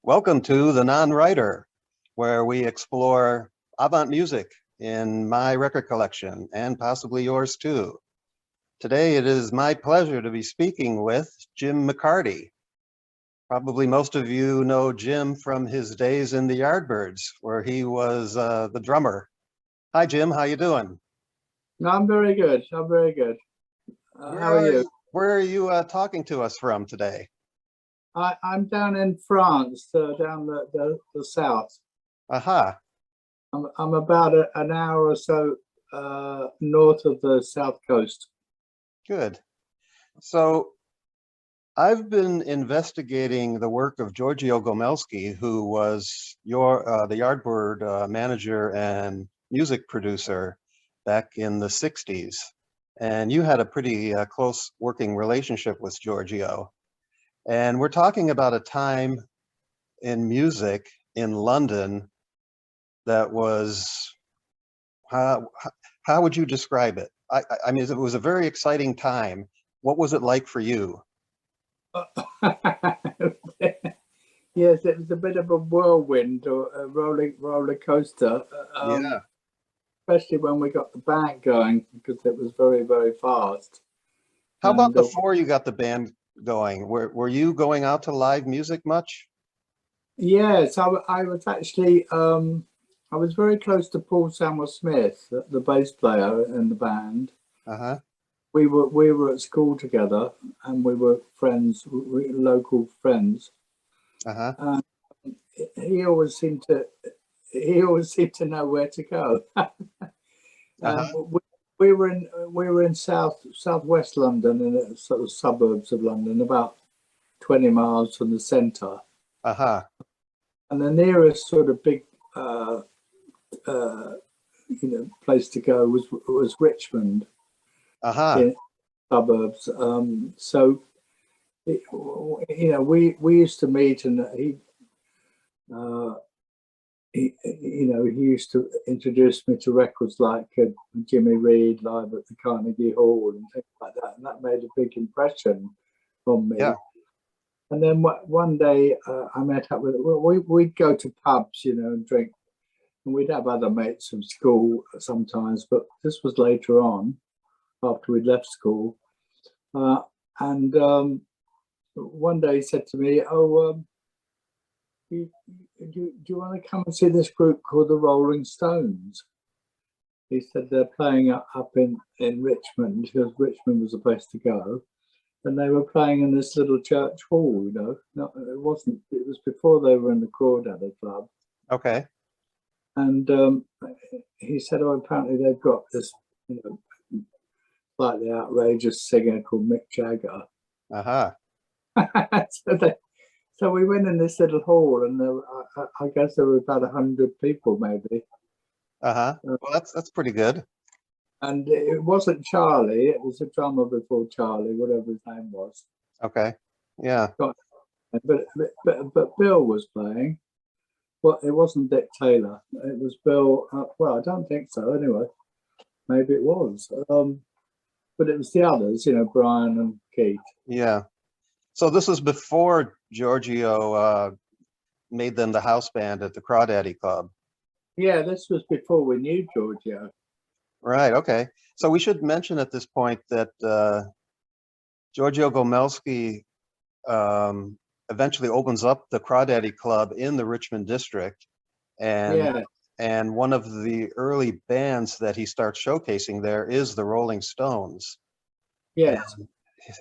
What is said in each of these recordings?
Welcome to The Non-Writer, where we explore avant music in my record collection and possibly yours too. Today it is my pleasure to be speaking with Jim McCarty. Probably most of you know Jim from his days in the Yardbirds, where he was the drummer. Hi Jim, how you doing? No, I'm very good. I'm very good. How are you? Where are you talking to us from today? I'm down in France, down the south. Aha. I'm about an hour or so north of the south coast. Good. So I've been investigating the work of Giorgio Gomelsky, who was the Yardbird manager and music producer back in the 60s. And you had a pretty close working relationship with Giorgio. And we're talking about a time in music in London that was, how would you describe it? I mean, it was a very exciting time. What was it like for you? Yes, it was a bit of a whirlwind or a roller coaster. Yeah. Especially when we got the band going, because it was very, very fast. How about before you got the band going? Were you going out to live music much? Yes, I was actually, I was very close to Paul Samwell-Smith, the bass player in the band. Uh-huh. We were at school together, and we were friends, local friends. Uh-huh. He always seemed to know where to go. We were in southwest London, in the sort of suburbs of London, about 20 miles from the centre. Uh-huh. And the nearest sort of big place to go was Richmond. Uh-huh. In suburbs. So we used to meet, and he used to introduce me to records like Jimmy Reed live at the Carnegie Hall and things like that, and that made a big impression on me. Yeah. And then one day I met up with, we'd go to pubs, and drink, and we'd have other mates from school sometimes, but this was later on, after we'd left school. And one day he said to me, do you want to come and see this group called the Rolling Stones? He said they're playing up in Richmond, because Richmond was the place to go. And they were playing in this little church hall, No, it wasn't. It was before they were in the Crawdaddy club. Okay. And he said, apparently they've got this, slightly outrageous singer called Mick Jagger. Uh-huh. So we went in this little hall, and I guess there were about 100 people, maybe. Uh-huh. Well, that's pretty good. And it wasn't Charlie; it was a drummer before Charlie, whatever his name was. Okay. Yeah. But Bill was playing. Well, it wasn't Dick Taylor. It was Bill. Well, I don't think so. Anyway, maybe it was. But it was the others, Brian and Keith. Yeah. So this was before Giorgio made them the house band at the Crawdaddy Club. Yeah, this was before we knew Giorgio. Right. Okay. So we should mention at this point that Giorgio Gomelsky eventually opens up the Crawdaddy Club in the Richmond district, and one of the early bands that he starts showcasing there is the Rolling Stones. Yes. And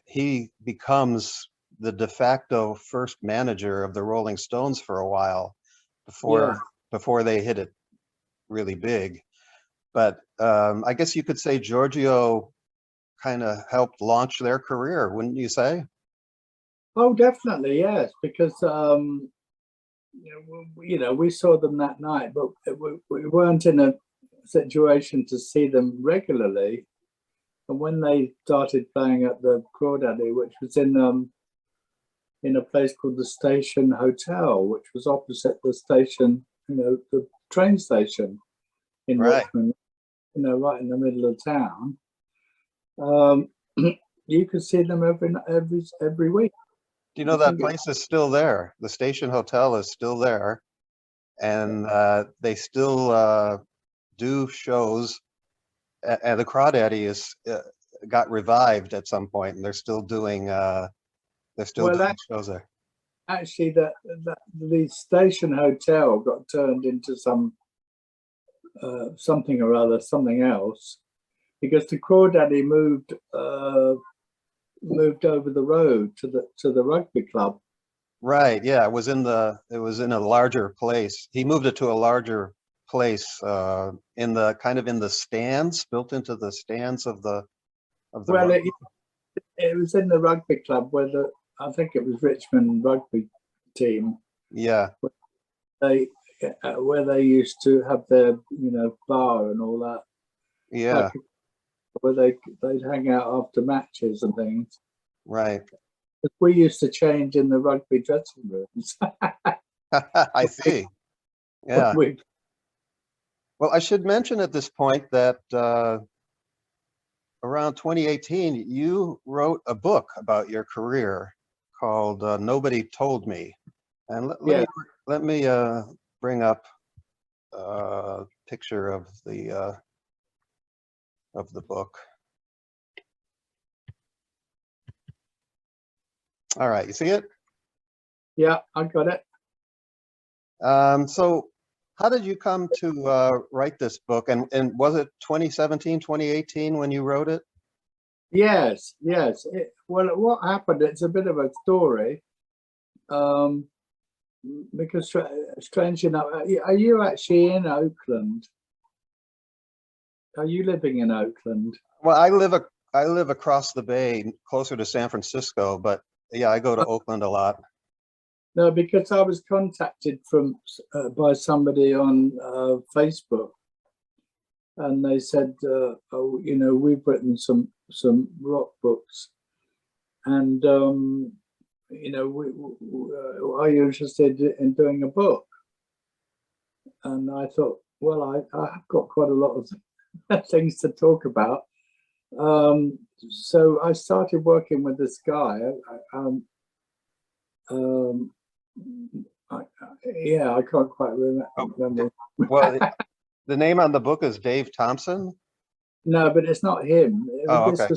he becomes the de facto first manager of the Rolling Stones for a while before they hit it really big. But I guess you could say Giorgio kind of helped launch their career, wouldn't you say? Oh, definitely, yes, because we saw them that night, but we weren't in a situation to see them regularly. And when they started playing at the Crawdaddy, which was in a place called the Station Hotel, which was opposite the station, the train station in Richmond, right in the middle of town, you could see them every week. Do you know that place is still there? The Station Hotel is still there, and they still do shows. And the Crawdaddy is got revived at some point, and they're still doing shows there. Actually, the Station Hotel got turned into something or other, something else, because the Crawdaddy moved over the road to the rugby club. Right. Yeah. It was in a larger place. He moved it to a larger place in the stands, built into the stands of the. Well, it was in the rugby club where I think it was Richmond rugby team. Yeah. Where they used to have their bar and all that. Yeah. Where they'd hang out after matches and things. Right. We used to change in the rugby dressing rooms. I see. Yeah. Well, I should mention at this point that around 2018, you wrote a book about your career called "Nobody Told Me," and let me bring up a picture of the book. All right, you see it? Yeah, I got it. So how did you come to write this book? And was it 2017, 2018 when you wrote it? Yes. Well, what happened, it's a bit of a story. Because strange enough, are you actually in Oakland? Are you living in Oakland? Well, I live across the bay, closer to San Francisco, but yeah, I go to Oakland a lot. No, because I was contacted by somebody on Facebook, and they said, "Oh, we've written some rock books, and are you interested in doing a book?" And I thought, well, I've got quite a lot of things to talk about. So I started working with this guy. I can't quite remember. Well, the name on the book is Dave Thompson. No, but it's not him. Okay.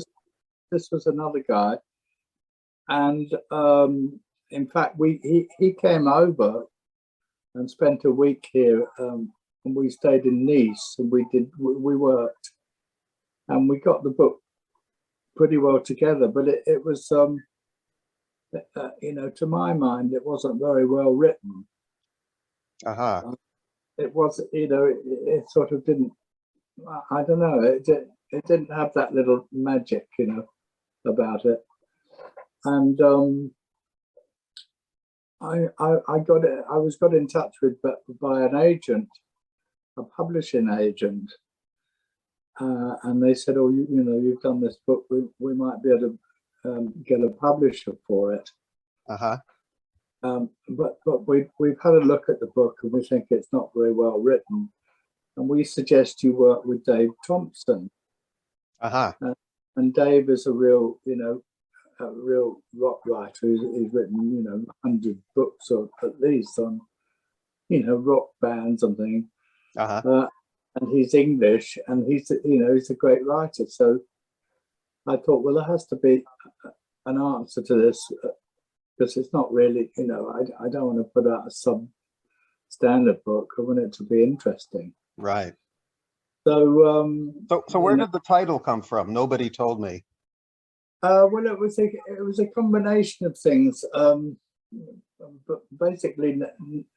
This was another guy, and in fact, he came over and spent a week here, and we stayed in Nice, and we worked, and we got the book pretty well together. But it was to my mind, it wasn't very well written. It was, it sort of didn't. I don't know. It didn't have that little magic, about it. And I got it. I was got in touch with by an agent, a publishing agent, and they said, "Oh, you've done this book. We might be able to get a publisher for it." But we've had a look at the book, and we think it's not very well written, and we suggest you work with Dave Thompson. And Dave is a real rock writer. He's written 100 books or at least on rock bands and things. And he's English, and he's a great writer. So I thought, well, there has to be an answer to this, because it's not really, I don't want to put out a substandard book. I want it to be interesting. Right. So so where did the title come from? Nobody Told Me. Well, it was a combination of things. But basically,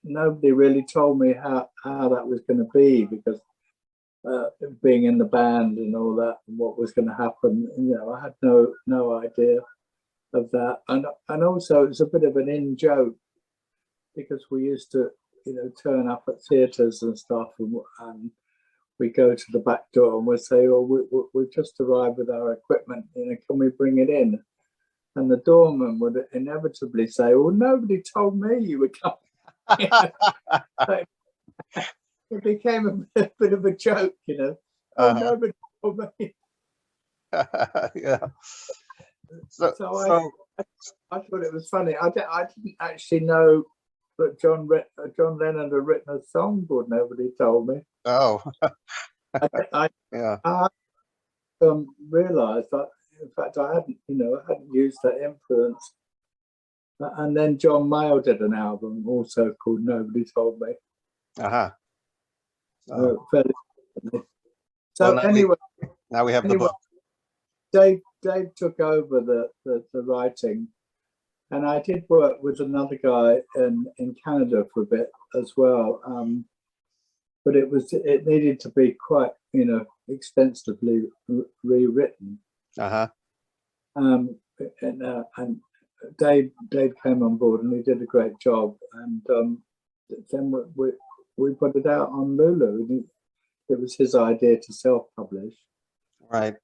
nobody really told me how that was going to be, because being in the band and all that, and what was going to happen, I had no idea of that. And also, it's a bit of an in joke, because we used to turn up at theatres and stuff, and we go to the back door and we'll say, "Oh, we've just arrived with our equipment, can we bring it in?" And the doorman would inevitably say, "Well, nobody told me you were coming." It became a bit of a joke, "Oh, nobody told me." Yeah. So, So so I thought it was funny. I didn't actually know that John Lennon had written a song called Nobody Told Me. oh, I yeah, I realised that, in fact, I hadn't used that influence. And then John Mayall did an album also called Nobody Told Me. uh-huh. So, Fairly recently. So well, anyway, now we have the book. Dave took over the writing, and I did work with another guy in Canada for a bit as well. But it needed to be quite extensively rewritten. Uh-huh. And Dave came on board and he did a great job. And then we put it out on Lulu. It was his idea to self-publish. Right.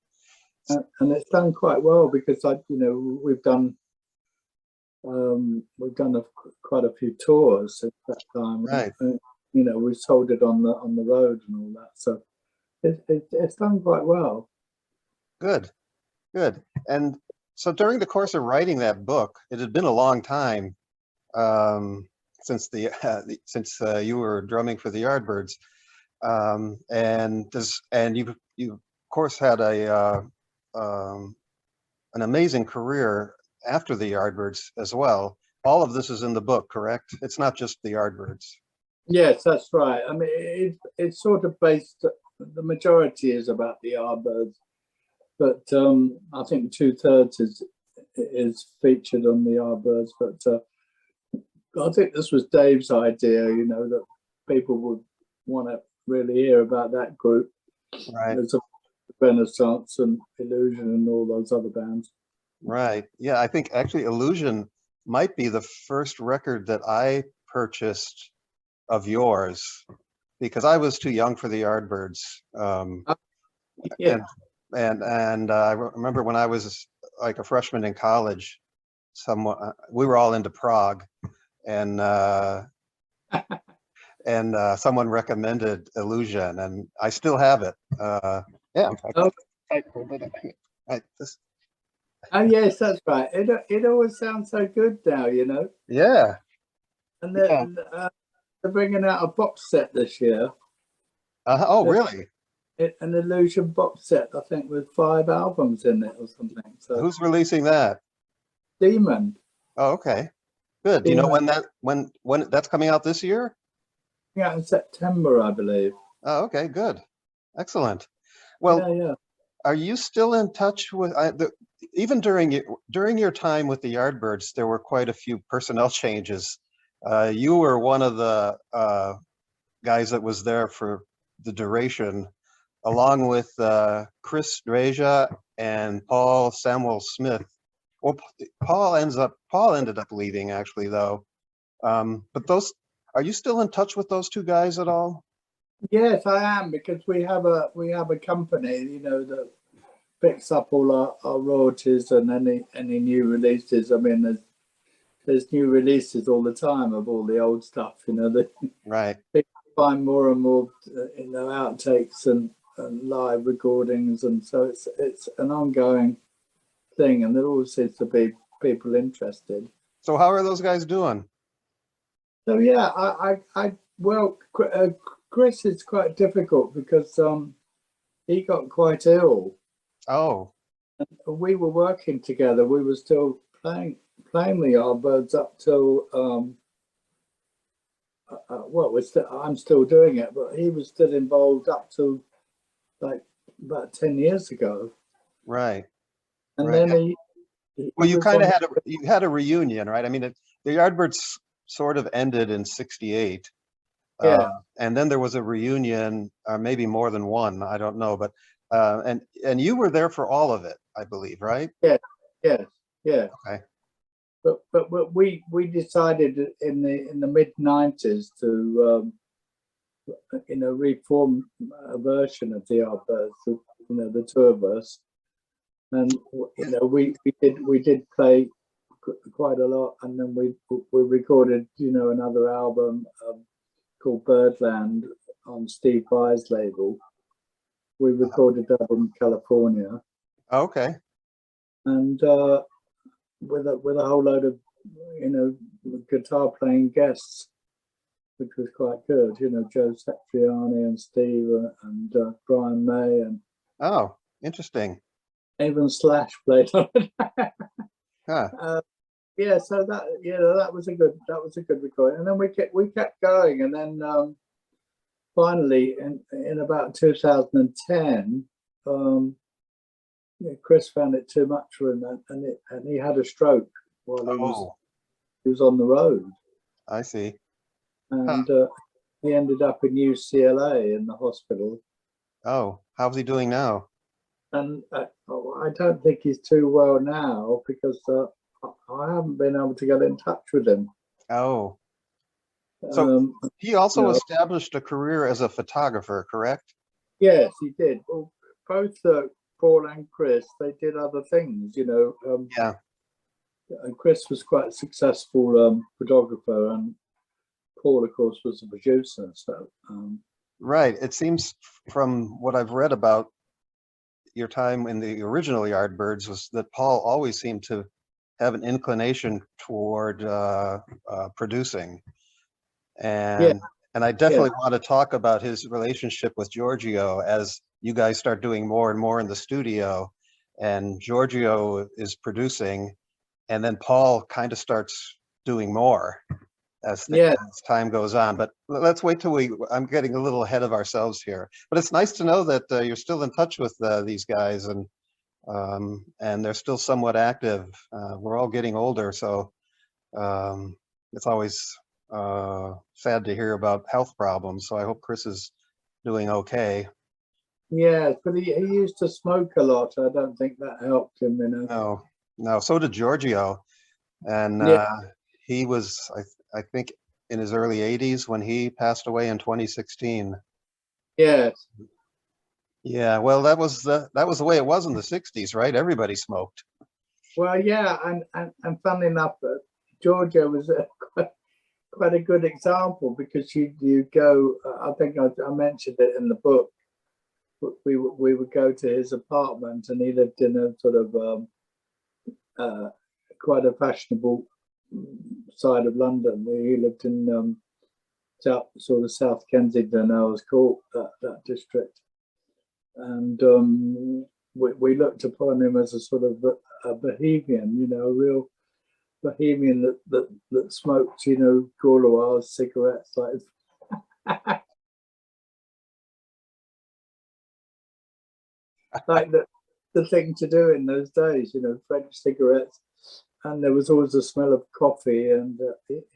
And it's done quite well because we've done quite a few tours at that time. Right. We sold it on the road and all that. So it's done quite well. Good. Good. And so during the course of writing that book, it had been a long time since since you were drumming for the Yardbirds, and you of course had an amazing career after the Yardbirds as well. All of this is in the book, correct? It's not just the Yardbirds. Yes, that's right. I mean, it's sort of based. The majority is about the Yardbirds, but I think 2/3 is featured on the Yardbirds. But I think this was Dave's idea. That people would want to really hear about that group. Right. There's a Renaissance and Illusion and all those other bands. Right. Yeah, I think actually Illusion might be the first record that I purchased of yours, because I was too young for the Yardbirds. Yeah. And I remember when I was like a freshman in college, we were all into prog, and someone recommended Illusion, and I still have it. Yeah, in fact, I pulled it up here. Oh yes, that's right. It always sounds so good now, Yeah. And then they're bringing out a box set this year. Oh, really? An Illusion box set, I think, with 5 albums in it or something. So Who's releasing that? Demon. Oh, okay. Good. Do you know when that's coming out this year? Yeah, in September, I believe. Oh, okay, good. Excellent. Well, yeah. Are you still in touch with even during your time with the Yardbirds? There were quite a few personnel changes. You were one of the guys that was there for the duration, along with Chris Dreja and Paul Samuel Smith. Well, Paul ended up leaving actually, though. But are you still in touch with those two guys at all? Yes, I am, because we have a company, that picks up all our royalties and any new releases. I mean, there's new releases all the time of all the old stuff. Right. They find more and more, outtakes and live recordings, and so it's an ongoing thing, and there always seems to be people interested. So how are those guys doing? So yeah, Chris is quite difficult because he got quite ill. Oh. We were working together. We were still playing the Yardbirds up till I'm still doing it, but he was still involved up to like about 10 years ago. Right. And right. then well, you kind of had a reunion, right? I mean, the Yardbirds sort of ended in '68. Yeah. And then there was a reunion, or maybe more than one, I don't know, but and you were there for all of it, I believe, right? Yeah. Okay. But we decided in the mid-90s to reform a version of the Yardbirds, the two of us, and we did play quite a lot, and then we recorded another album called Birdland on Steve Vai's label. We recorded that in California. Okay. and with a whole load of, you know, guitar playing guests, which was quite good. You know, Joe Satriani and Steve and Brian May, and Oh, interesting. even Slash played on it. Huh. Yeah, so that, you know, that was a good recording, and then we kept going, and then finally in about 2010, yeah, Chris found it too much for him, and he had a stroke while he was on the road, I see. and he ended up in UCLA in the hospital. Oh, how's he doing now? And I don't think he's too well now, because I haven't been able to get in touch with him. Oh, so he also you know, established a career as a photographer, correct? yes, he did. Well, both Paul and Chris, they did other things, you know. Yeah. And Chris was quite a successful photographer, and Paul, of course, was a producer. So Right. It seems from what I've read about your time in the original Yardbirds was that Paul always seemed to have an inclination toward producing. And I definitely want to talk about his relationship with Giorgio as you guys start doing more and more in the studio, and Giorgio is producing, and then Paul kind of starts doing more as time goes on. But let's wait till I'm getting a little ahead of ourselves here. But it's nice to know that you're still in touch with these guys, and they're still somewhat active. We're all getting older, so it's always sad to hear about health problems. So I hope Chris is doing okay. Yeah, but he used to smoke a lot. I don't think that helped him, you know. No. So did Giorgio, and he was, I think, in his early 80s when he passed away in 2016. Yes. Yeah. Well, that was the way it was in the 60s, right? Everybody smoked. Well, yeah, and funnily enough, Giorgio was quite a good example, because you go. I think I mentioned it in the book. We would go to his apartment, and he lived in a sort of quite a fashionable side of London. He lived in South Kensington, I was called that district, and we looked upon him as a sort of a bohemian, you know, a real bohemian that smoked, you know, Gauloise cigarettes, like the thing to do in those days, you know, French cigarettes. And there was always a smell of coffee, and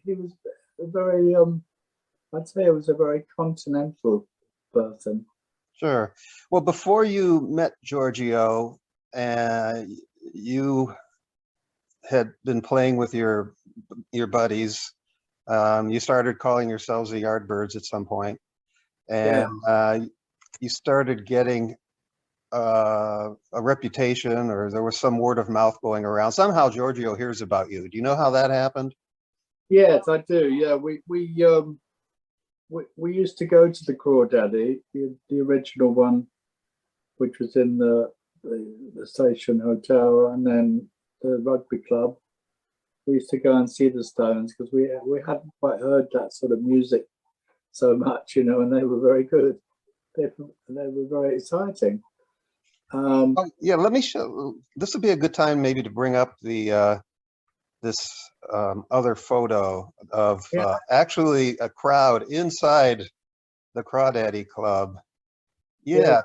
he was a very, I'd say, it was a very continental person. Sure. Well, before you met Giorgio, you had been playing with your buddies. You started calling yourselves the Yardbirds at some point, and you started getting a reputation, or there was some word of mouth going around. Somehow Giorgio hears about you. Do you know how that happened? Yes, I do. Yeah, we used to go to the Crawdaddy, the original one, which was in the station hotel, and then the rugby club. We used to go and see the Stones, because we hadn't quite heard that sort of music so much, you know, and they were very good. They were very exciting. Yeah, let me show. This would be a good time maybe to bring up the this other photo of actually a crowd inside the Crawdaddy Club. Yeah.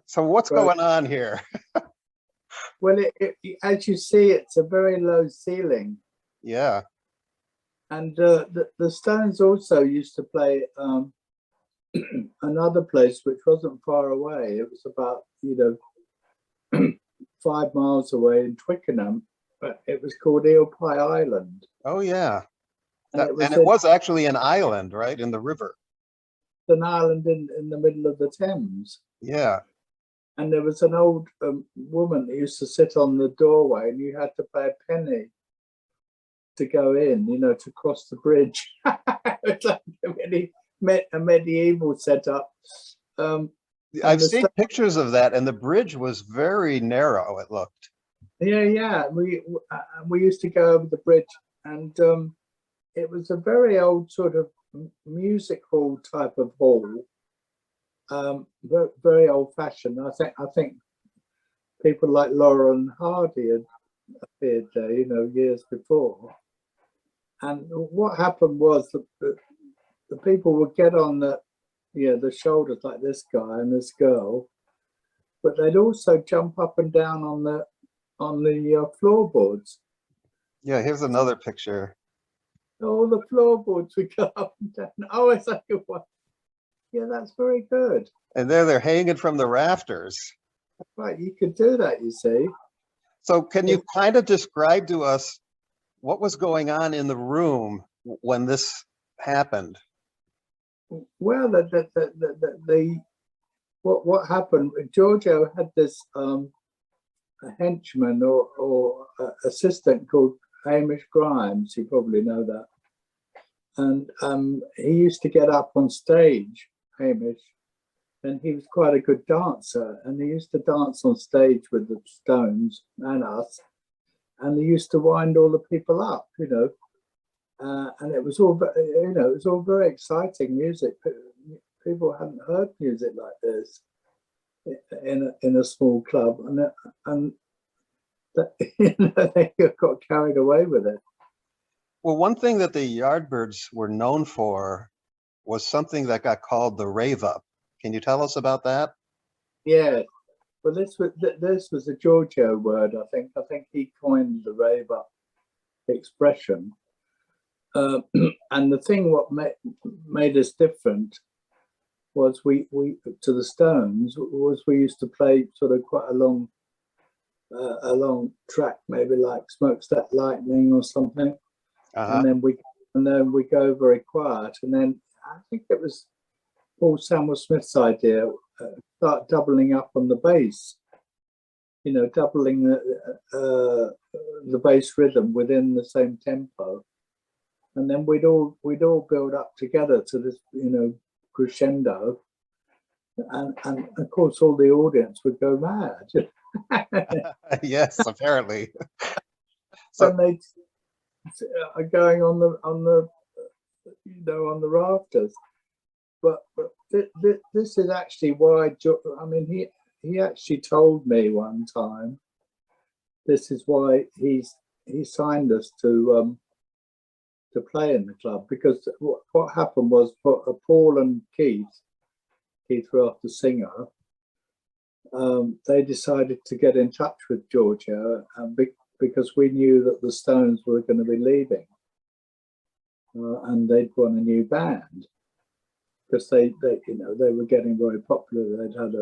So what's going on here? Well, as you see, it's a very low ceiling. Yeah. And the Stones also used to play another place which wasn't far away. It was about, you know, 5 miles away in Twickenham, but it was called Eel Pie Island. Oh yeah, and it was actually an island, right, in the river. An island in the middle of the Thames. Yeah. And there was an old woman that used to sit on the doorway, and you had to pay a penny to go in, you know, to cross the bridge. It's like a medieval setup. I've seen pictures of that, and the bridge was very narrow, it looked. Yeah. We used to go over the bridge, and it was a very old sort of music hall type of hall, very old fashioned. I think people like Lauren Hardy had appeared there, years before. And what happened was that the people would get on the shoulders like this guy and this girl, but they'd also jump up and down on the floorboards. Yeah, here's another picture. All the floorboards would go up and down. Oh, it's like what? Yeah, that's very good. And there they're hanging from the rafters. Right, you could do that, you see. So can you kind of describe to us what was going on in the room when this happened? Well, what happened? Giorgio had this a henchman or assistant called Hamish Grimes. You probably know that. And he used to get up on stage, Hamish, and he was quite a good dancer. And he used to dance on stage with the Stones and us. And he used to wind all the people up, and it was all, it was all very exciting music. People hadn't heard music like this in a small club, and they got carried away with it. Well, one thing that the Yardbirds were known for was something that got called the rave up. Can you tell us about that? Yeah. Well, this was a Giorgio word, I think. I think he coined the rave up expression. And the thing what made us different was we to the Stones was we used to play sort of quite a long track, maybe like Smokestack Lightning or something, and then we go very quiet, and then I think it was Paul Samuel Smith's idea, start doubling up on the bass, doubling the bass rhythm within the same tempo, and then we'd all build up together to this crescendo, and of course all the audience would go mad. Yes, apparently. So they are going on the rafters. But this is actually why. I mean, he actually told me one time. This is why he signed us to play in the club, because what happened was Paul and Keith Rolfe, the singer, they decided to get in touch with Giorgio, because we knew that the Stones were going to be leaving, and they'd want a new band, because they were getting very popular. They'd had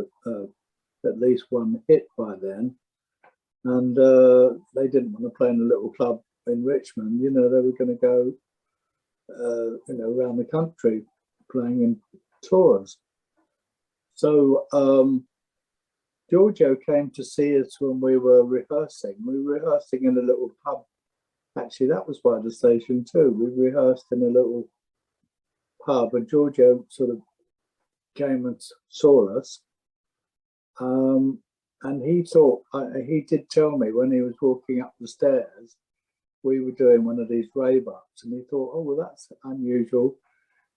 at least one hit by then, and they didn't want to play in a little club in Richmond. They were going to go around the country playing in tours. So Giorgio came to see us when we were rehearsing. We were rehearsing in a little pub. Actually, that was by the station too. We rehearsed in a little pub, and Giorgio sort of came and saw us. And he thought, he did tell me when he was walking up the stairs, we were doing one of these rave ups, and he thought, oh, well, that's unusual,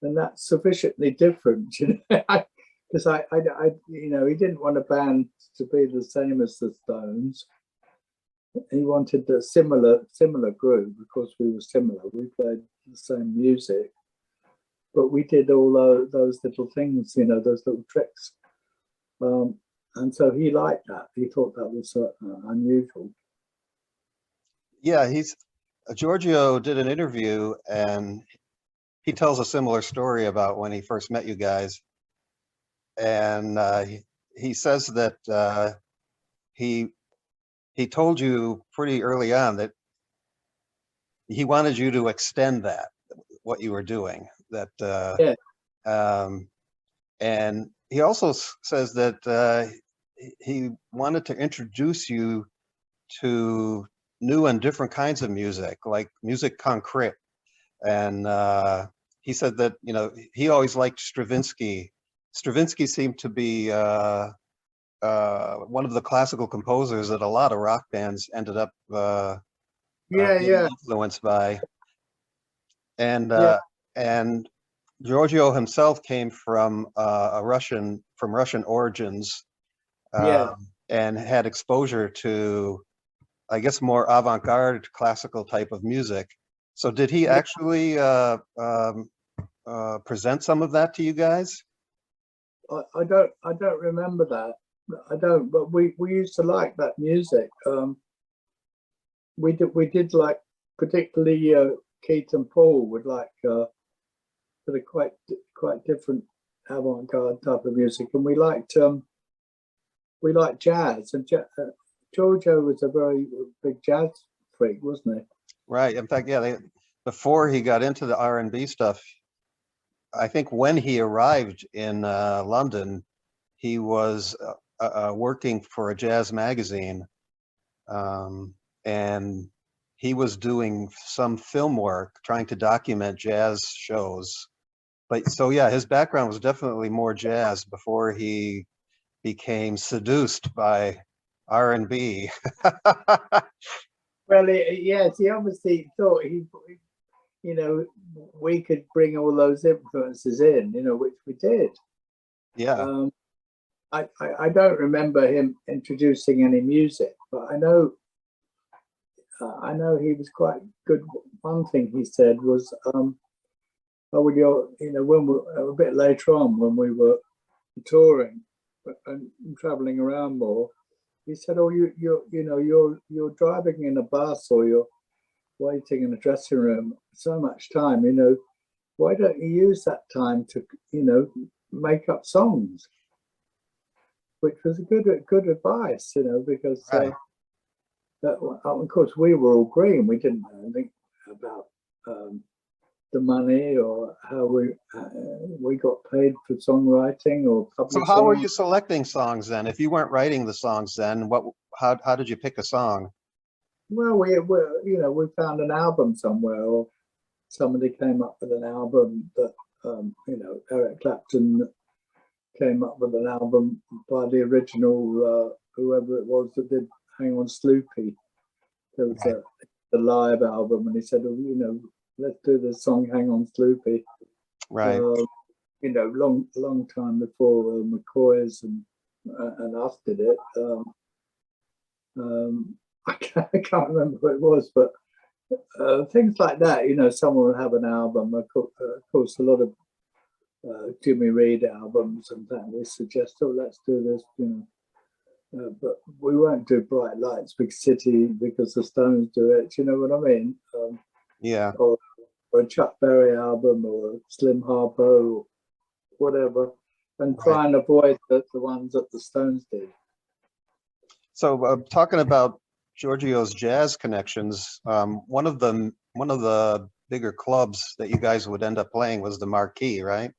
and that's sufficiently different, because he didn't want a band to be the same as the Stones. He wanted a similar group, because we were similar. We played the same music, but we did all those little things, those little tricks. And so he liked that. He thought that was unusual. Yeah, Giorgio did an interview, and he tells a similar story about when he first met you guys. And he says that he told you pretty early on that he wanted you to extend what you were doing. Yeah. And he also says that he wanted to introduce you to new and different kinds of music, like music concrete. And he said that, he always liked Stravinsky. Stravinsky seemed to be one of the classical composers that a lot of rock bands ended up Yeah, being yeah, influenced by. And yeah, and Giorgio himself came from Russian origins, yeah. and had exposure to, I guess, more avant-garde classical type of music. So did he Yeah. actually present some of that to you guys? I don't remember that. I don't, but we used to like that music. We did like, particularly Keith and Paul would like sort of quite different avant-garde type of music, and we liked jazz. And Giorgio was a very big jazz freak, wasn't he? Right. In fact, yeah, before he got into the R&B stuff, I think when he arrived in London, he was working for a jazz magazine, and he was doing some film work trying to document jazz shows. But so yeah, his background was definitely more jazz before he became seduced by R&B. Well, yes, he obviously thought we could bring all those influences in, which we did. Yeah. I don't remember him introducing any music, but I know he was quite good. One thing he said was, "Oh, when when we a bit later on when we were touring and traveling around more, he said, "Oh, you're driving in a bus or you're waiting in a dressing room so much time. Why don't you use that time to make up songs?" Which was a good advice, because Right. of course we were all green. We didn't know anything about the money or how we got paid for songwriting or So how were publishing. you selecting songs then? If you weren't writing the songs then, how did you pick a song? Well, we found an album somewhere, or somebody came up with an album that Eric Clapton came up with an album by the original whoever it was that did Hang On Sloopy. There was a live album, and he said, "Oh, let's do the song Hang On Sloopy." Right. Long time before McCoy's and us did it. I can't remember what it was, but things like that. Someone would have an album. Of course, a lot of Jimmy Reed albums and that we suggest, "Oh, let's do this," but we won't do Bright Lights, Big City because the Stones do it. You know what I mean? Yeah. Or a Chuck Berry album or a Slim Harpo or whatever, and try and avoid the ones that the Stones did. So talking about Giorgio's jazz connections, one of the bigger clubs that you guys would end up playing was the Marquee, right?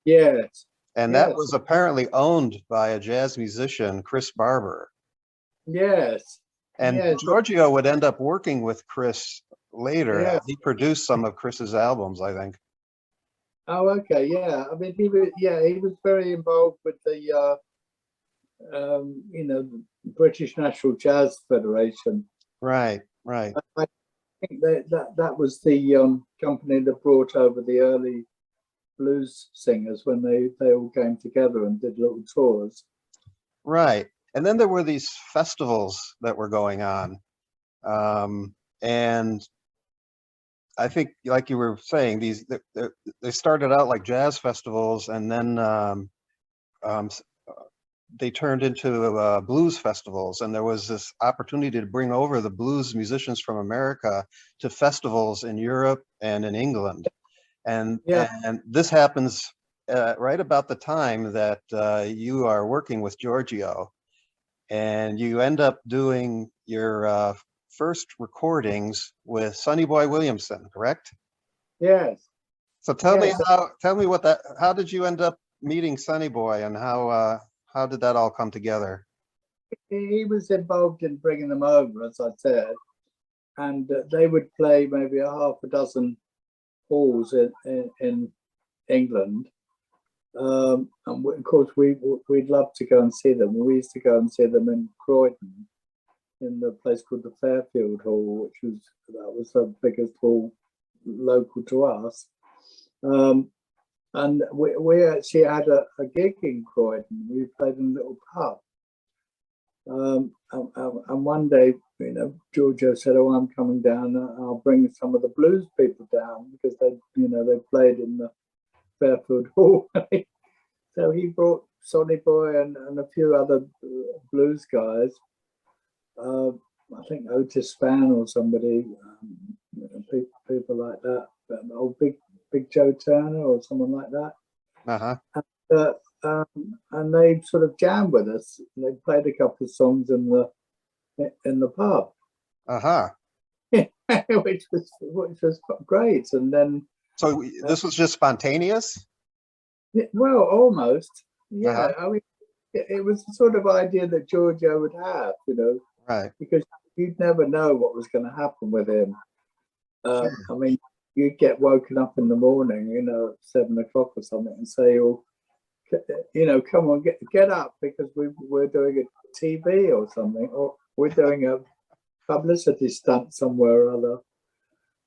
Yes. And that was apparently owned by a jazz musician, Chris Barber. Yes. And Yes. Giorgio would end up working with Chris later. Yes. He produced some of Chris's albums, I think. Oh, okay. Yeah. I mean, he was very involved with the British National Jazz Federation. Right. Right. I think that was the company that brought over the early blues singers when they all came together and did little tours. Right. And then there were these festivals that were going on. And I think, like you were saying, they started out like jazz festivals, and then they turned into blues festivals. And there was this opportunity to bring over the blues musicians from America to festivals in Europe and in England. And this happens right about the time that you are working with Giorgio, and you end up doing your first recordings with Sonny Boy Williamson, correct? Yes. So tell me how did you end up meeting Sonny Boy, and how did that all come together? He was involved in bringing them over, as I said, and they would play maybe a half a dozen halls in England, Of course, we'd love to go and see them. We used to go and see them in Croydon, in the place called the Fairfield Hall, that was the biggest hall local to us. And we actually had a gig in Croydon. We played in a little pub. And one day, Giorgio said, "Oh, I'm coming down. I'll bring some of the blues people down," because they played in the Fairfield Hall. So he brought Sonny Boy and a few other blues guys. I think Otis Spann or somebody, people like that. Or Big Joe Turner or someone like that. Uh-huh. And they sort of jammed with us. They played a couple of songs in the pub. Uh-huh. which was great. And then so this was just spontaneous? Well, almost. Yeah. Uh-huh. I mean, it was the sort of idea that Giorgio would have, Right. because you'd never know what was going to happen with him. Sure. I mean, you'd get woken up in the morning, at 7 o'clock or something, and say, "Oh, come on, get up, because we're doing a TV or something, or we're doing a publicity stunt somewhere or other."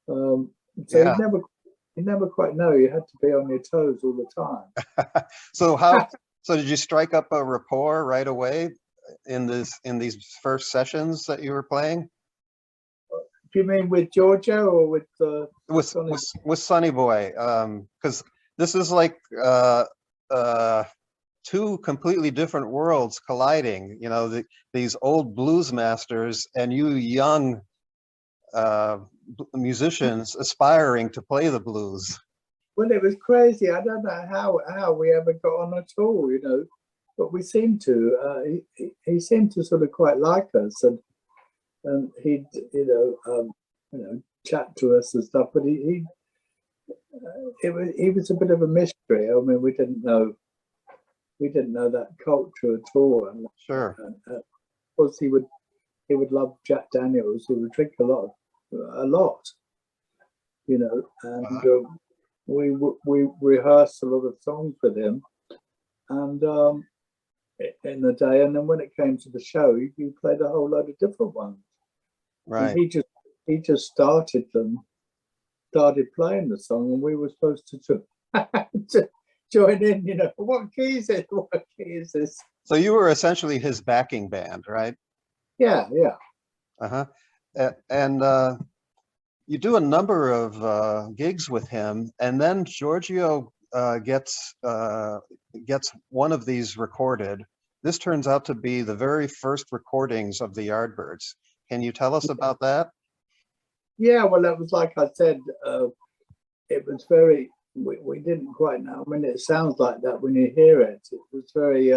So Yeah. you never quite know. You had to be on your toes all the time. So did you strike up a rapport right away in these first sessions that you were playing? Do you mean with Giorgio or with with Sonny Boy? Because this is like two completely different worlds colliding. These old blues masters and you young musicians aspiring to play the blues. Well, it was crazy. I don't know how we ever got on at all, but we seemed to. He seemed to sort of quite like us, and he'd chat to us and stuff. But he was a bit of a mystery. I mean, we didn't know that culture at all. And, Sure. Of course, he would love Jack Daniels. He would drink a lot, and we rehearsed a lot of songs with him, and in the day, and then when it came to the show, he played a whole load of different ones. Right. And he just started playing the song, and we were supposed to join in. What key is it? What key is this? So you were essentially his backing band, right? Yeah. Uh-huh. And you do a number of gigs with him, and then Giorgio gets one of these recorded. This turns out to be the very first recordings of the Yardbirds. Can you tell us about that? Yeah, well, it was like I said, it was very, we didn't quite know. I mean, it sounds like that when you hear it. It was very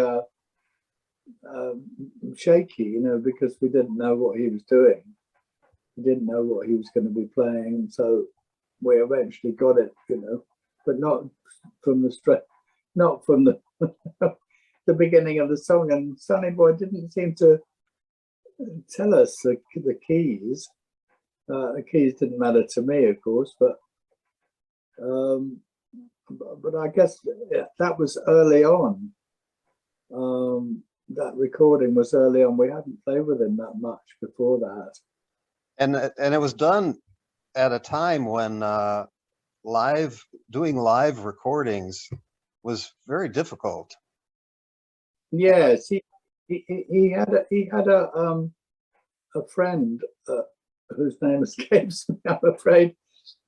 shaky, because we didn't know what he was doing. We didn't know what he was going to be playing. So we eventually got it, but not from the the beginning of the song. And Sonny Boy didn't seem to tell us the keys. The keys didn't matter to me, of course, but I guess that was early on. That recording was early on. We hadn't played with him that much before that. And it was done at a time when doing live recordings was very difficult. Yes, he had a friend whose name escapes me, I'm afraid.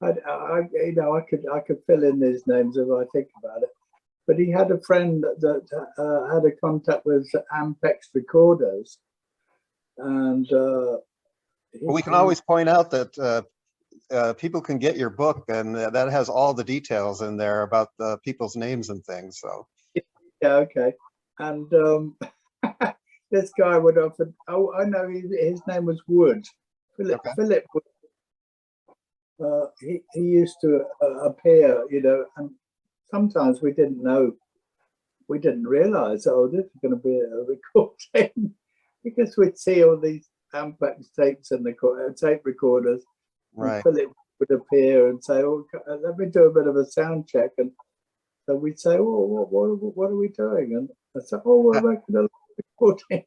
I could fill in these names if I think about it. But he had a friend that had a contact with Ampex Recorders, and we can always point out that people can get your book, and that has all the details in there about the people's names and things. So yeah, okay. And this guy would often, I know his name was Wood, Philip Wood. He used to appear, and sometimes we didn't realize, this is going to be a recording, because we'd see all these Ampex tapes and the tape recorders. Right. And Philip would appear and say, "Oh, let me do a bit of a sound check," and So we'd say, "Oh, what are we doing?" And I said, "Oh, we're making a recording."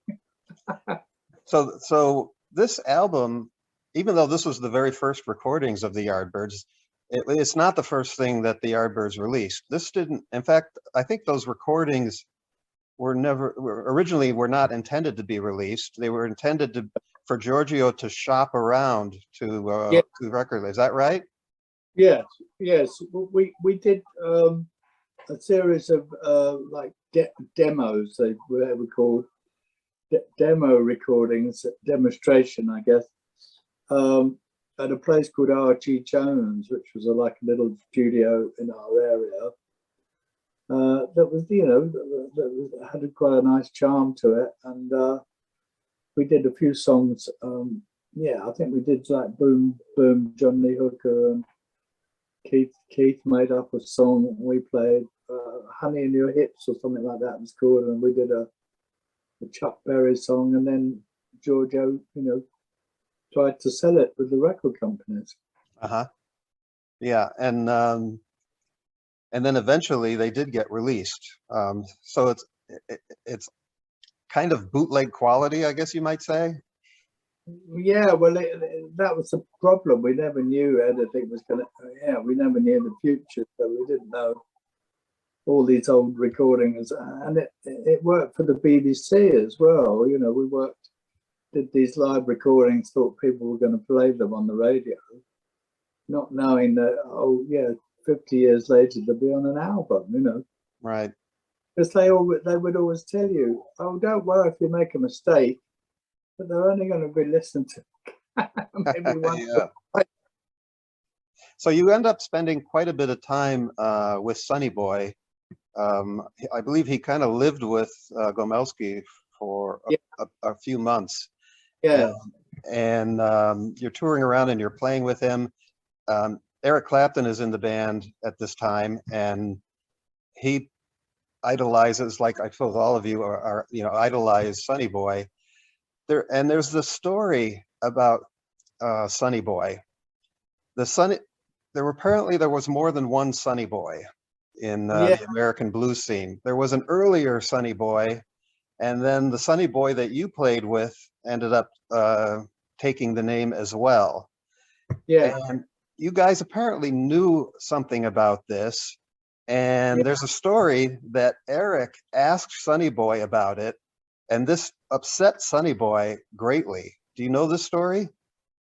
So this album, even though this was the very first recordings of the Yardbirds, it's not the first thing that the Yardbirds released. This didn't, in fact, I think those recordings originally were not intended to be released. They were intended for Giorgio to shop around to record. Is that right? Yes. We did a series of like demos. They were called demo recordings, demonstration, I guess, at a place called R.G. Jones, which was like a little studio in our area. That was, that had quite a nice charm to it, and we did a few songs. I think we did like Boom Boom, John Lee Hooker, and Keith made up a song. We played Honey in Your Hips or something like that was called, and we did a Chuck Berry song, and then Giorgio, tried to sell it with the record companies. Yeah, and then eventually they did get released. So it's kind of bootleg quality, I guess you might say. Yeah, well, that was the problem. We never knew anything was going to. We never knew the future, so we didn't know all these old recordings, and it worked for the BBC as well. We did these live recordings, thought people were going to play them on the radio, not knowing that 50 years later they'll be on an album. Right. Because they would always tell you, "Oh, don't worry if you make a mistake, but they're only going to be listened to maybe once." Yeah. So you end up spending quite a bit of time with Sonny Boy. I believe he kind of lived with Gomelsky for a few months. Yeah. And you're touring around and you're playing with him. Eric Clapton is in the band at this time, and he idolizes, like I suppose all of you are idolize Sonny Boy. There's the story about Sonny Boy. There was more than one Sonny Boy in the American blues scene. There was an earlier Sonny Boy, and then the Sonny Boy that you played with ended up taking the name as well. Yeah. And you guys apparently knew something about this, and there's a story that Eric asked Sonny Boy about it, and this upset Sonny Boy greatly. Do you know this story?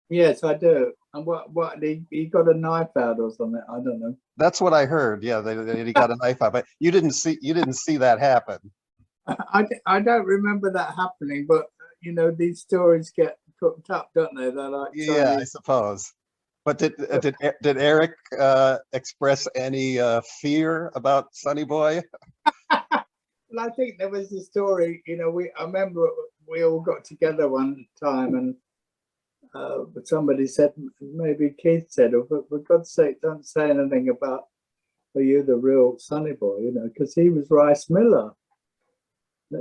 Yes, I do. And what he got a knife out or something? I don't know. That's what I heard. Yeah, he got a knife out, but you didn't see that happen. I don't remember that happening, but these stories get cooked up, don't they? They're like, I suppose. But did Eric express any fear about Sonny Boy? Well, I think there was a story. I remember we all got together one time, and somebody said, maybe Keith said, "Oh, for God's sake, don't say anything about, are you the real Sonny Boy?" Because he was Rice Miller.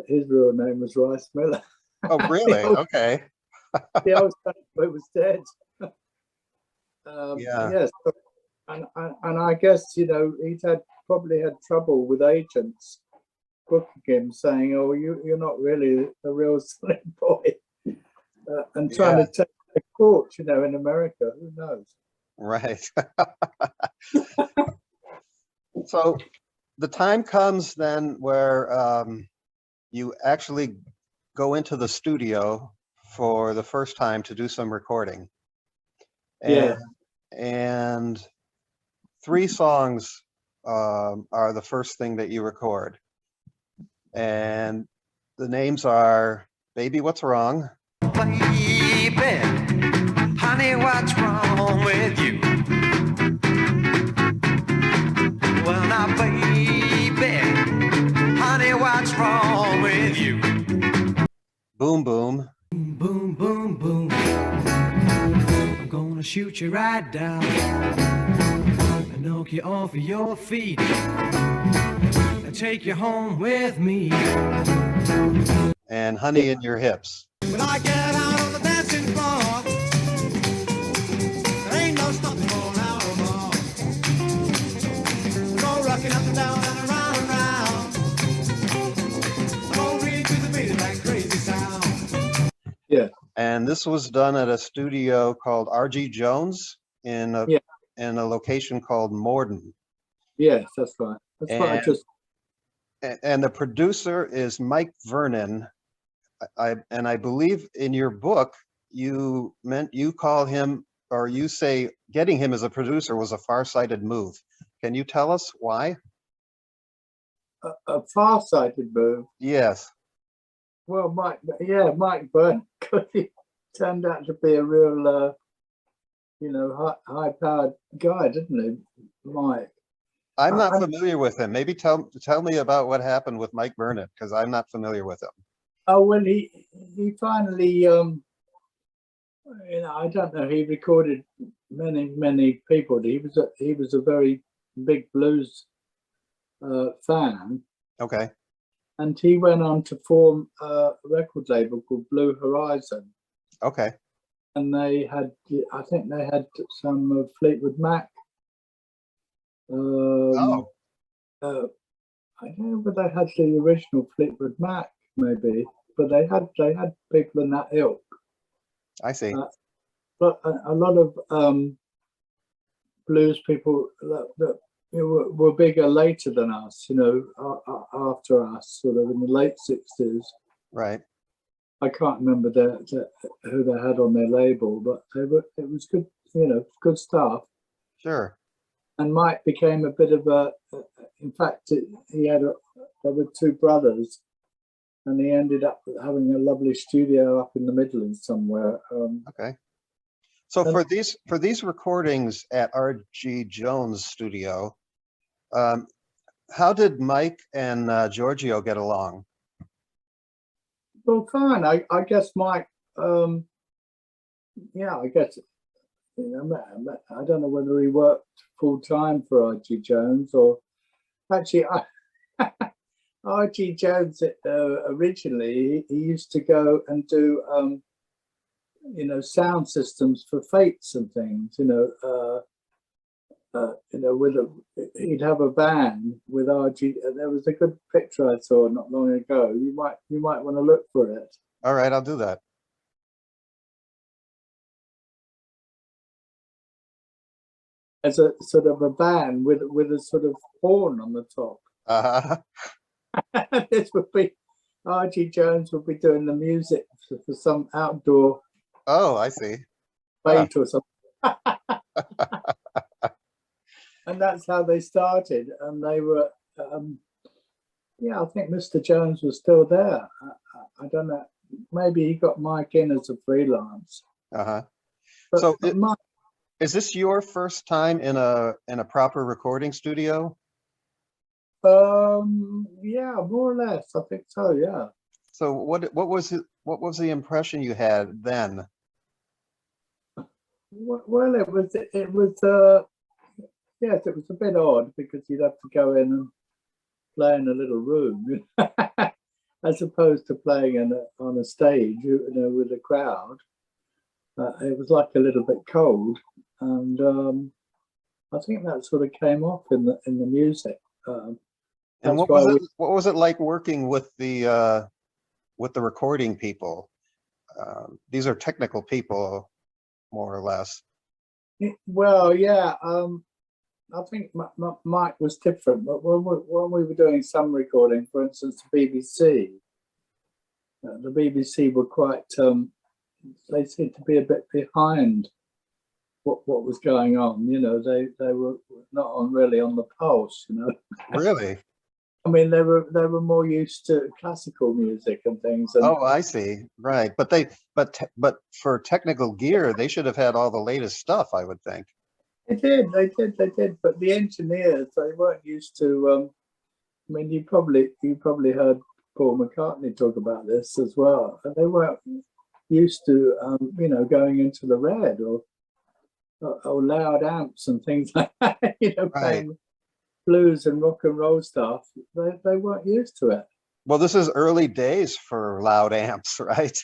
His real name was Rice Miller. Oh, really? Okay. The old Sonny Boy was dead. Yes, and I guess he'd probably had trouble with agents booking him, saying, "Oh, you're not really the real Sonny Boy," and trying to take the court, in America. Who knows? Right. So the time comes then where you actually go into the studio for the first time to do some recording. And 3 songs are the first thing that you record. And the names are Baby, What's Wrong? Baby, honey, what's wrong with you? Well, now, baby, honey, what's wrong with you? Boom, Boom. Boom, boom, boom. I'm gonna shoot you right down and knock you off of your feet and take you home with me. And Honey in Your Hips. When I get out on the dancing floor, there ain't no stopping for an hour or more. Go rocking up and down and around. And this was done at a studio called R.G. Jones in a Yeah. in a location called Morden. Yes, that's right. That's what I And just. and the producer is Mike Vernon. I believe in your book you call him, or you say getting him as a producer was a far-sighted move. Can you tell us why? A far-sighted move. Yes. Well, Mike Byrne, because he turned out to be a real, high-powered guy, didn't he, Mike? I'm not familiar with him. Maybe tell me about what happened with Mike Vernon, because I'm not familiar with him. Oh, well, he finally, I don't know. He recorded many people. He was a very big blues fan. Okay. And he went on to form a record label called Blue Horizon. Okay. And I think they had some Fleetwood Mac. Oh. I don't know whether they had the original Fleetwood Mac, maybe, but they had people in that ilk. I see. But a lot of blues people that were bigger later than us, after us, sort of in the late 60s. Right. I can't remember who they had on their label, but it was good, good stuff. Sure. And Mike became a bit of in fact, there were two brothers, and he ended up having a lovely studio up in the Midlands somewhere. Okay. So for these recordings at R.G. Jones studio, how did Mike and Giorgio get along? Well, fine. I guess Mike. I guess I don't know whether he worked full time for R.G. Jones or actually. R.G. Jones originally he used to go and do sound systems for Fates and things. He'd have a band with R.G. There was a good picture I saw not long ago. You might want to look for it. All right, I'll do that. As a sort of a band with a sort of horn on the top. This would be R.G. Jones would be doing the music for some outdoor. Oh, I see. Fate or something. And that's how they started. And they were, I think Mr. Jones was still there. I don't know. Maybe he got Mike in as a freelance. So is this your first time in a proper recording studio? Yeah, more or less. I think so. Yeah. So what was the impression you had then? Well, it was yes, it was a bit odd because you'd have to go in and play in a little room, as opposed to playing on a stage, with a crowd. It was like a little bit cold, and I think that sort of came off in the music. And what was it like working with the recording people? These are technical people, more or less. Well, yeah. I think Mike was different, but when we were doing some recording, for instance, the BBC were quite. They seemed to be a bit behind what was going on. They were not really on the pulse. Really? I mean, they were more used to classical music and things. And, oh, I see. Right, but for technical gear, they should have had all the latest stuff, I would think. They did. But the engineers, they weren't used to. I mean, you probably heard Paul McCartney talk about this as well. And they weren't used to, going into the red or loud amps and things like that. Right. Playing blues and rock and roll stuff. They weren't used to it. Well, this is early days for loud amps, right?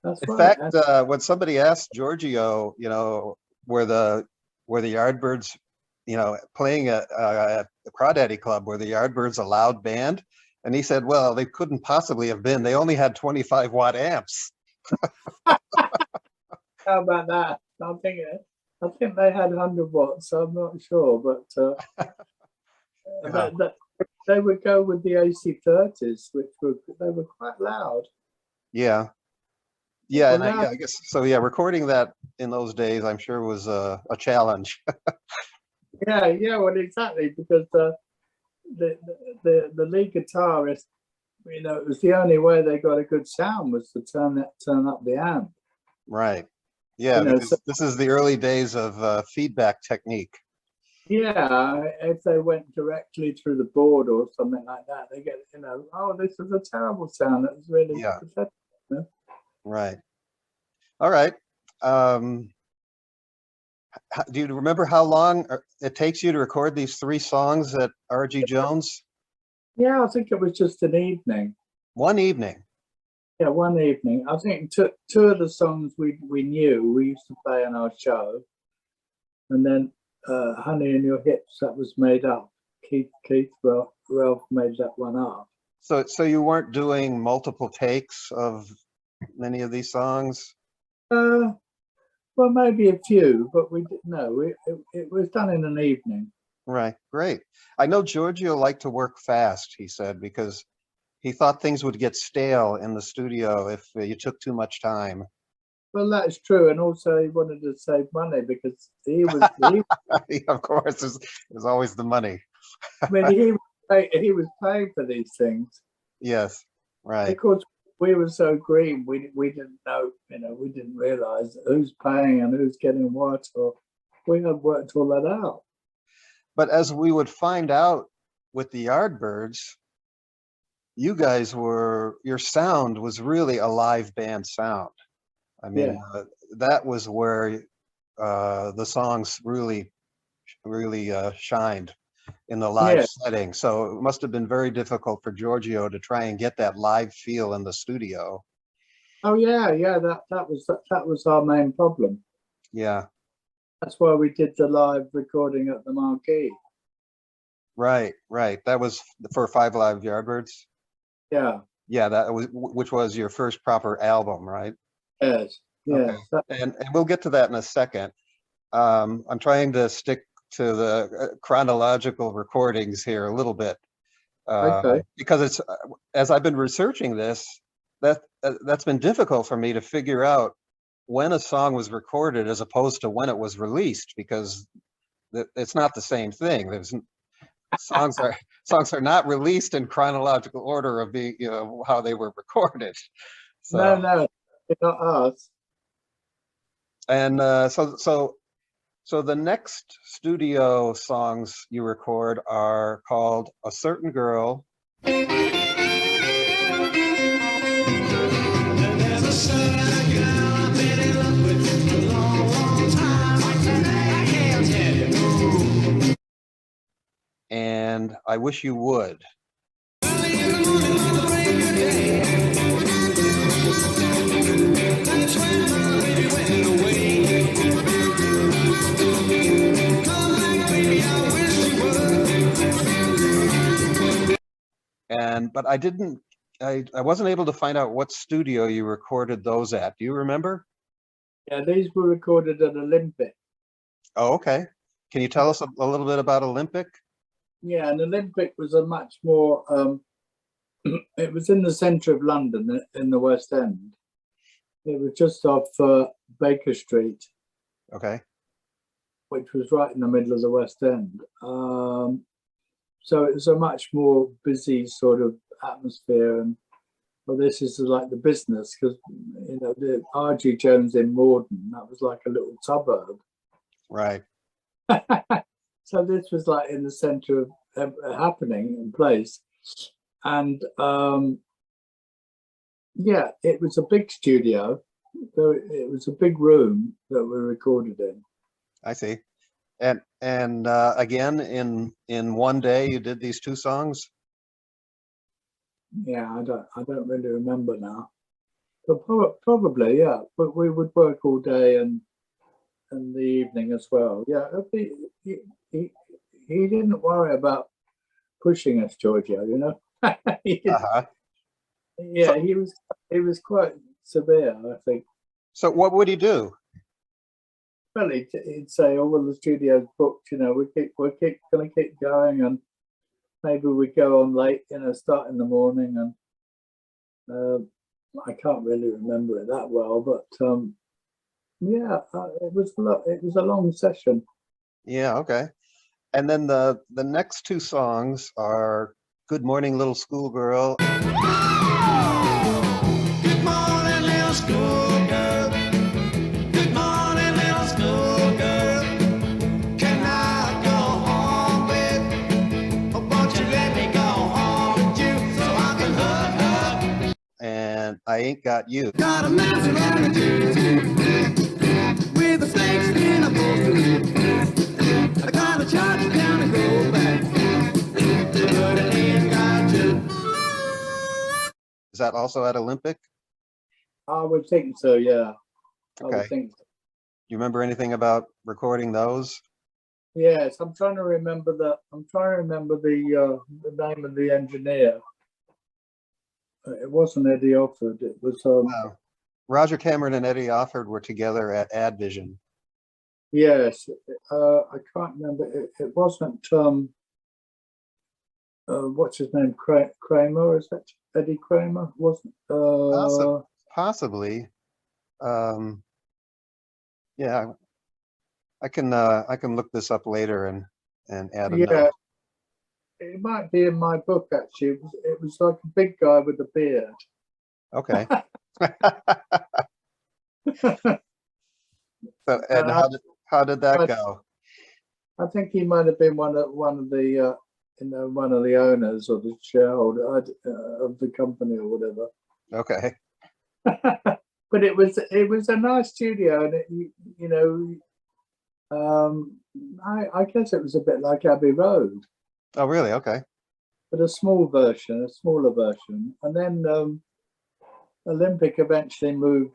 That's In right. fact, when somebody asked Giorgio, were the Yardbirds, playing at the Crawdaddy Club, were the Yardbirds a loud band? And he said, well, they couldn't possibly have been. They only had 25-watt amps. How about that? I think they had 100 watts. I'm not sure, but Yeah. they would go with the AC30s, which they were quite loud. Yeah. Yeah, and Well, I guess so. Yeah, recording that in those days, I'm sure was a challenge. yeah. Well, exactly, because the lead guitarist, you know, it was the only way they got a good sound was to turn up the amp. Right. Yeah, You know, because this is the early days of feedback technique. Yeah, if they went directly through the board or something like that, they get, you know, oh, this is a terrible sound. That was really Yeah. pathetic. You know? Right. All right. Do you remember how long it takes you to record these 3 songs at R.G. Jones? Yeah, I think it was just an evening. One evening. Yeah, one evening. I think two of the songs we knew we used to play on our show, and then "Honey in Your Hips" that was made up. Relf made that one up. So you weren't doing multiple takes of many of these songs? Well, maybe a few, but we didn't know. It was done in an evening. Right. Great. I know Giorgio liked to work fast, he said, because he thought things would get stale in the studio if you took too much time. Well, that's true, and also he wanted to save money because he Of course, there's always the money. I mean, he was paying for these things. Yes. Right. Because we were so green, we didn't know, you know, we didn't realize who's paying and who's getting what, or we had worked all that out. But as we would find out with the Yardbirds, you guys your sound was really a live band sound. I mean, that was where the songs really shined in the live setting. So it must have been very difficult for Giorgio to try and get that live feel in the studio. Oh yeah, that was our main problem. Yeah. That's why we did the live recording at the Marquee. Right. That was for 5 Live Yardbirds. Yeah. Yeah, which was your first proper album, right? Yes. Yeah. Okay. And we'll get to that in a second. I'm trying to stick to the chronological recordings here a little bit, Okay. because it's as I've been researching this, that's been difficult for me to figure out when a song was recorded as opposed to when it was released, because it's not the same thing. There's songs are not released in chronological order of being, you know, how they were recorded. So, No, it's not us. And so the next studio songs you record are called "A Certain Girl." And "I Wish You Would." But I wasn't able to find out what studio you recorded those at. Do you remember? Yeah, these were recorded at Olympic. Oh, okay. Can you tell us a little bit about Olympic? Yeah, and Olympic was a much more, it was in the centre of London, in the West End. It was just off Baker Street. Okay. Which was right in the middle of the West End. So it was a much more busy sort of atmosphere. And well, this is like the business, because, you know, the R.G. Jones in Morden, that was like a little suburb. Right. So this was like in the centre of happening in place. And yeah, it was a big studio. So it was a big room that we recorded in. I see. And again, in one day you did these 2 songs? Yeah, I don't really remember now. But probably, yeah. But we would work all day and the evening as well. Yeah, he didn't worry about pushing us, Giorgio, you know. Uh-huh. Yeah, he was quite severe, I think. So what would he do? Well, he'd say, "Oh, well, the studio's booked. You know, we're going to keep going, and maybe we go on late. You know, start in the morning." And I can't really remember it that well, but yeah, it was a long session. Yeah, okay. And then the next two songs are "Good Morning, Little Schoolgirl." Good morning, little schoolgirl. Good morning, little schoolgirl. Can I go home with? Oh, won't you let me go home with you so I can hug her? And "I Ain't Got You." Got a mess around the juice with the snakes in a bowl. I got a charge down and go back. But I ain't got you. Is that also at Olympic? I would think so. Yeah, I Okay. would think so. You remember anything about recording those? Yes, I'm trying to remember the name of the engineer. It wasn't Eddie Offord. It was Roger Cameron and Eddie Offord were together at Advision. yes. I can't remember. It wasn't what's his name? Kramer? Is that Eddie Kramer? Wasn't Possibly. Yeah, I can look this up later and add a yeah. note. It might be in my book actually. It was like a big guy with a beard. Okay. So, and how did that go? I think he might have been one of the one of the owners or the shareholder of the company or whatever. Okay. But it was a nice studio, and I guess it was a bit like Abbey Road, Oh, really? Okay. but a smaller version. And then Olympic eventually moved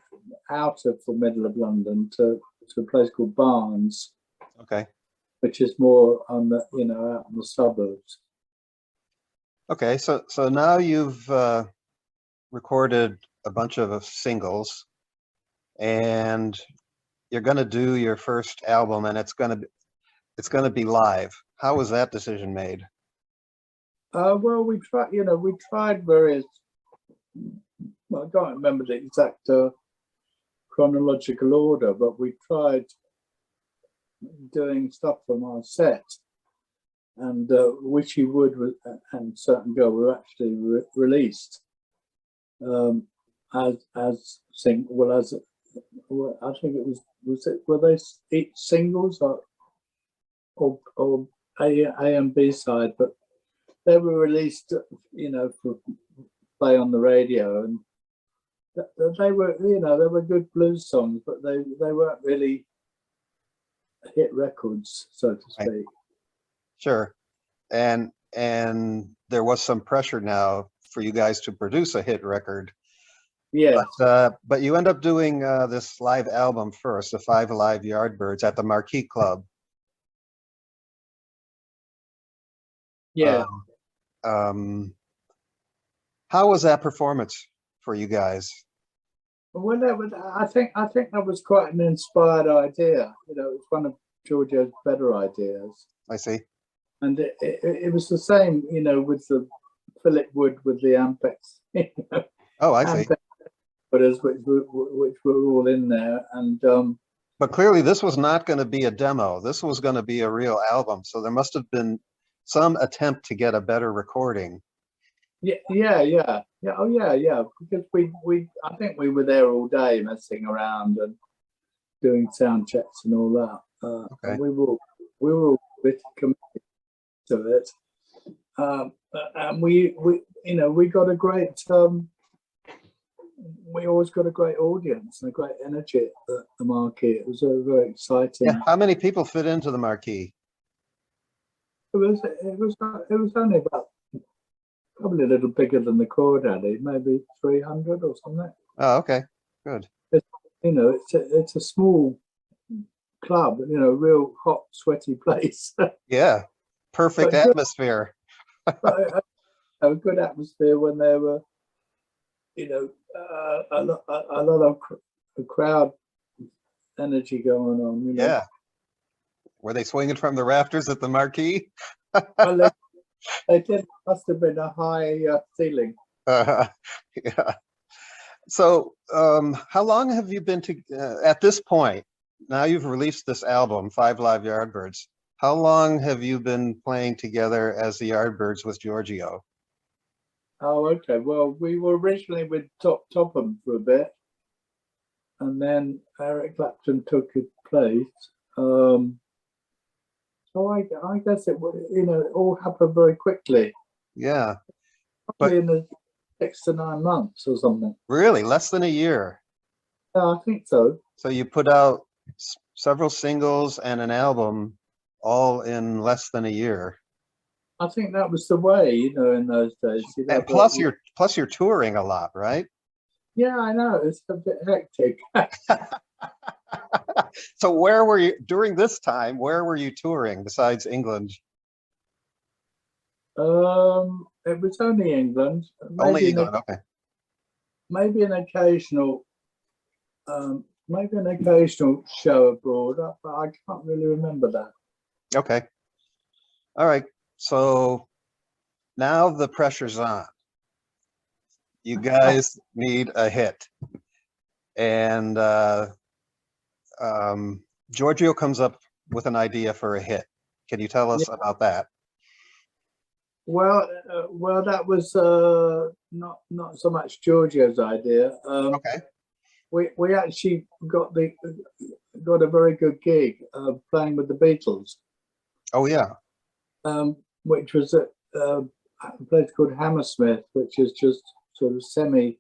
out of the middle of London to a place called Barnes, Okay. which is more on the out in the suburbs. Okay. So now you've recorded a bunch of singles, and you're going to do your first album, and it's going to be live. How was that decision made? Well, we tried various. Well, I can't remember the exact chronological order, but we tried doing stuff from our set, and Witchy Wood and Certain Girl were actually released as I think it were they each singles or A and B side, but they were released for play on the radio, and they were good blues songs, but they weren't really hit records, so to speak. Right. Sure. And there was some pressure now for you guys to produce a hit record. Yeah. But you end up doing this live album first, the 5 Live Yardbirds at the Marquee Club. Yeah. How was that performance for you guys? Well, I think that was quite an inspired idea. It was one of Giorgio's better ideas. I see. And it was the same, with the Philip Wood with the Ampex. Oh, I see. Ampex, which were all in there, and but clearly this was not going to be a demo. This was going to be a real album. So there must have been some attempt to get a better recording. Yeah. Oh, yeah. Because I think we were there all day messing around and doing sound checks and all that. Okay. And we were all a bit committed to it, and we got a great. We always got a great audience and a great energy at the Marquee. It was very exciting. Yeah. How many people fit into the Marquee? It was only about probably a little bigger than the Crawdaddy, maybe 300 or something. Oh, okay, good. It's a small club, real hot, sweaty place. Yeah, perfect atmosphere. A good atmosphere when there were, a lot of crowd energy going on. You know? Yeah. Were they swinging from the rafters at the Marquee? Well, they did. Must have been a high ceiling. Yeah. So, how long have you been at this point? Now you've released this album, 5 Live Yardbirds. How long have you been playing together as the Yardbirds with Giorgio? Oh, okay. Well, we were originally with Topham for a bit, and then Eric Clapton took his place. So I guess it all happened very quickly. Yeah. Probably in the 6 to 9 months or something. Really? Less than a year? Yeah, I think so. So you put out several singles and an album all in less than a year. I think that was the way, in those days. And plus you're touring a lot, right? Yeah, I know. It's a bit hectic. So where were you during this time? Where were you touring besides England? It was only England. Only England, okay. Maybe an occasional show abroad, but I can't really remember that. Okay. All right. So now the pressure's on. You guys need a hit. And Giorgio comes up with an idea for a hit. Can you tell us about that? Well, that was not so much Giorgio's idea. Okay. We actually got a very good gig playing with the Beatles. Oh yeah. Which was at a place called Hammersmith, which is just sort of semi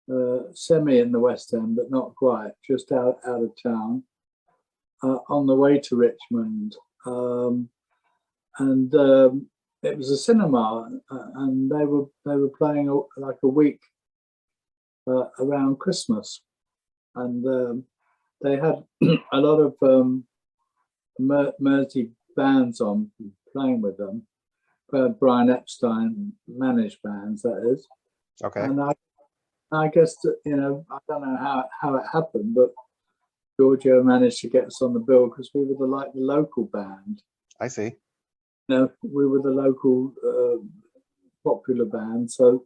in the West End, but not quite, just out of town, on the way to Richmond. It was a cinema, and they were playing like a week around Christmas, and they had a lot of Mersey bands on playing with them. Brian Epstein managed bands, that is. Okay. And I guess that, I don't know how it happened, but Giorgio managed to get us on the bill because we were the local band. I see. We were the local popular band, so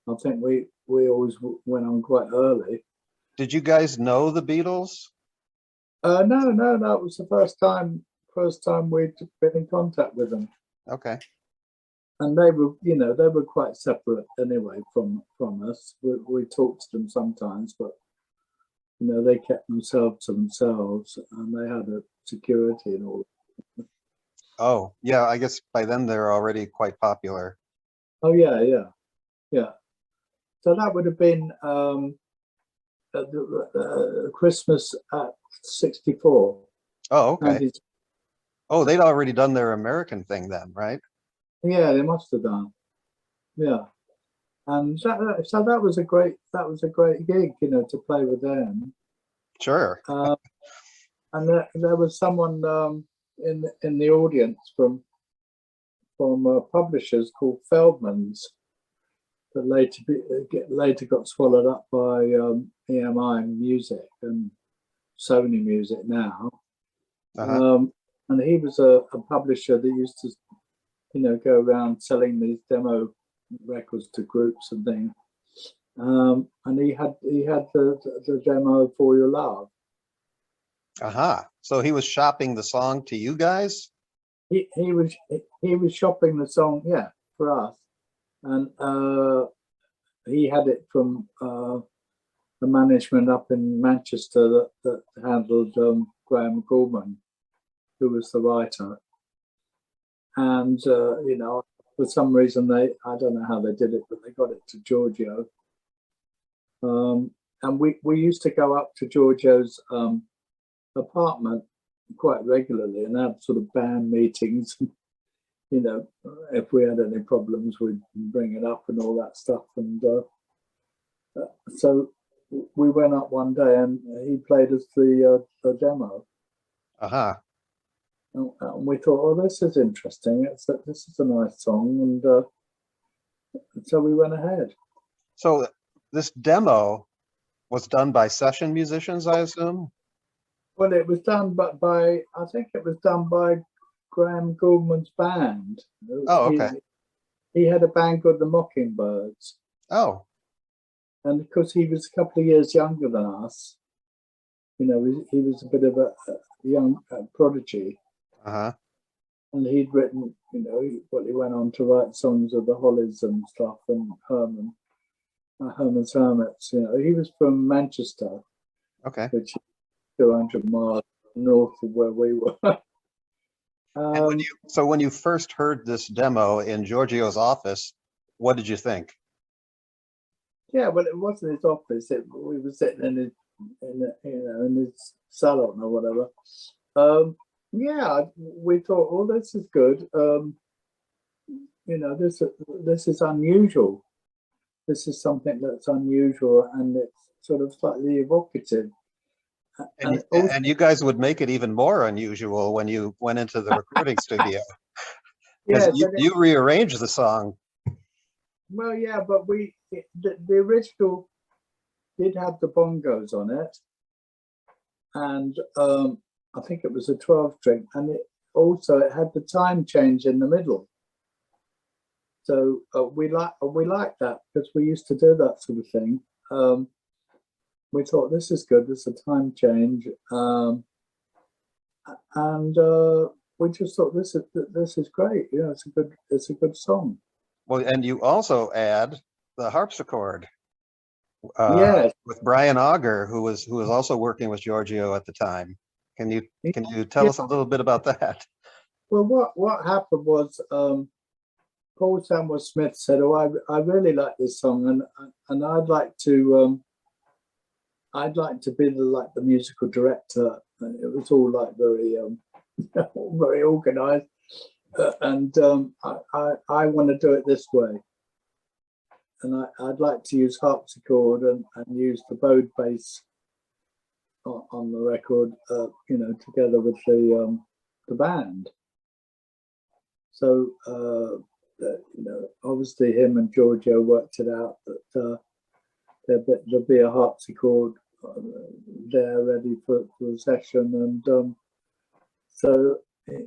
I think we always went on quite early. Did you guys know the Beatles? No, that was the first time we'd been in contact with them. Okay. And they were quite separate anyway from us. We talked to them sometimes, but they kept themselves to themselves, and they had a security and all. Oh yeah, I guess by then they're already quite popular. Oh yeah. So that would have been Christmas at '64. Oh, okay. Oh, they'd already done their American thing then, right? Yeah, they must have done. Yeah, and so that was a great gig, to play with them. Sure. And there was someone in the audience from publishers called Feldman's that later got swallowed up by EMI Music and Sony Music now. And he was a publisher that used to go around selling these demo records to groups and things. And he had the demo For Your Love. So he was shopping the song to you guys? He was shopping the song, yeah, for us. And he had it from the management up in Manchester that handled Graham Gorman, who was the writer. And for some reason I don't know how they did it, but they got it to Giorgio. And we used to go up to Giorgio's apartment quite regularly and have sort of band meetings. If we had any problems, we'd bring it up and all that stuff. And so we went up one day and he played us the demo. And we thought, oh, this is interesting. This is a nice song, and so we went ahead. So this demo was done by session musicians, I assume? Well, it was done by I think it was done by Graham Gouldman's band. Oh, okay. He had a band called the Mockingbirds, Oh, and because he was a couple of years younger than us, you know, he was a bit of a young prodigy, uh-huh. and he'd written, you know, he went on to write songs of the Hollies and stuff, and Herman's Hermits. You know, he was from Manchester, Okay. which is 200 miles north of where we were. And when you first heard this demo in Giorgio's office, what did you think? Yeah, well, it wasn't his office. We were sitting in his salon or whatever. Yeah, we thought, oh, this is good. You know, this is unusual. This is something that's unusual, and it's sort of slightly evocative. And you guys would make it even more unusual when you went into the recording studio. Because you rearranged the song. Well, yeah, but the original did have the bongos on it, and I think it was a 12-string, and it had the time change in the middle. So we like that because we used to do that sort of thing. We thought this is good. This is a time change, and we just thought this is great. You know, it's a good song. Well, and you also add the harpsichord. Yes, with Brian Auger, who was also working with Giorgio at the time. Can you tell us a little bit about that? Well, what happened was Paul Samuel Smith said, "Oh, I really like this song, and I'd like to be the musical director." And it was all like very very organized, and I want to do it this way. And I'd like to use harpsichord and use the bowed bass on the record, you know, together with the band. So, you know, obviously him and Giorgio worked it out that there'll be a harpsichord there ready for the session. And so,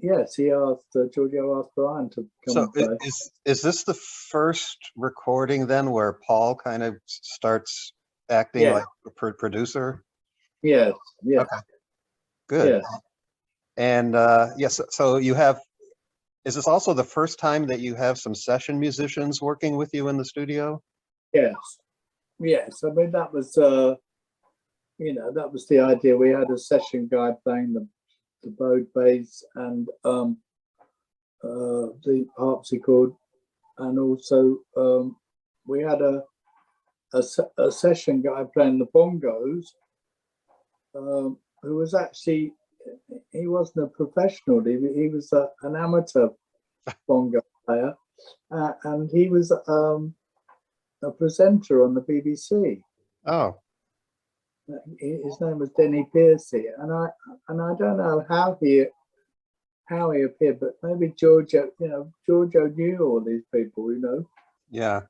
yes, Giorgio asked Brian to come and play. Is this the first recording then where Paul kind of starts acting like a producer? Yes, yeah. Okay. Good. Yes. And yes, so is this also the first time that you have some session musicians working with you in the studio? Yes. Yes. I mean, that was, you know, that was the idea. We had a session guy playing the bowed bass and the harpsichord, and also we had a session guy playing the bongos, who was actually, he wasn't a professional, he was an amateur bongo player, and he was a presenter on the BBC. Oh. His name was Denny Piercy, and I don't know how he appeared, but maybe Giorgio knew all these people, you know. Yeah.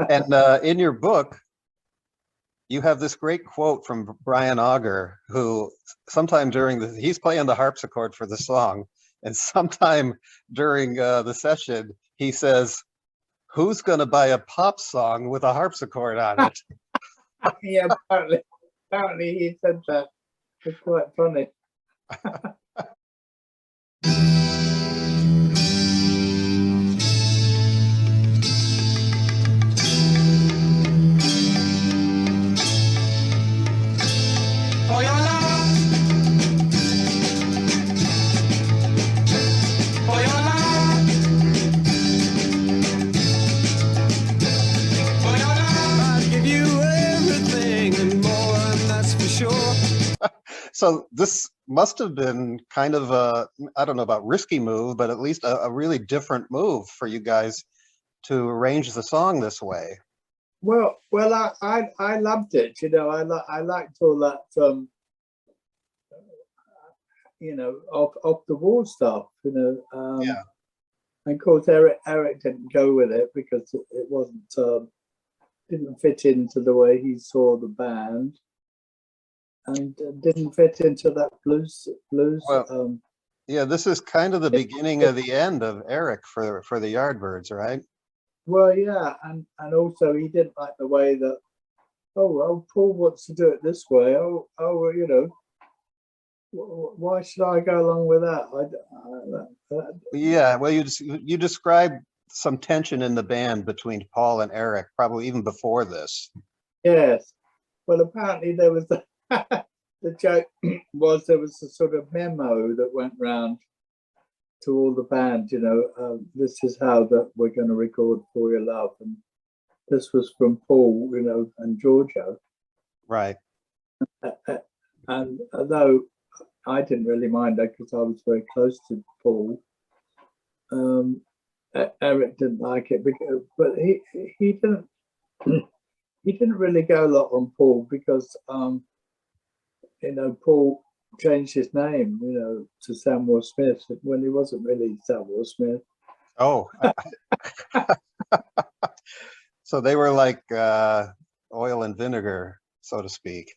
And in your book, you have this great quote from Brian Auger, who sometime he's playing the harpsichord for the song, and sometime during the session, he says, "Who's going to buy a pop song with a harpsichord on it?" Yeah, apparently he said that. It's quite funny. So this must have been kind of I don't know about risky move, but at least a really different move for you guys to arrange the song this way. Well, I loved it. You know, I liked all that, you know, off the wall stuff. You know, Yeah. And of course Eric didn't go with it because it wasn't didn't fit into the way he saw the band, and didn't fit into that blues. Well, yeah, this is kind of the beginning of the end of Eric for the Yardbirds, right? Well, yeah, and also he didn't like the way that, oh, Paul wants to do it this way. You know, why should I go along with that? Yeah, well, you described some tension in the band between Paul and Eric, probably even before this. Yes. Well, apparently there was the joke was there was a sort of memo that went round to all the band, you know, this is how that we're going to record For Your Love, and this was from Paul, you know, and Giorgio. Right. And although I didn't really mind that because I was very close to Paul, Eric didn't like it, but he didn't he didn't really go a lot on Paul because you know, Paul changed his name, you know, to Samuel Smith when he wasn't really Samuel Smith. Oh, so they were like oil and vinegar, so to speak.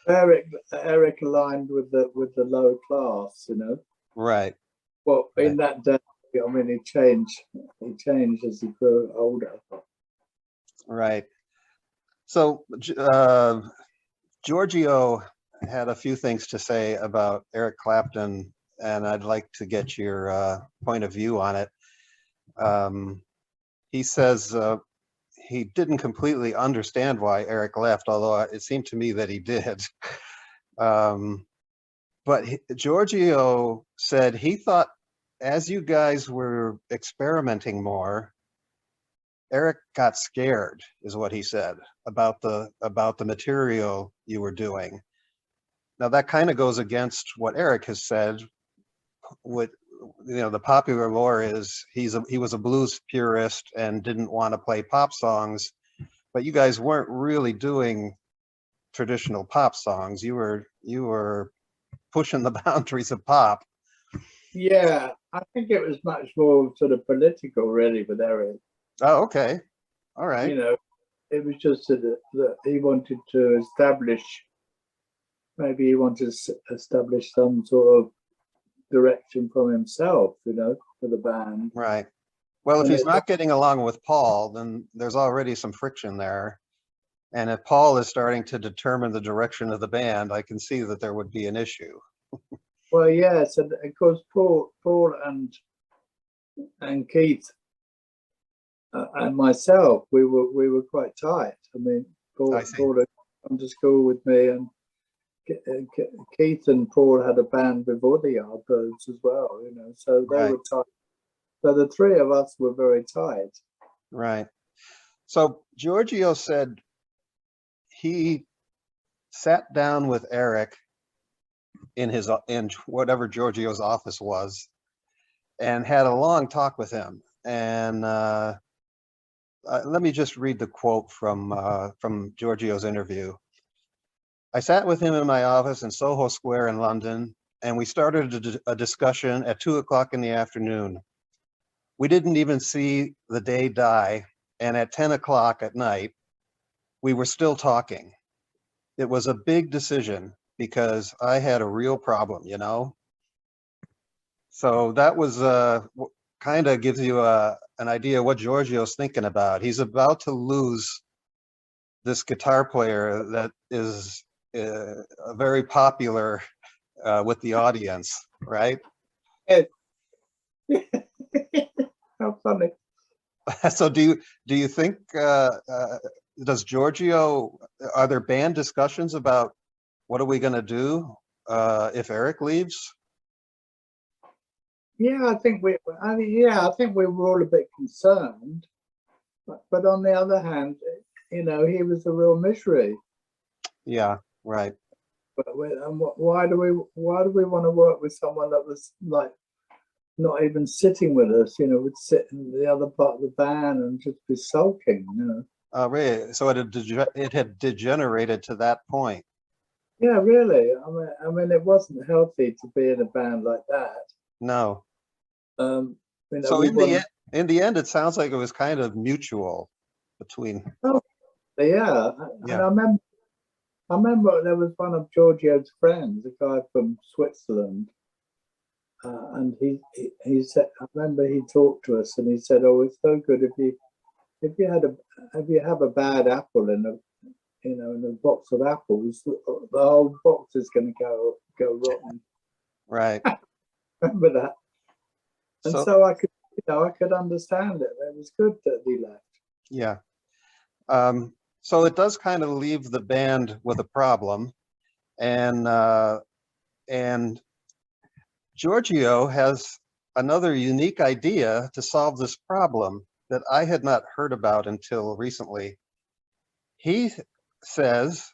Eric aligned with the low class, you know. Right. Well, Right. in that day, I mean, he changed as he grew older. Right. So Giorgio had a few things to say about Eric Clapton, and I'd like to get your point of view on it. He says he didn't completely understand why Eric left, although it seemed to me that he did. But Giorgio said he thought as you guys were experimenting more, Eric got scared, is what he said, about the material you were doing. Now that kind of goes against what Eric has said. What, you know, the popular lore is he was a blues purist and didn't want to play pop songs, but you guys weren't really doing traditional pop songs. You were pushing the boundaries of pop. Yeah, I think it was much more sort of political, really, with Eric. Oh, okay. All right. You know, it was just that he wanted to establish, maybe he wanted to establish some sort of direction from himself, you know, for the band. Right. Well, if And he's not getting along with Paul, then there's already some friction there. And if Paul is starting to determine the direction of the band, I can see that there would be an issue. Well, yes, and of course Paul and Keith and myself, we were quite tight. I mean, Paul had come to school with me, and Keith and Paul had a band before the Yardbirds as well, you know, so they were tight. So the three of us were very tight. Right. So Giorgio said he sat down with Eric in whatever Giorgio's office was and had a long talk with him. And let me just read the quote from Giorgio's interview. I sat with him in my office in Soho Square in London, and we started a discussion at 2 o'clock in the afternoon. We didn't even see the day die, and at 10 o'clock at night, we were still talking. It was a big decision because I had a real problem, you know? So that was kind of gives you an idea what Giorgio's thinking about. He's about to lose this guitar player that is very popular with the audience, right? How funny. So do you think does Giorgio, are there band discussions about what are we going to do if Eric leaves? Yeah, I think we were all a bit concerned, but on the other hand, you know, he was a real misery. Yeah, right. And why do we want to work with someone that was like not even sitting with us? You know, would sit in the other part of the band and just be sulking. You know. Really? So it had degenerated to that point. Yeah, really. I mean, it wasn't healthy to be in a band like that. No. You know, So in the end, it sounds like it was kind of mutual between. Oh, Yeah, and Yeah. I remember there was one of Giorgio's friends, a guy from Switzerland, and he said, I remember he talked to us and he said, "Oh, it's so good if you have a bad apple in a box of apples, the whole box is going to go rotten." Right. Remember that? And So, so I could understand it. It was good that he left. yeah. So it does kind of leave the band with a problem, and Giorgio has another unique idea to solve this problem that I had not heard about until recently. He says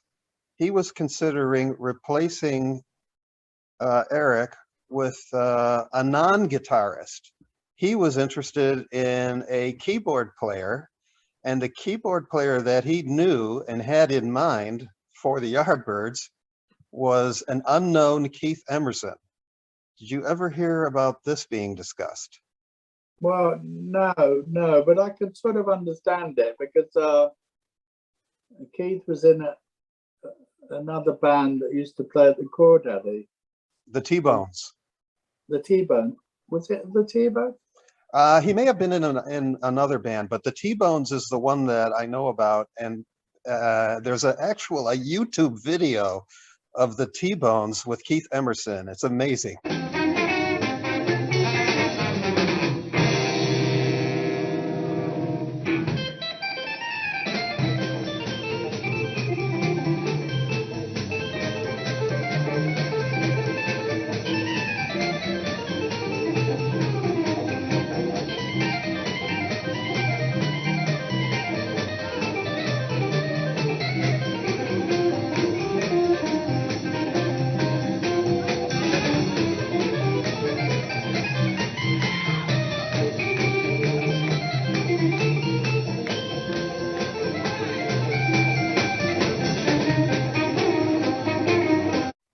he was considering replacing Eric with a non-guitarist. He was interested in a keyboard player, and the keyboard player that he knew and had in mind for the Yardbirds was an unknown Keith Emerson. Did you ever hear about this being discussed? Well, no, but I could sort of understand it because Keith was in another band that used to play at the Crawdaddy. The T-Bones. The T-Bone. Was it the T-Bone? He may have been in another band, but the T-Bones is the one that I know about. And there's a YouTube video of the T-Bones with Keith Emerson. It's amazing.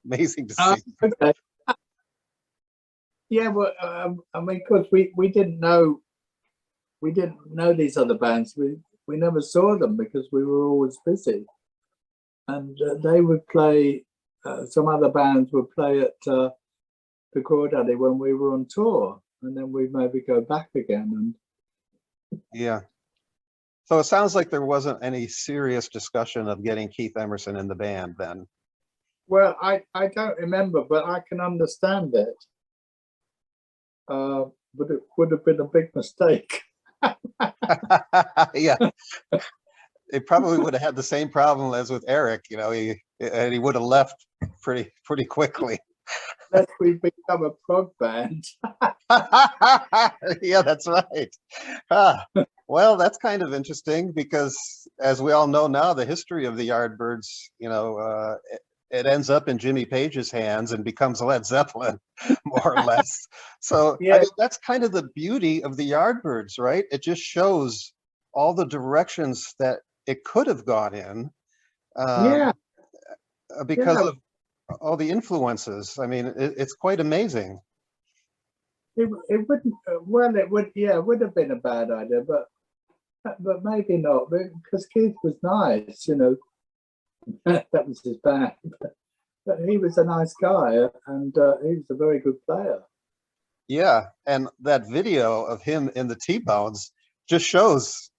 Amazing to see. Okay. Yeah, well, I mean, because we didn't know these other bands. We never saw them because we were always busy, and they would play. Some other bands would play at the Crawdaddy when we were on tour, and then we'd maybe go back again. And Yeah. So it sounds like there wasn't any serious discussion of getting Keith Emerson in the band then. well, I don't remember, but I can understand it. But it would have been a big mistake. Yeah. It probably would have had the same problem as with Eric, you know, he would have left pretty quickly. Unless we become a prog band. Yeah, that's right. Well, that's kind of interesting because, as we all know now, the history of the Yardbirds, you know, it ends up in Jimmy Page's hands and becomes Led Zeppelin, more or less. So Yeah. I mean, that's kind of the beauty of the Yardbirds, right? It just shows all the directions that it could have gone in, Yeah. because Yeah. of all the influences. I mean, it's quite amazing. It wouldn't. Well, it would. Yeah, it would have been a bad idea, but maybe not because Keith was nice. You know, that was his band. But he was a nice guy, and he was a very good player. Yeah, and that video of him in the T-Bones just shows,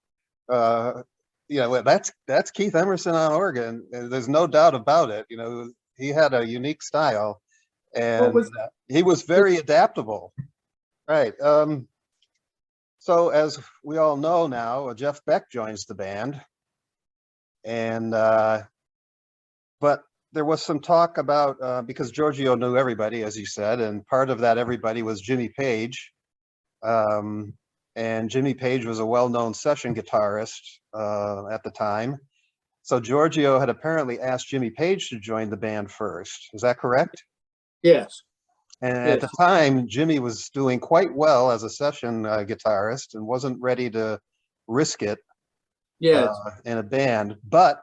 you know, that's Keith Emerson on organ. There's no doubt about it. You know, he had a unique style, and he was very adaptable. Right. So as we all know now, Jeff Beck joins the band, and but there was some talk about because Giorgio knew everybody, as you said, and part of that everybody was Jimmy Page. And Jimmy Page was a well-known session guitarist at the time. So Giorgio had apparently asked Jimmy Page to join the band first. Is that correct? Yes. And Yes. at the time, Jimmy was doing quite well as a session guitarist and wasn't ready to risk it Yes. in a band. But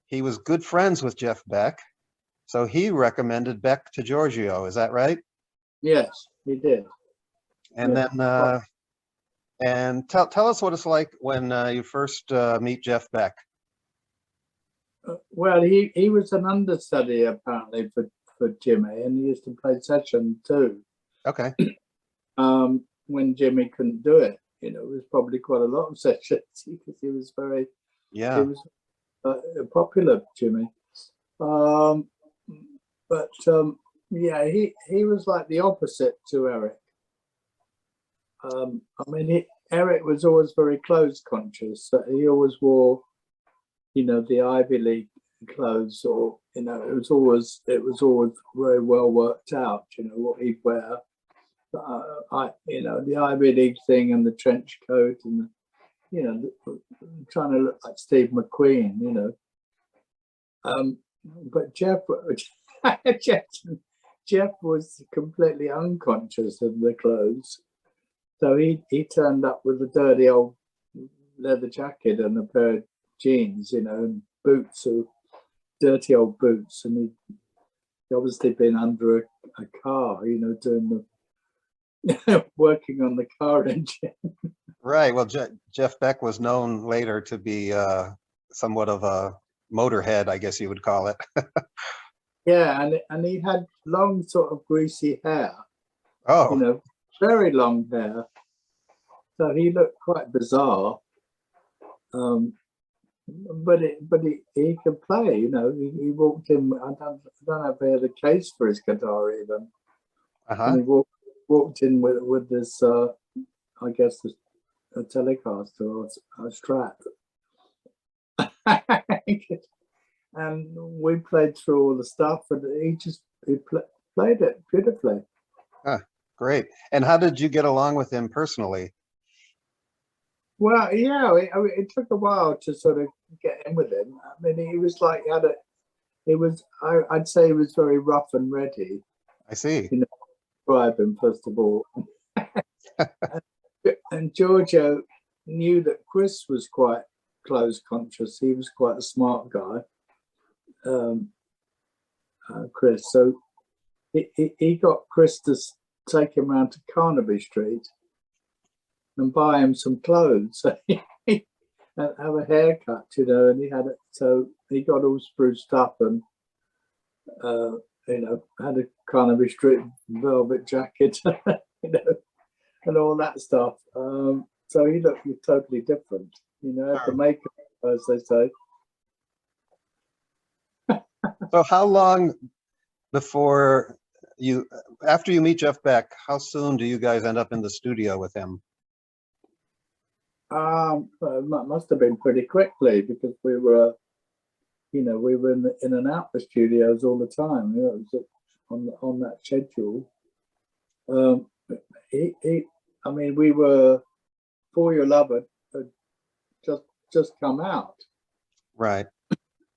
he was good friends with Jeff Beck, so he recommended Beck to Giorgio. Is that right? Yes, he did. And Yeah. then, and tell us what it's like when you first meet Jeff Beck. Well, he was an understudy apparently for Jimmy, and he used to play session too. Okay. When Jimmy couldn't do it, it was probably quite a lot of sessions because he was very, Yeah. he was popular, Jimmy. Yeah, he was like the opposite to Eric. I mean, Eric was always very clothes conscious. So he always wore, the Ivy League clothes, or it was always very well worked out. What he'd wear. The Ivy League thing and the trench coat and trying to look like Steve McQueen. But Jeff was completely unconscious of the clothes. So he turned up with a dirty old leather jacket and a pair of jeans, and boots, or dirty old boots. And he'd obviously been under a car, doing the working on the car engine. Right. Well, Jeff Beck was known later to be somewhat of a motorhead, I guess you would call it. Yeah, and he had long, sort of greasy hair. Oh. Very long hair. So he looked quite bizarre. But he could play. He walked in. I don't know if he had a case for his guitar even. And he walked in with this, I guess, a Telecaster or a Strat. And we played through all the stuff, and he played it beautifully. Great. And how did you get along with him personally? Well, yeah, it took a while to sort of get in with him. I mean, he was like, I'd say he was very rough and ready. I see. Describe him, first of all. And Giorgio knew that Chris was quite clothes conscious. He was quite a smart guy, Chris. So he got Chris to take him around to Carnaby Street and buy him some clothes and have a haircut, and he had it. So he got all spruced up and had a Carnaby Street velvet jacket, and all that stuff. So he looked totally different, had the makeup, as they say. So how long after you meet Jeff Beck, how soon do you guys end up in the studio with him? Well, it must have been pretty quickly, because we were in and out the studios all the time. It was on that schedule. We were For Your Love had just come out, right?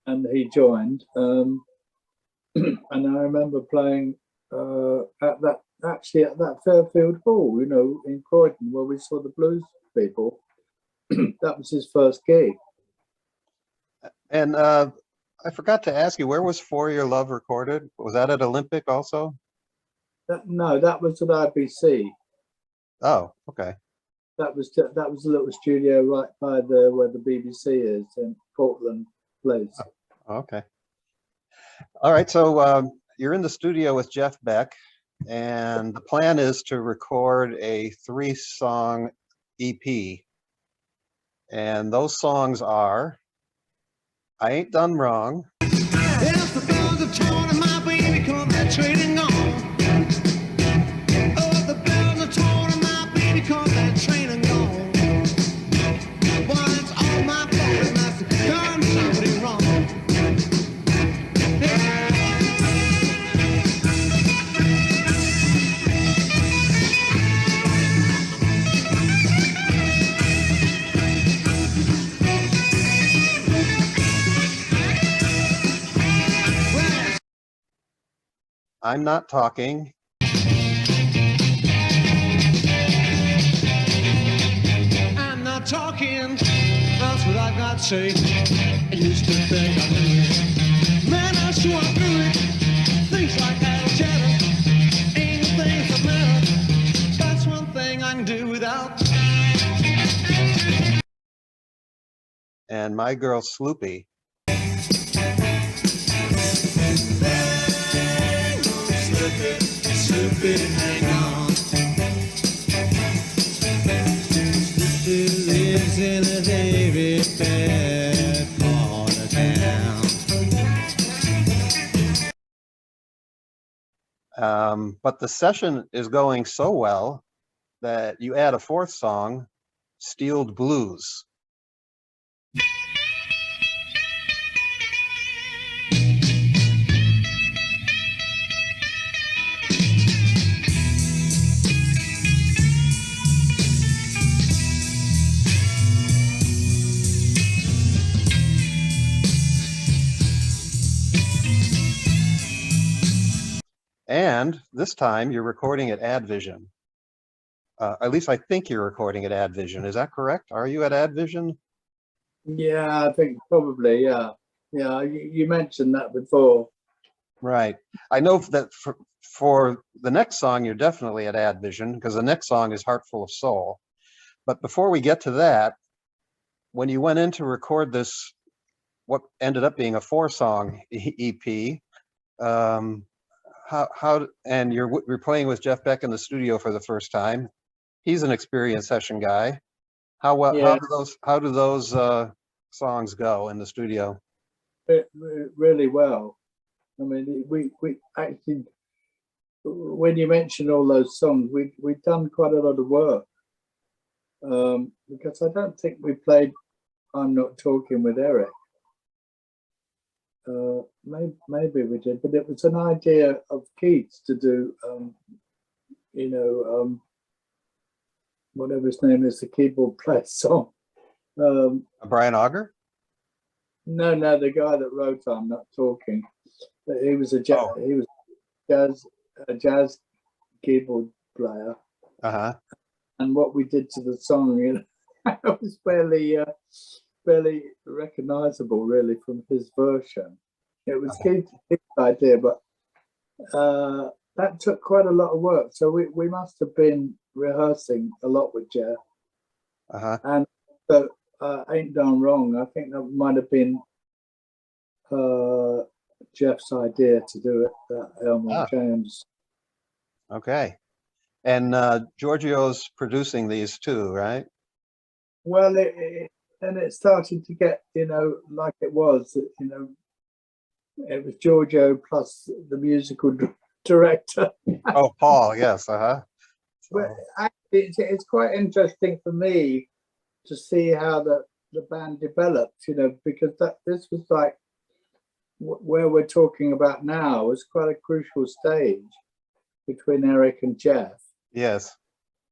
And he joined. And I remember playing at that Fairfield Hall, in Croydon, where we saw the blues people. That was his first gig. And I forgot to ask you, where was For Your Love recorded? Was that at Olympic also? No, that was at IBC. Oh, okay. That was a little studio right by where the BBC is in Portland Place. Oh, okay. All right. So you're in the studio with Jeff Beck, and the plan is to record a 3-song EP. And those songs are I Ain't Done Wrong. Yes, the bells are torn and my baby come that trading on. Oh, the bells are torn and my baby come that train and gone. Well, it's all my fault and that's done something wrong. I'm Not Talking. I'm not talking, that's what I've got to say. I used to think I knew it. Man, I sure I knew it. Things like that'll chatter. Ain't things that matter. That's one thing I can do without. And My Girl Sloopy. Stupid, hang on. Stupid lives in a very bad part of town. But the session is going so well that you add a fourth song, Steeled Blues. And this time you're recording at AdVision. At least I think you're recording at AdVision. Is that correct? Are you at AdVision? Yeah, I think probably, yeah. Yeah, you mentioned that before. Right. I know that for the next song, you're definitely at AdVision because the next song is Heartful of Soul. But before we get to that, when you went in to record this, what ended up being a 4-song EP, and you're playing with Jeff Beck in the studio for the first time. He's an experienced session guy. Yeah. How do those songs go in the studio? Really well. I mean, we actually, when you mention all those songs, we've done quite a lot of work, because I don't think we played I'm Not Talking with Eric. Maybe we did, but it was an idea of Keats to do, whatever his name is, the keyboard player song. Brian Auger? No, the guy that wrote I'm Not Talking. He was a jazz keyboard player. Uh-huh. And what we did to the song, it was barely recognizable really from his version. It was Keith's idea, but that took quite a lot of work. So we must have been rehearsing a lot with Jeff. Uh-huh. And so Ain't Done Wrong, I think that might have been Jeff's idea to do it, Elmer James. Okay. And Giorgio's producing these too, right? Well, it started to get, like it was, it was Giorgio plus the musical director. Oh, Paul, yes, uh-huh. But actually, it's quite interesting for me to see how the band developed, because this was like where we're talking about now was quite a crucial stage between Eric and Jeff. Yes.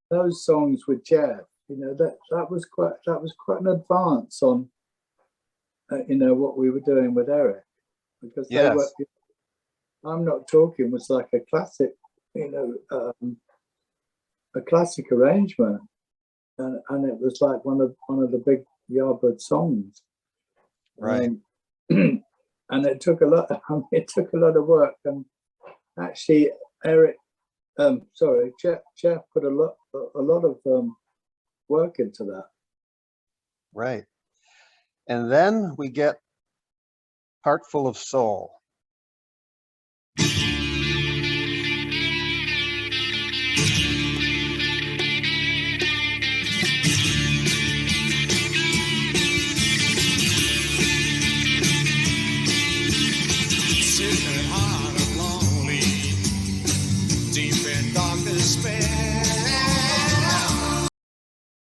Those songs with Jeff, that was quite an advance on, what we were doing with Eric, because yes. I'm Not Talking was like a classic, a classic arrangement, and it was like one of the big Yardbirds songs, right? And it took a lot. It took a lot of work, and actually, Jeff put a lot of work into that. Right. And then we get Heartful of Soul.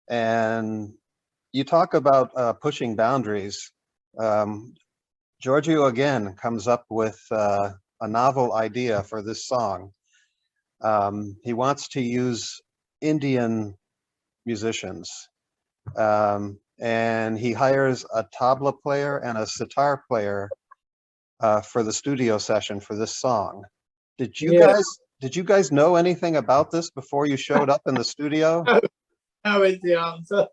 And you talk about pushing boundaries. Giorgio again comes up with a novel idea for this song. He wants to use Indian musicians, and he hires a tabla player and a sitar player for the studio session for this song. Did you guys know anything about this before you showed up in the studio? How is the answer?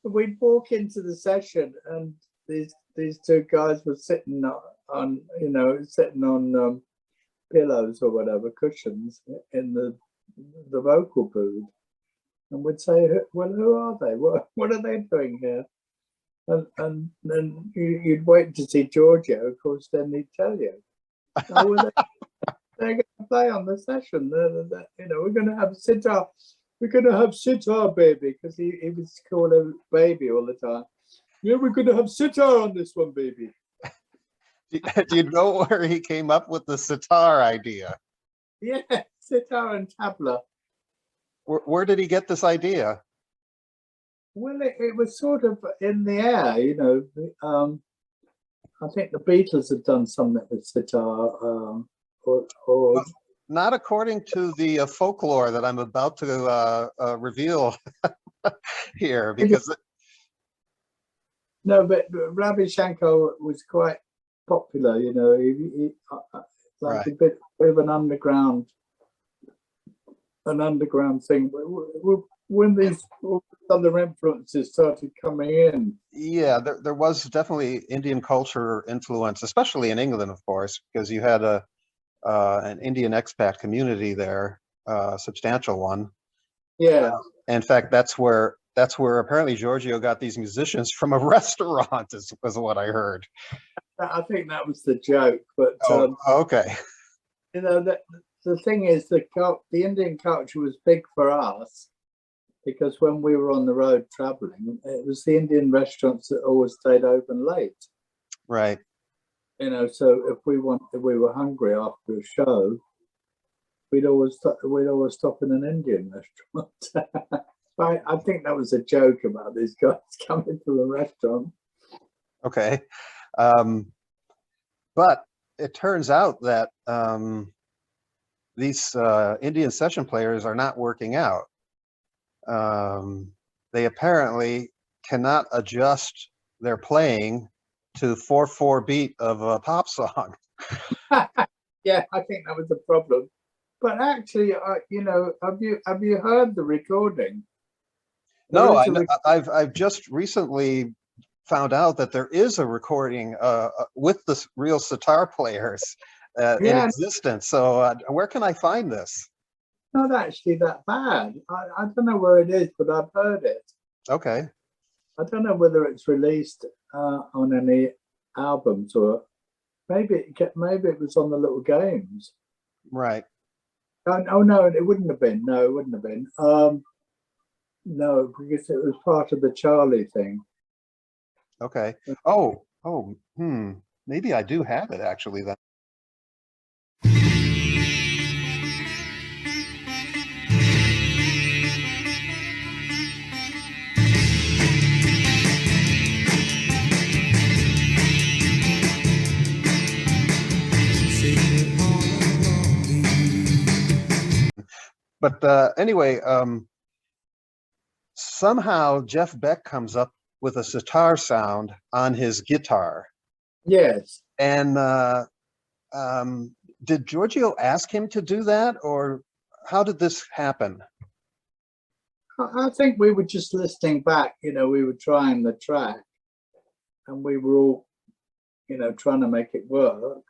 We'd walk into the session, and these two guys were sitting on pillows or whatever, cushions in the vocal booth, and we'd say, "Well, who are they? What are they doing here?" and then you'd wait to see Giorgio. Of course, then he'd tell you, "Oh, well, they're going to play on the session. You know, we're going to have sitar. We're going to have sitar, baby," because he was called a baby all the time. "Yeah, we're going to have sitar on this one, baby." Do you know where he came up with the sitar idea? Yeah, sitar and tabla. Where did he get this idea? Well, it was sort of in the air, you know. I think the Beatles had done something with sitar, or Not according to the folklore that I'm about to reveal here, because no, but Ravi Shankar was quite popular, you know. He like right. a bit of an underground thing. When these other influences started coming in. Yeah, there was definitely Indian culture influence, especially in England, of course, because you had an Indian expat community there, a substantial one. Yeah. In fact, that's where apparently Giorgio got these musicians from a restaurant, was what I heard. I think that was the joke, but okay. you know, the thing is, the Indian culture was big for us, because when we were on the road traveling, it was the Indian restaurants that always stayed open late. Right. You know, so if we were hungry after a show, we'd always stop in an Indian restaurant. I think that was a joke about these guys coming to the restaurant. Okay. But it turns out that these Indian session players are not working out. They apparently cannot adjust their playing to 4/4 beat of a pop song. Yeah, I think that was the problem. But actually, you know, have you heard the recording? No, I've just recently found out that there is a recording with the real sitar players in existence. So where can I find this? Not actually that bad. I don't know where it is, but I've heard it. Okay. I don't know whether it's released on any albums, or maybe it was on the Little Games. Right. Oh no, it wouldn't have been. No, it wouldn't have been. No, because it was part of the Charlie thing. Okay. Maybe I do have it actually then. But anyway, somehow Jeff Beck comes up with a sitar sound on his guitar. Yes. And did Giorgio ask him to do that, or how did this happen? I think we were just listening back. You know, we were trying the track, and we were all, you know, trying to make it work.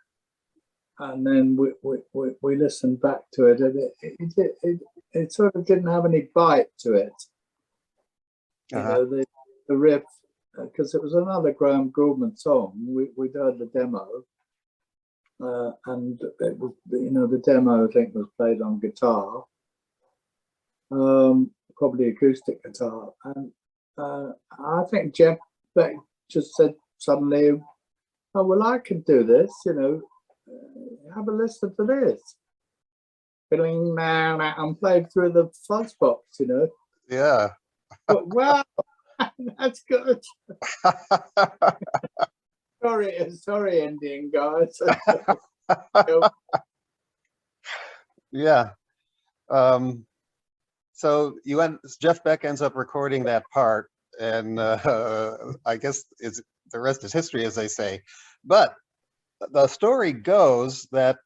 And then we listened back to it, and it sort of didn't have any bite to it. You know, the riff, because it was another Graham Gouldman song. We'd heard the demo, and it was, you know, the demo I think was played on guitar, probably acoustic guitar, and I think Jeff Beck just said suddenly, "Oh well, I can do this, you know. Have a listen to this." And played through the fuzz box, you know. Yeah. But wow, that's good. Sorry, Indian guys. Yeah. So Jeff Beck ends up recording that part, and I guess the rest is history, as they say. But the story goes that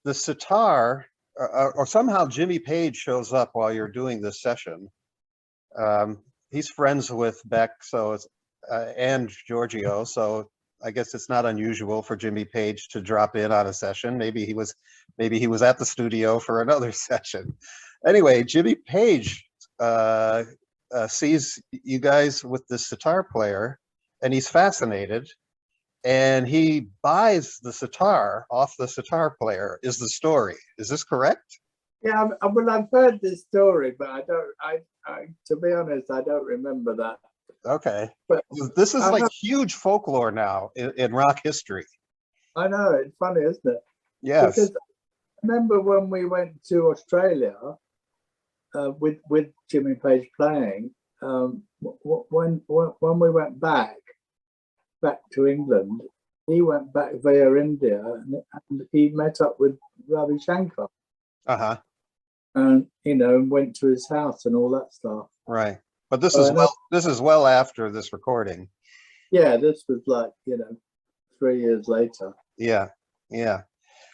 the sitar, or somehow Jimmy Page shows up while you're doing this session. He's friends with Beck, so it's and Giorgio, so I guess it's not unusual for Jimmy Page to drop in on a session. Maybe he was at the studio for another session. Anyway, Jimmy Page sees you guys with this sitar player and he's fascinated, and he buys the sitar off the sitar player, is the story. Is this correct? Yeah, well, I've heard this story, but I don't. To be honest, I don't remember that. Okay. But This is I like have- huge folklore now in rock history. I know, it's funny, isn't it? Yes. Because I remember when we went to Australia with Jimmy Page playing. When we went back to England, he went back via India, and he met up with Ravi Shankar, Uh-huh. and went to his house and all that stuff. Right. But this So is I know- this is well after this recording. Yeah, this was like 3 years later. Yeah. Yeah.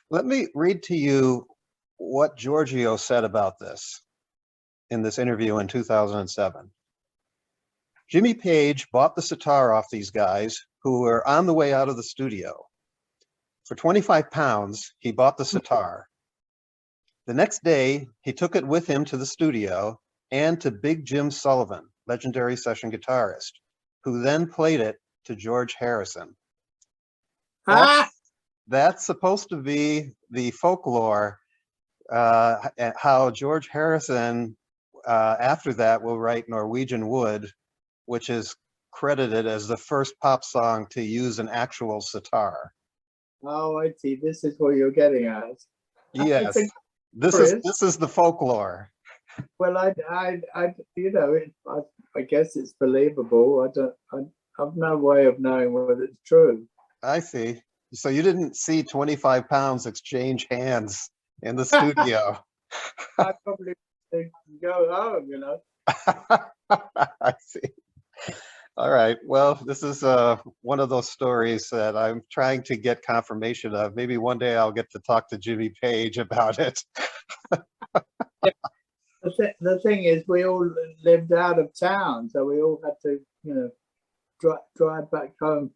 Let me read to you what Giorgio said about this in this interview in 2007. Jimmy Page bought the sitar off these guys who were on the way out of the studio. For 25 pounds, he bought the sitar. The next day, he took it with him to the studio and to Big Jim Sullivan, legendary session guitarist, who then played it to George Harrison. That's supposed to be the folklore, how George Harrison, after that, will write Norwegian Wood, which is credited as the first pop song to use an actual sitar. Oh, I see. This is what you're getting at. Yes, It's this is the folklore. Well, I guess it's believable. I've no way of knowing whether it's true. I see. So you didn't see 25 pounds exchange hands in the studio. I probably think go home, I see. All right. Well, this is one of those stories that I'm trying to get confirmation of. Maybe one day I'll get to talk to Jimmy Page about it. The thing is, we all lived out of town, so we all had to, drive back home,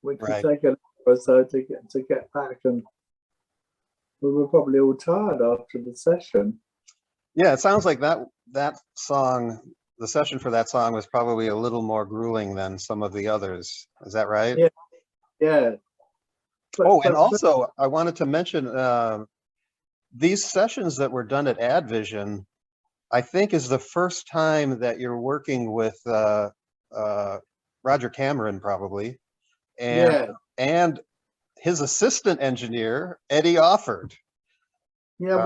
which Right. would take an hour or so to get back, and we were probably all tired after the session. Yeah, it sounds like that song, the session for that song was probably a little more grueling than some of the others. Is that right? Yeah. Yeah. And also I wanted to mention these sessions that were done at AdVision, I think is the first time that you're working with Roger Cameron probably, and his assistant engineer, Eddie Offord. Yeah,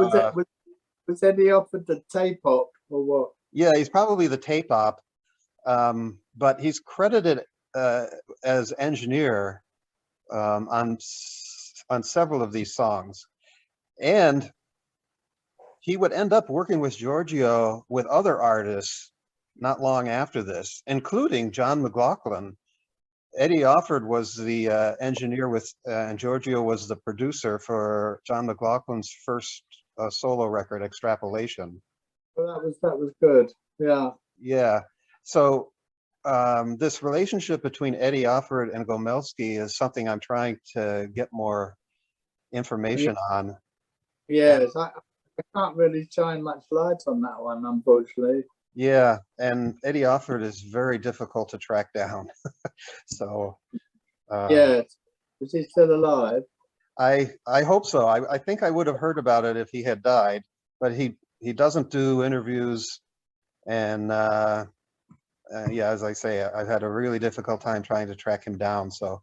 was Eddie Offord the tape op or what? Yeah, he's probably the tape op, but he's credited as engineer on several of these songs. And he would end up working with Giorgio with other artists not long after this, including John McLaughlin. Eddie Offord was the engineer with, and Giorgio was the producer for John McLaughlin's first solo record, Extrapolation. Well, that was good. Yeah. Yeah. So this relationship between Eddie Offord and Gomelsky is something I'm trying to get more information on. Yes, I can't really shine much light on that one, unfortunately. Yeah, and Eddie Offord is very difficult to track down. So yes, is he still alive? I hope so. I think I would have heard about it if he had died, but he doesn't do interviews, and yeah, as I say, I've had a really difficult time trying to track him down. So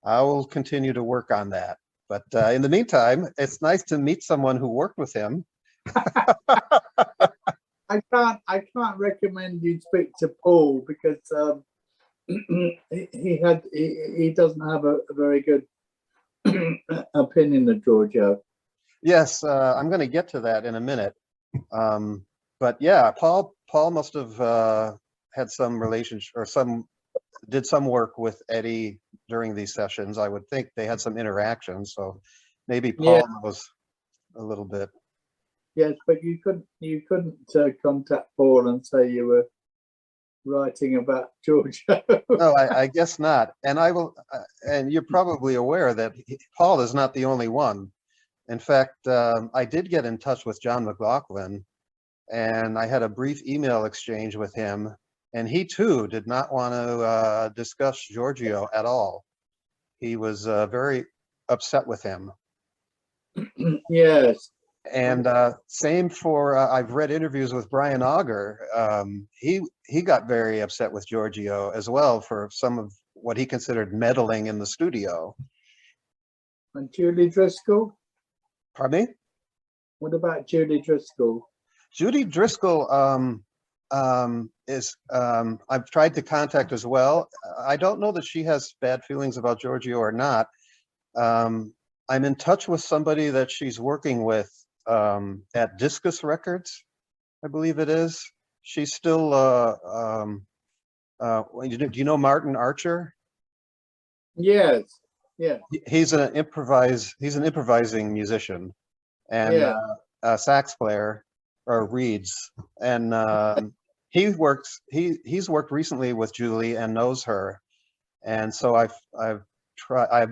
I will continue to work on that. But in the meantime, it's nice to meet someone who worked with him. I can't recommend you speak to Paul because he doesn't have a very good opinion of Giorgio. Yes, I'm going to get to that in a minute. But yeah, Paul must have had some relationship or did some work with Eddie during these sessions. I would think they had some interaction, so maybe Paul knows a little bit. Yes, but you couldn't contact Paul and say you were writing about Giorgio. No, I guess not. And I will, and you're probably aware that Paul is not the only one. In fact, I did get in touch with John McLaughlin, and I had a brief email exchange with him. and he too did not want to discuss Giorgio at all. He was very upset with him. Yes. And same for, I've read interviews with Brian Auger. He got very upset with Giorgio as well for some of what he considered meddling in the studio. And Julie Driscoll? Pardon me? What about Julie Driscoll? Judy Driscoll I've tried to contact as well. I don't know that she has bad feelings about Giorgio or not. I'm in touch with somebody that she's working with at Discus Records, I believe it is. She's still, do you know Martin Archer? Yes, yeah. He's an improvising musician and Yeah. a sax player, or reeds. And he's worked recently with Julie and knows her. And so I've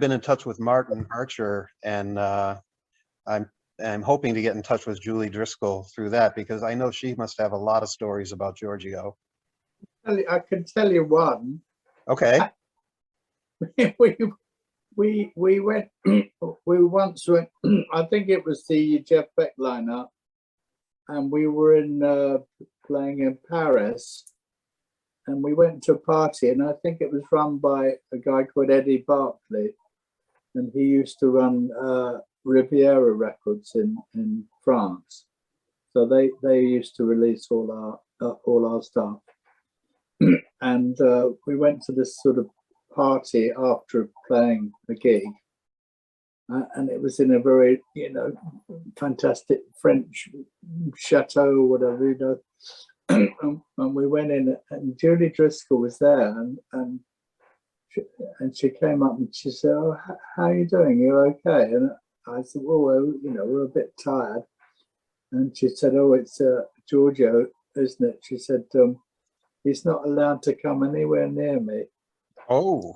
been in touch with Martin Archer, and I'm hoping to get in touch with Julie Driscoll through that, because I know she must have a lot of stories about Giorgio. I can tell you one. Okay. We went, we once went, I think it was the Jeff Beck lineup, and we were playing in Paris, and we went to a party, and I think it was run by a guy called Eddie Barclay, and he used to run Riviera Records in France. So they used to release all our stuff. And we went to this sort of party after playing a gig, and it was in a very, fantastic French chateau, whatever, and we went in, and Julie Driscoll was there, and she came up and she said, "Oh, how are you doing? You're okay?" And I said, "Well, we're a bit tired." And she said, "Oh, it's Giorgio, isn't it?" She said, "He's not allowed to come anywhere near me." Oh.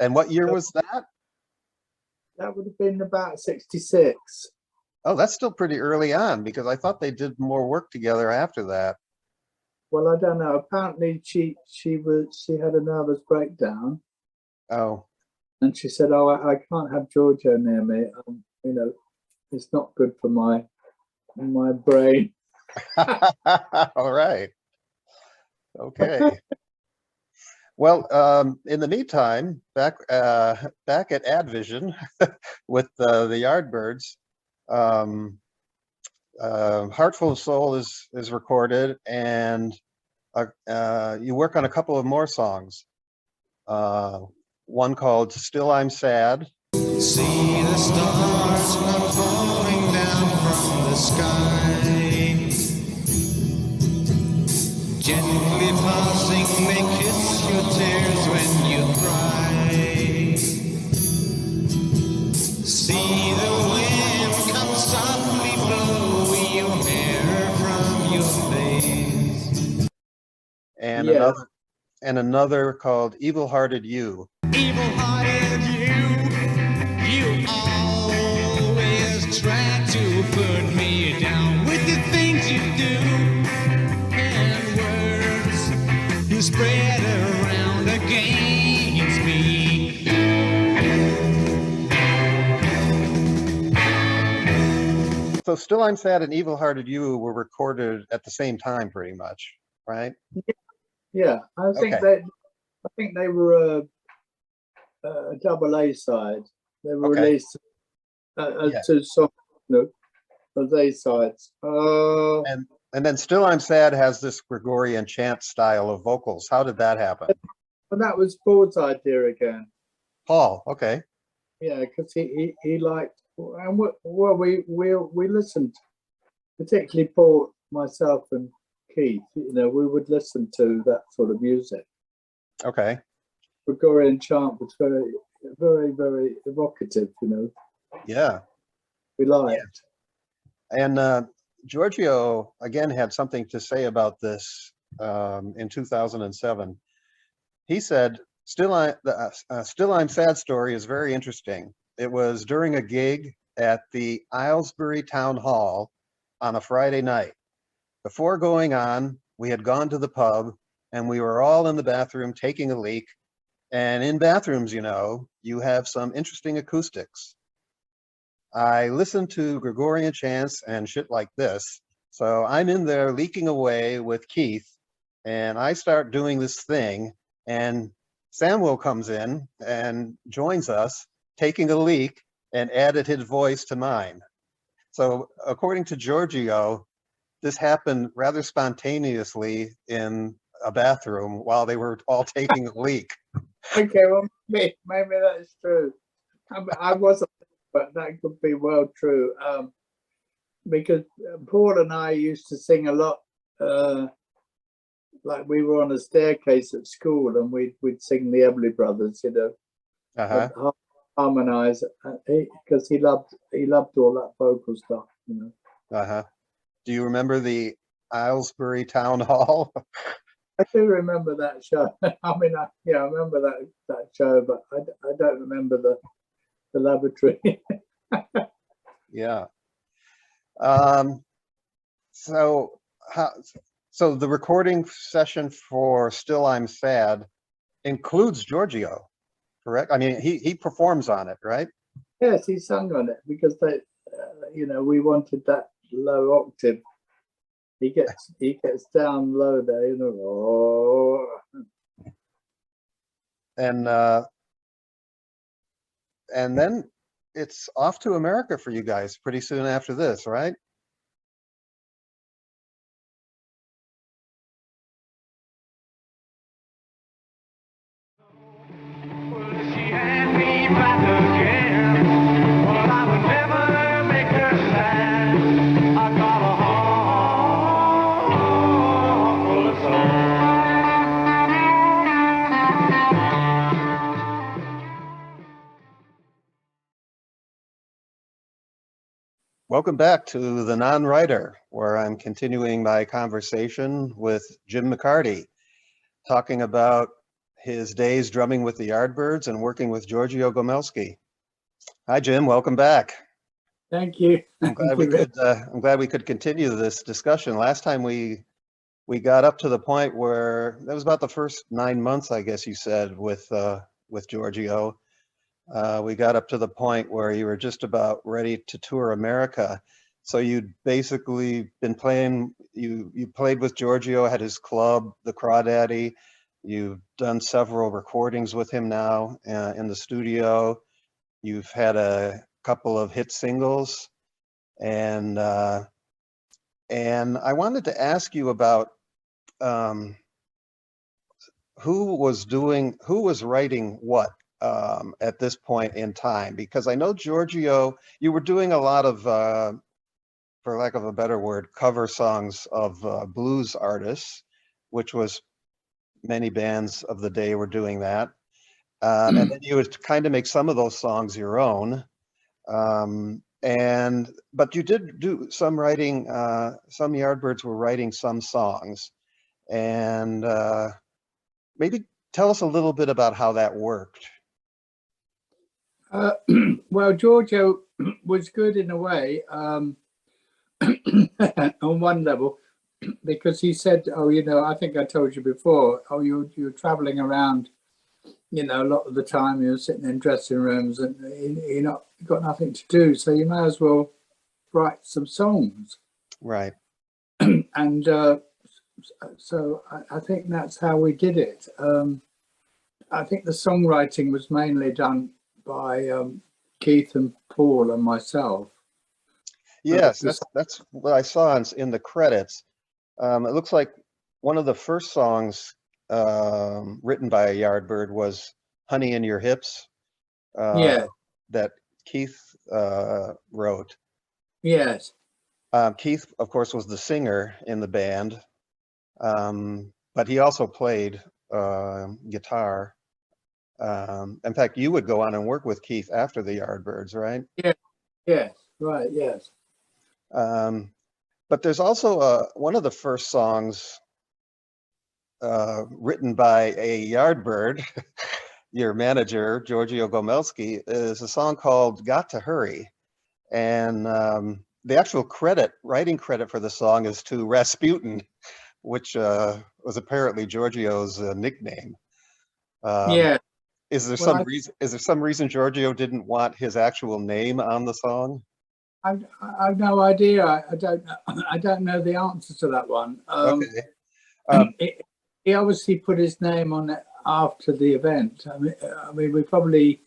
And what year was that? That would have been about 66. Oh, that's still pretty early on, because I thought they did more work together after that. Well, I don't know. Apparently, she had a nervous breakdown. Oh. And she said, "Oh, I can't have Giorgio near me. It's not good for my brain." All right. Okay. Well, in the meantime, back at Advision with the Yardbirds, Heartful of Soul is recorded, and you work on a couple of more songs. One called "Still I'm Sad." See the stars come falling down from the sky, gently passing, they kiss your tears when you cry. See the wind come softly blow your hair from your face. And Yeah. another called "Evil-Hearted You." Evil-hearted you always try to put me down with the things you do and words you spread around against me. So "Still I'm Sad" and "Evil-Hearted You" were recorded at the same time, pretty much, right? Yeah, I think Okay. they were a double A side. They were Okay. released Yeah. two songs, as A sides. And then "Still I'm Sad" has this Gregorian chant style of vocals. How did that happen? And that was Paul's idea again. Paul, okay. Yeah, because he liked, and we listened, particularly Paul, myself, and Keith. We would listen to that sort of music. Okay. Gregorian chant was very, very, very evocative. Yeah. We liked. And Giorgio again had something to say about this in 2007. He said, "Still I'm Sad" story is very interesting. It was during a gig at the Aylesbury Town Hall on a Friday night. before going on, we had gone to the pub and we were all in the bathroom taking a leak. And in bathrooms, you know, you have some interesting acoustics. I listen to Gregorian chants and shit like this. So I'm in there leaking away with Keith, and I start doing this thing, and Samuel comes in and joins us, taking a leak, and added his voice to mine. So according to Giorgio, this happened rather spontaneously in a bathroom while they were all taking a leak. Okay, well, maybe that's true. I wasn't, but that could be well true. Because Paul and I used to sing a lot, like we were on a staircase at school, and we'd sing the Everly Brothers, you know, Uh-huh. harmonize, because he loved all that vocal stuff, you know. Uh-huh. Do you remember the Aylesbury Town Hall? I do remember that show. I mean, I remember that show, but I don't remember the lavatory. Yeah. So the recording session for Still I'm Sad includes Giorgio, correct? I mean, he performs on it, right? Yes, he sung on it because they, you know, we wanted that low octave. He gets down low there, you know. Oh. And then it's off to America for you guys pretty soon after this, right? She had me back again, but I would never make her sad. I got a heart full of Welcome back to The Non-Writer, where I'm continuing my conversation with Jim McCarty, talking about his days drumming with the Yardbirds and working with Giorgio Gomelsky. Hi, Jim. Welcome back. Thank you. I'm glad we could continue this discussion. Last time we got up to the point where that was about the first 9 months, I guess you said, with Giorgio. We got up to the point where you were just about ready to tour America. So you'd basically been playing, you played with Giorgio, had his club, the Crawdaddy. You've done several recordings with him now in the studio. You've had a couple of hit singles. And I wanted to ask you about who was writing what at this point in time, because I know Giorgio, you were doing a lot of, for lack of a better word, cover songs of blues artists, which was many bands of the day were doing that. And then you would kind of make some of those songs your own. But you did do some writing, some Yardbirds were writing some songs. And maybe tell us a little bit about how that worked. Well, Giorgio was good in a way, on one level, because he said, "Oh, you know, I think I told you before. Oh, you're traveling around, you know, a lot of the time. You're sitting in dressing rooms, and you've got nothing to do, so you may as well write some songs." Right. And so I think that's how we did it. I think the songwriting was mainly done by Keith and Paul and myself. Yes, that's what I saw in the credits. It looks like one of the first songs written by a Yardbird was "Honey in Your Hips," Yeah. that Keith wrote. Yes. Keith, of course, was the singer in the band, but he also played guitar. In fact, you would go on and work with Keith after the Yardbirds, right? Yeah. Yes. Right. Yes. But there's also one of the first songs written by a Yardbird, your manager, Giorgio Gomelsky, is a song called "Got to Hurry." And the actual writing credit for the song is to Rasputin, which was apparently Giorgio's nickname. Yeah. Is there Well, some reason? Is there some reason Giorgio didn't want his actual name on the song? I've no idea. I don't I don't know the answer to that one. Okay. He obviously put his name on it after the event. I mean, we probably,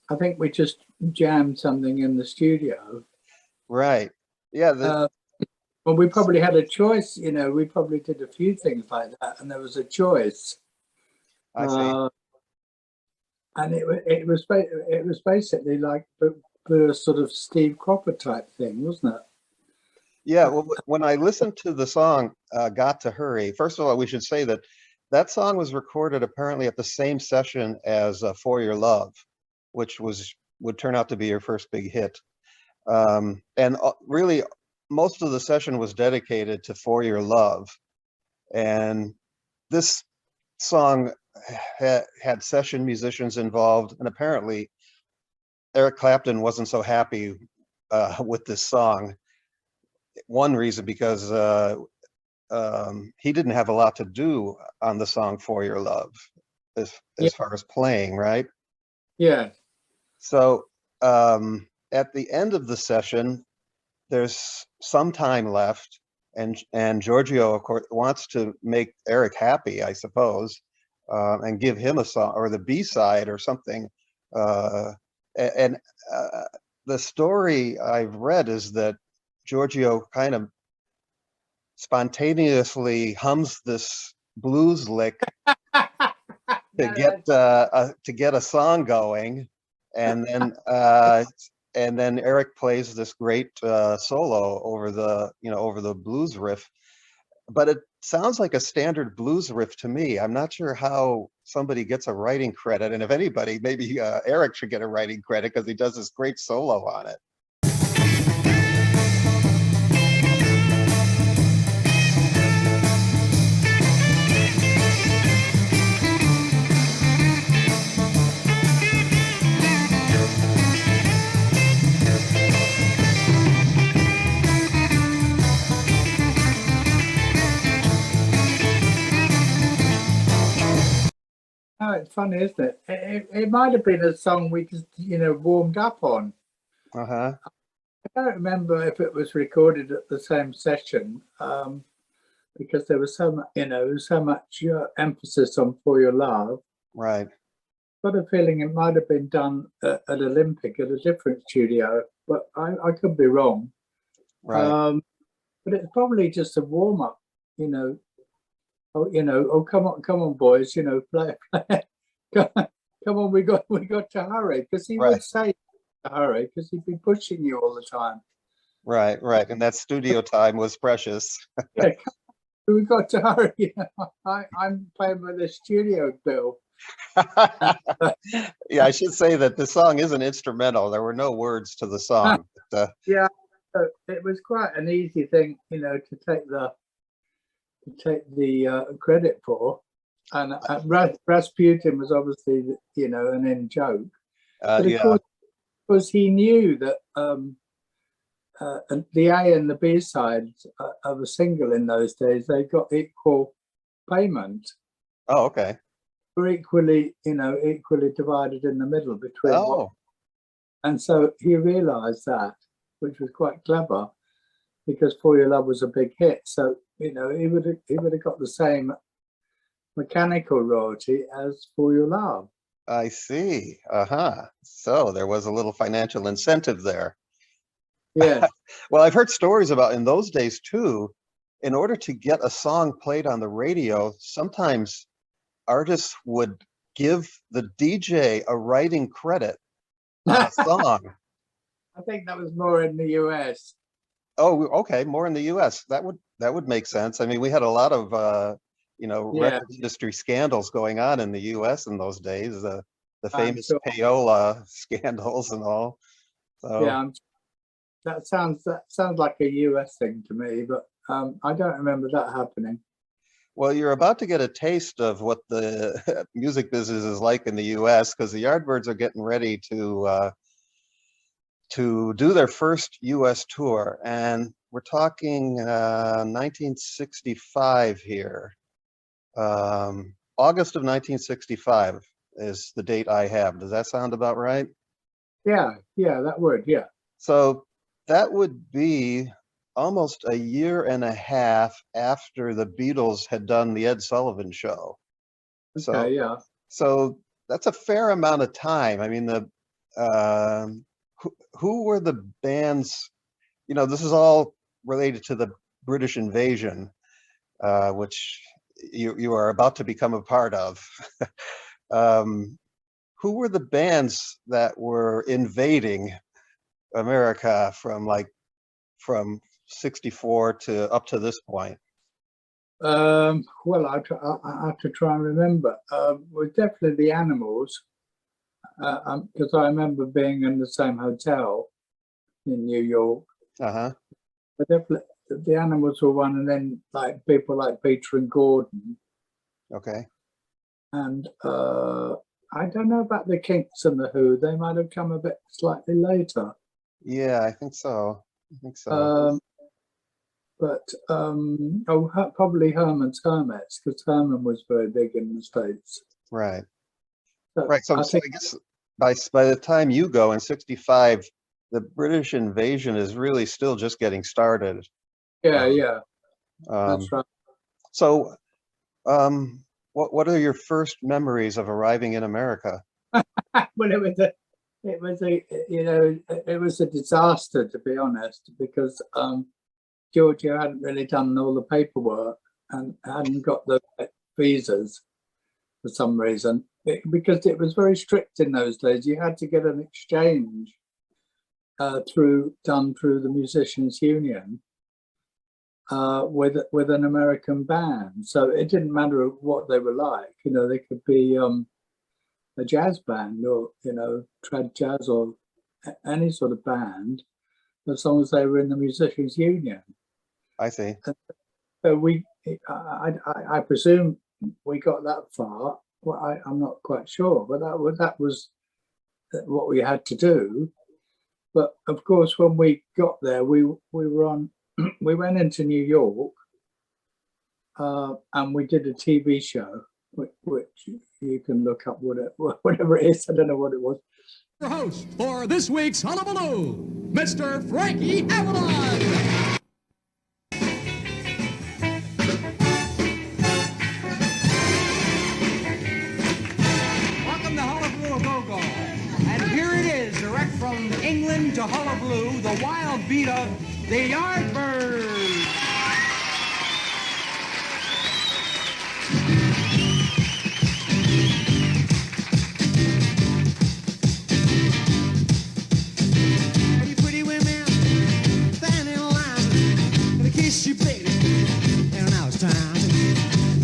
I think we just jammed something in the studio. Right. Yeah. Well, we probably had a choice. You know, we probably did a few things like that, and there was a choice. I see. And it was basically like the sort of Steve Cropper type thing, wasn't it? Yeah. Well, when I listened to the song "Got to Hurry," first of all, we should say that that song was recorded apparently at the same session as "For Your Love," which would turn out to be your first big hit. And really, most of the session was dedicated to "For Your Love," and this song had session musicians involved, and apparently Eric Clapton wasn't so happy with this song. One reason because he didn't have a lot to do on the song "For Your Love" as far as playing, right? Yeah. So at the end of the session, there's some time left, and Giorgio, of course, wants to make Eric happy, I suppose, and give him a song or the B-side or something. And the story I've read is that Giorgio kind of spontaneously hums this blues lick to get a song going, and then Eric plays this great solo over the blues riff. But it sounds like a standard blues riff to me. I'm not sure how somebody gets a writing credit, and if anybody, maybe Eric should get a writing credit because he does this great solo on it. Oh, it's funny, isn't it? It might have been a song we just, warmed up on. Uh-huh. I don't remember if it was recorded at the same session, because there was so much emphasis on "For Your Love." Right. Got a feeling it might have been done at Olympic at a different studio, but I could be wrong. Right. But it's probably just a warm up, Oh, come on, boys, play. Come on, we got to hurry, because he would say to hurry because he'd be pushing you all the time. Right. And that studio time was precious. Yeah, we got to hurry. I'm paying for the studio bill. Yeah, I should say that the song is an instrumental. There were no words to the song. Yeah, it was quite an easy thing, to take the credit for, and Rasputin was obviously, an in joke. But of course, he knew that the A and the B sides of a single in those days, they got equal payment. Oh, okay. Were equally divided in the middle between. Oh. And so he realised that, which was quite clever, because "For Your Love" was a big hit. So he would have got the same mechanical royalty as "For Your Love." I see. Uh-huh. So there was a little financial incentive there. Yeah. Well, I've heard stories about in those days too, in order to get a song played on the radio, sometimes artists would give the DJ a writing credit on a song. I think that was more in the US. Oh, okay, more in the US. That would make sense. I mean, we had a lot of record industry scandals going on in the US in those days, the famous payola scandals and all. So yeah, that sounds like a US thing to me, but I don't remember that happening. Well, you're about to get a taste of what the music business is like in the US, because the Yardbirds are getting ready to to do their first US tour. And we're talking 1965 here. August of 1965 is the date I have. Does that sound about right? Yeah, that would, yeah. So that would be almost a year and a half after the Beatles had done the Ed Sullivan Show. Okay, yeah. So that's a fair amount of time. I mean, who were the bands? You know, this is all related to the British invasion, which you are about to become a part of. Who were the bands that were invading America from 64 to up to this point? Well, I have to try and remember. Well, definitely the Animals, because I remember being in the same hotel in New York. Uh-huh. But definitely the Animals were one, and then like people like Peter and Gordon. Okay. And I don't know about the Kinks and the Who. They might have come a bit slightly later. Yeah, I think so. Probably Herman's Hermits, because Herman was very big in the States. Right. So Right. So I guess by the time you go in 65, the British invasion is really still just getting started. Yeah. That's right. So, what are your first memories of arriving in America? Well, it was a disaster, to be honest, because Giorgio hadn't really done all the paperwork and hadn't got the visas for some reason, because it was very strict in those days. You had to get an exchange done through the Musicians Union with an American band. So it didn't matter what they were like. You know, they could be a jazz band, or trad jazz, or any sort of band, as long as they were in the Musicians Union. I see. So I presume we got that far. Well, I'm not quite sure, but that was what we had to do. But of course, when we got there, we went into New York, and we did a TV show, which you can look up whatever it is. I don't know what it was. Your host for this week's Hullabaloo, Mr. Frankie Avalon. Welcome to Hullabaloo Go-Go. And here it is, direct from England to Hullabaloo, the wild beat of the Yardbirds. You baby, and now it's time.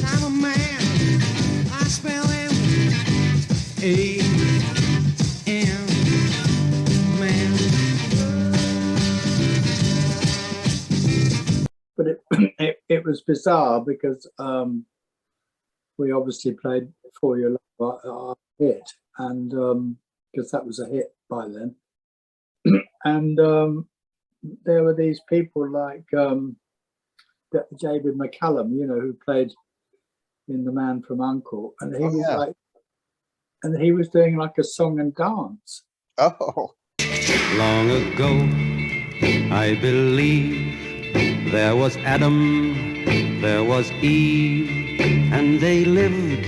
I'm a man. I spell him A-M, man. But it was bizarre because we obviously played For Your Love, our hit, and because that was a hit by then, and there were these people like David McCallum, who played in The Man from U.N.C.L.E., and he was he was doing like a song and dance. Oh. Long ago, I believe there was Adam, there was Eve, and they lived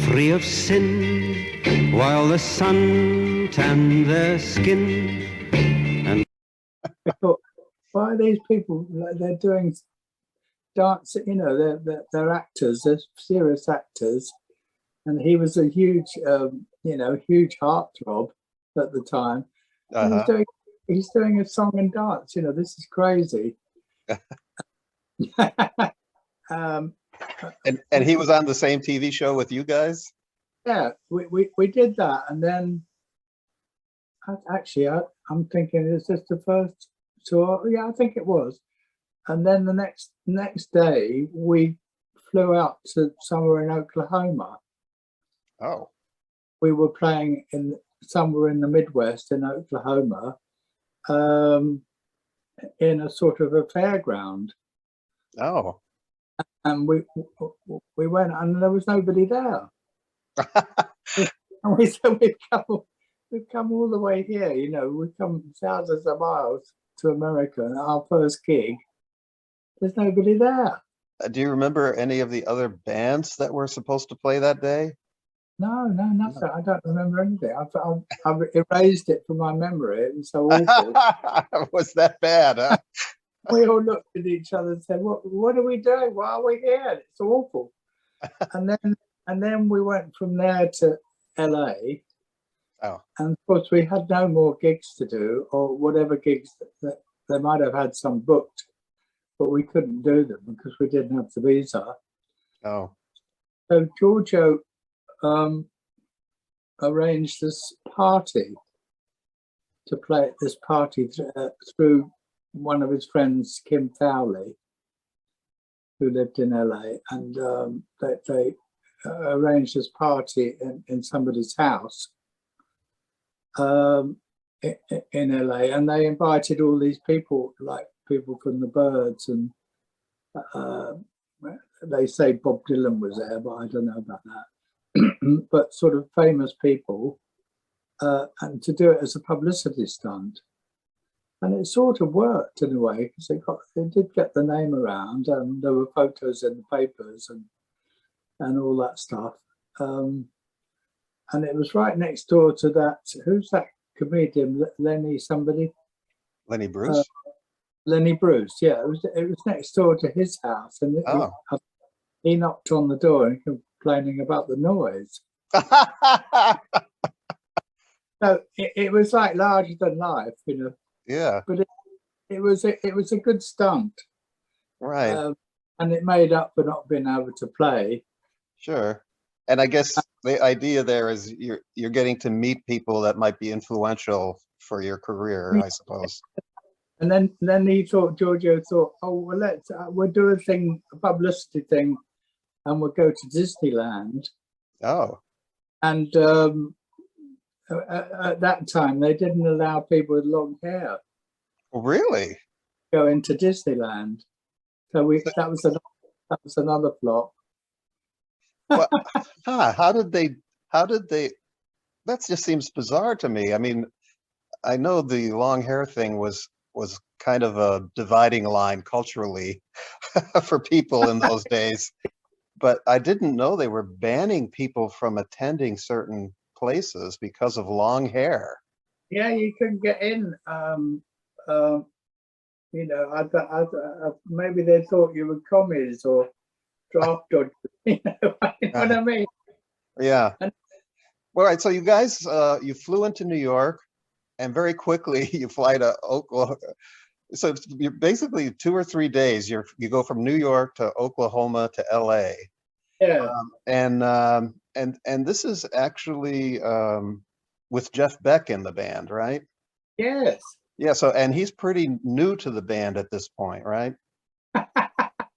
free of sin, while the sun tanned their skin. And I thought, why are these people? They're doing dance, they're actors, they're serious actors, and he was a huge huge heartthrob at the time. Uh-huh. He's doing a song and dance. This is crazy. And he was on the same TV show with you guys? Yeah, we did that, and then I'm thinking, is this the first tour? Yeah, I think it was. And then the next day, we flew out to somewhere in Oklahoma. Oh. We were playing somewhere in the Midwest in Oklahoma, in a sort of a fairground, Oh. and we went, and there was nobody there. And we said, we've come all the way here, you know, we've come thousands of miles to America, and our first gig, there's nobody there. Do you remember any of the other bands that were supposed to play that day? No, nothing. I don't remember anything. I've erased it from my memory. It was so awful. Was that bad, huh? We all looked at each other and said, "What are we doing? Why are we here? It's awful." and then we went from there to LA. Oh. And of course, we had no more gigs to do, or whatever gigs that they might have had some booked, but we couldn't do them because we didn't have the visa. Oh. So Giorgio arranged this party to play at this party through one of his friends, Kim Fowley, who lived in LA, and they arranged this party in somebody's house in LA, and they invited all these people, like people from the Byrds, and they say Bob Dylan was there, but I don't know about that. But sort of famous people, and to do it as a publicity stunt. And it sort of worked in a way, because they did get the name around, and there were photos in the papers and all that stuff. And it was right next door to that, who's that comedian, Lenny somebody? Lenny Bruce? Lenny Bruce, yeah. It was next door to his house, and he knocked on the door and complaining about the noise. So it was like larger than life, you know. Yeah. But it was a good stunt, Right. and it made up for not being able to play. Sure. And I guess the idea there is you're getting to meet people that might be influential for your career, I suppose. And then Giorgio thought, oh well, we'll do a publicity thing, and we'll go to Disneyland. Oh. And at that time, they didn't allow people with long hair. Really? Go into Disneyland. So that was another flop. Well, how did they? That just seems bizarre to me. I mean, I know the long hair thing was kind of a dividing line culturally for people in those days, but I didn't know they were banning people from attending certain places because of long hair. Yeah, you couldn't get in. You know, maybe they thought you were commies or draft dodgers. You know what I mean? Yeah. All right. So you guys, you flew into New York, and very quickly you fly to Oklahoma. So you're basically 2 or 3 days. You go from New York to Oklahoma to LA. Yeah. And this is actually with Jeff Beck in the band, right? Yes. Yeah. So, and he's pretty new to the band at this point, right?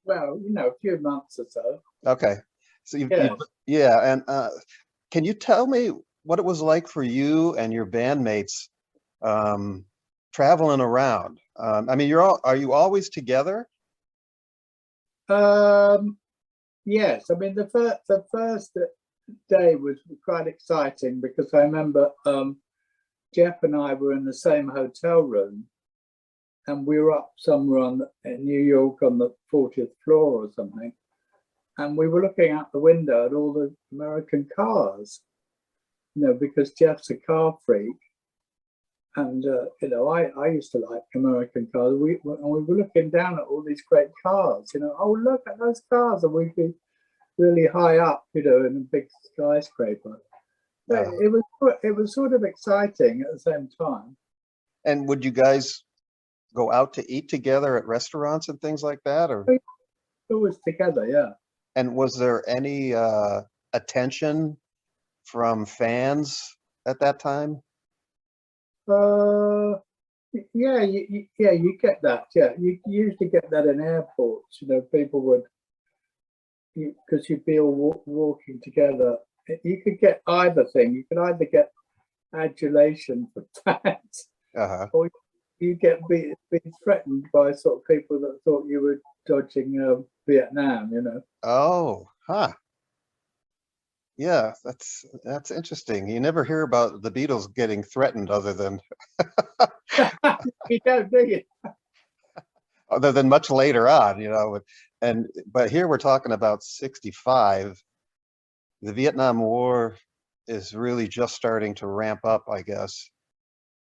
Well, you know, a few months or so. Okay. So Yeah. And can you tell me what it was like for you and your bandmates traveling around? I mean, are you always together? Yes. I mean, the first day was quite exciting, because I remember Jeff and I were in the same hotel room, and we were up somewhere in New York on the 40th floor or something, and we were looking out the window at all the American cars, you know, because Jeff's a car freak, and you know, I used to like American cars. We were looking down at all these great cars, you know. Oh, look at those cars, and we'd be really high up, you know, in a big skyscraper. But it was sort of exciting at the same time. And would you guys go out to eat together at restaurants and things like that, or Always together, yeah. and was there any attention from fans at that time? Yeah, you get that. Yeah, you usually get that in airports. You know, people would, because you'd be all walking together. You could get either thing. You could either get adulation for fans, or you get being threatened by sort of people that thought you were dodging Vietnam, you know. Oh, huh. Yeah, that's interesting. You never hear about the Beatles getting threatened You don't, do you? other than much later on, you know. But here we're talking about 65. The Vietnam War is really just starting to ramp up, I guess.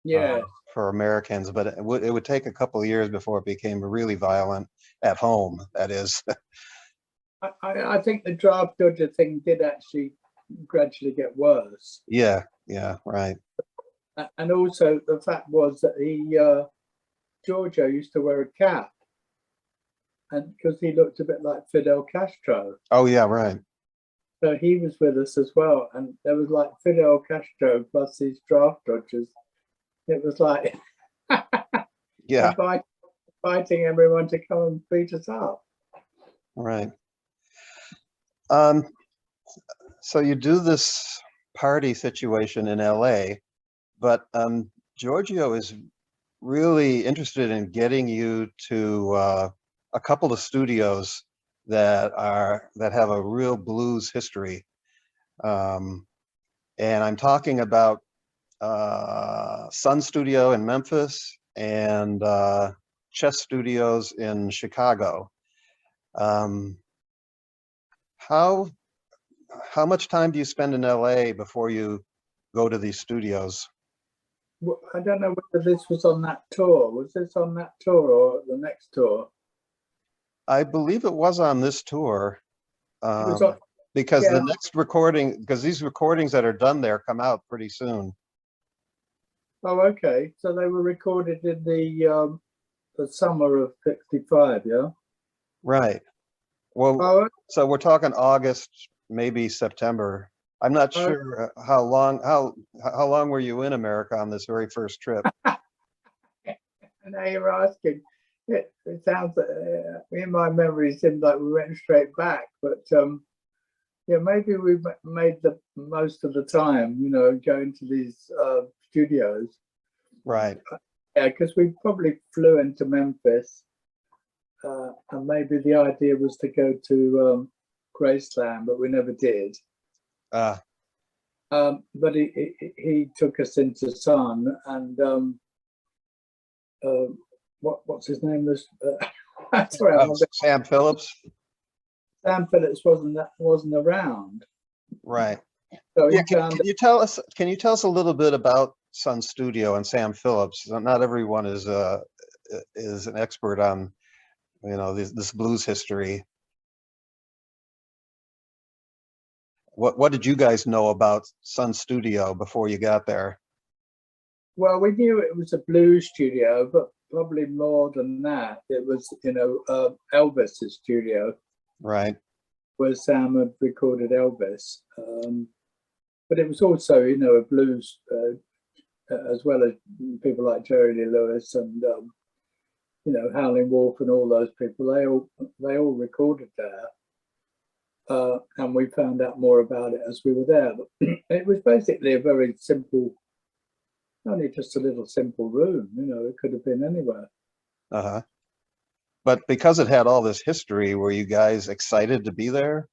Yeah. For Americans, but it would take a couple of years before it became really violent at home, that is. I think the draft dodger thing did actually gradually get worse. Yeah, right. And also the fact was that Giorgio used to wear a cap, and because he looked a bit like Fidel Castro. Oh yeah, right. So he was with us as well, and there was like Fidel Castro plus these draft dodgers. It was like Yeah, inviting everyone to come and beat us up. right. So you do this party situation in LA, but Giorgio is really interested in getting you to a couple of studios that have a real blues history. And I'm talking about Sun Studio in Memphis and Chess Studios in Chicago. How much time do you spend in LA before you go to these studios? Well, I don't know whether this was on that tour. Was this on that tour or the next tour? I believe it was on this tour, Was on, because yeah. the next recording, because these recordings that are done there come out pretty soon. Oh, okay. So they were recorded in the summer of '65, yeah. Right. Well, Oh, so we're talking August, maybe September. I'm not sure how long were you in America on this very first trip? now you're asking. It sounds in my memory it seemed like we went straight back, but yeah, maybe we made the most of the time, you know, going to these studios. Right. Yeah, because we probably flew into Memphis, and maybe the idea was to go to Graceland, but we never did. But he took us into Sun, and what's his name? Sorry, Sam Phillips. Sam Phillips wasn't around. Right. So yeah, can you tell us a little bit about Sun Studio and Sam Phillips? Not everyone is an expert on, you know, this blues history. What did you guys know about Sun Studio before you got there? Well, we knew it was a blues studio, but probably more than that. It was, you know, Elvis's studio. Right. Where Sam had recorded Elvis. But it was also, you know, a blues, as well as people like Jerry Lee Lewis and, you know, Howlin' Wolf and all those people. They all recorded there. And we found out more about it as we were there. But it was basically a very simple, only just a little simple room, you know, it could have been anywhere. Uh-huh. But because it had all this history, were you guys excited to be there?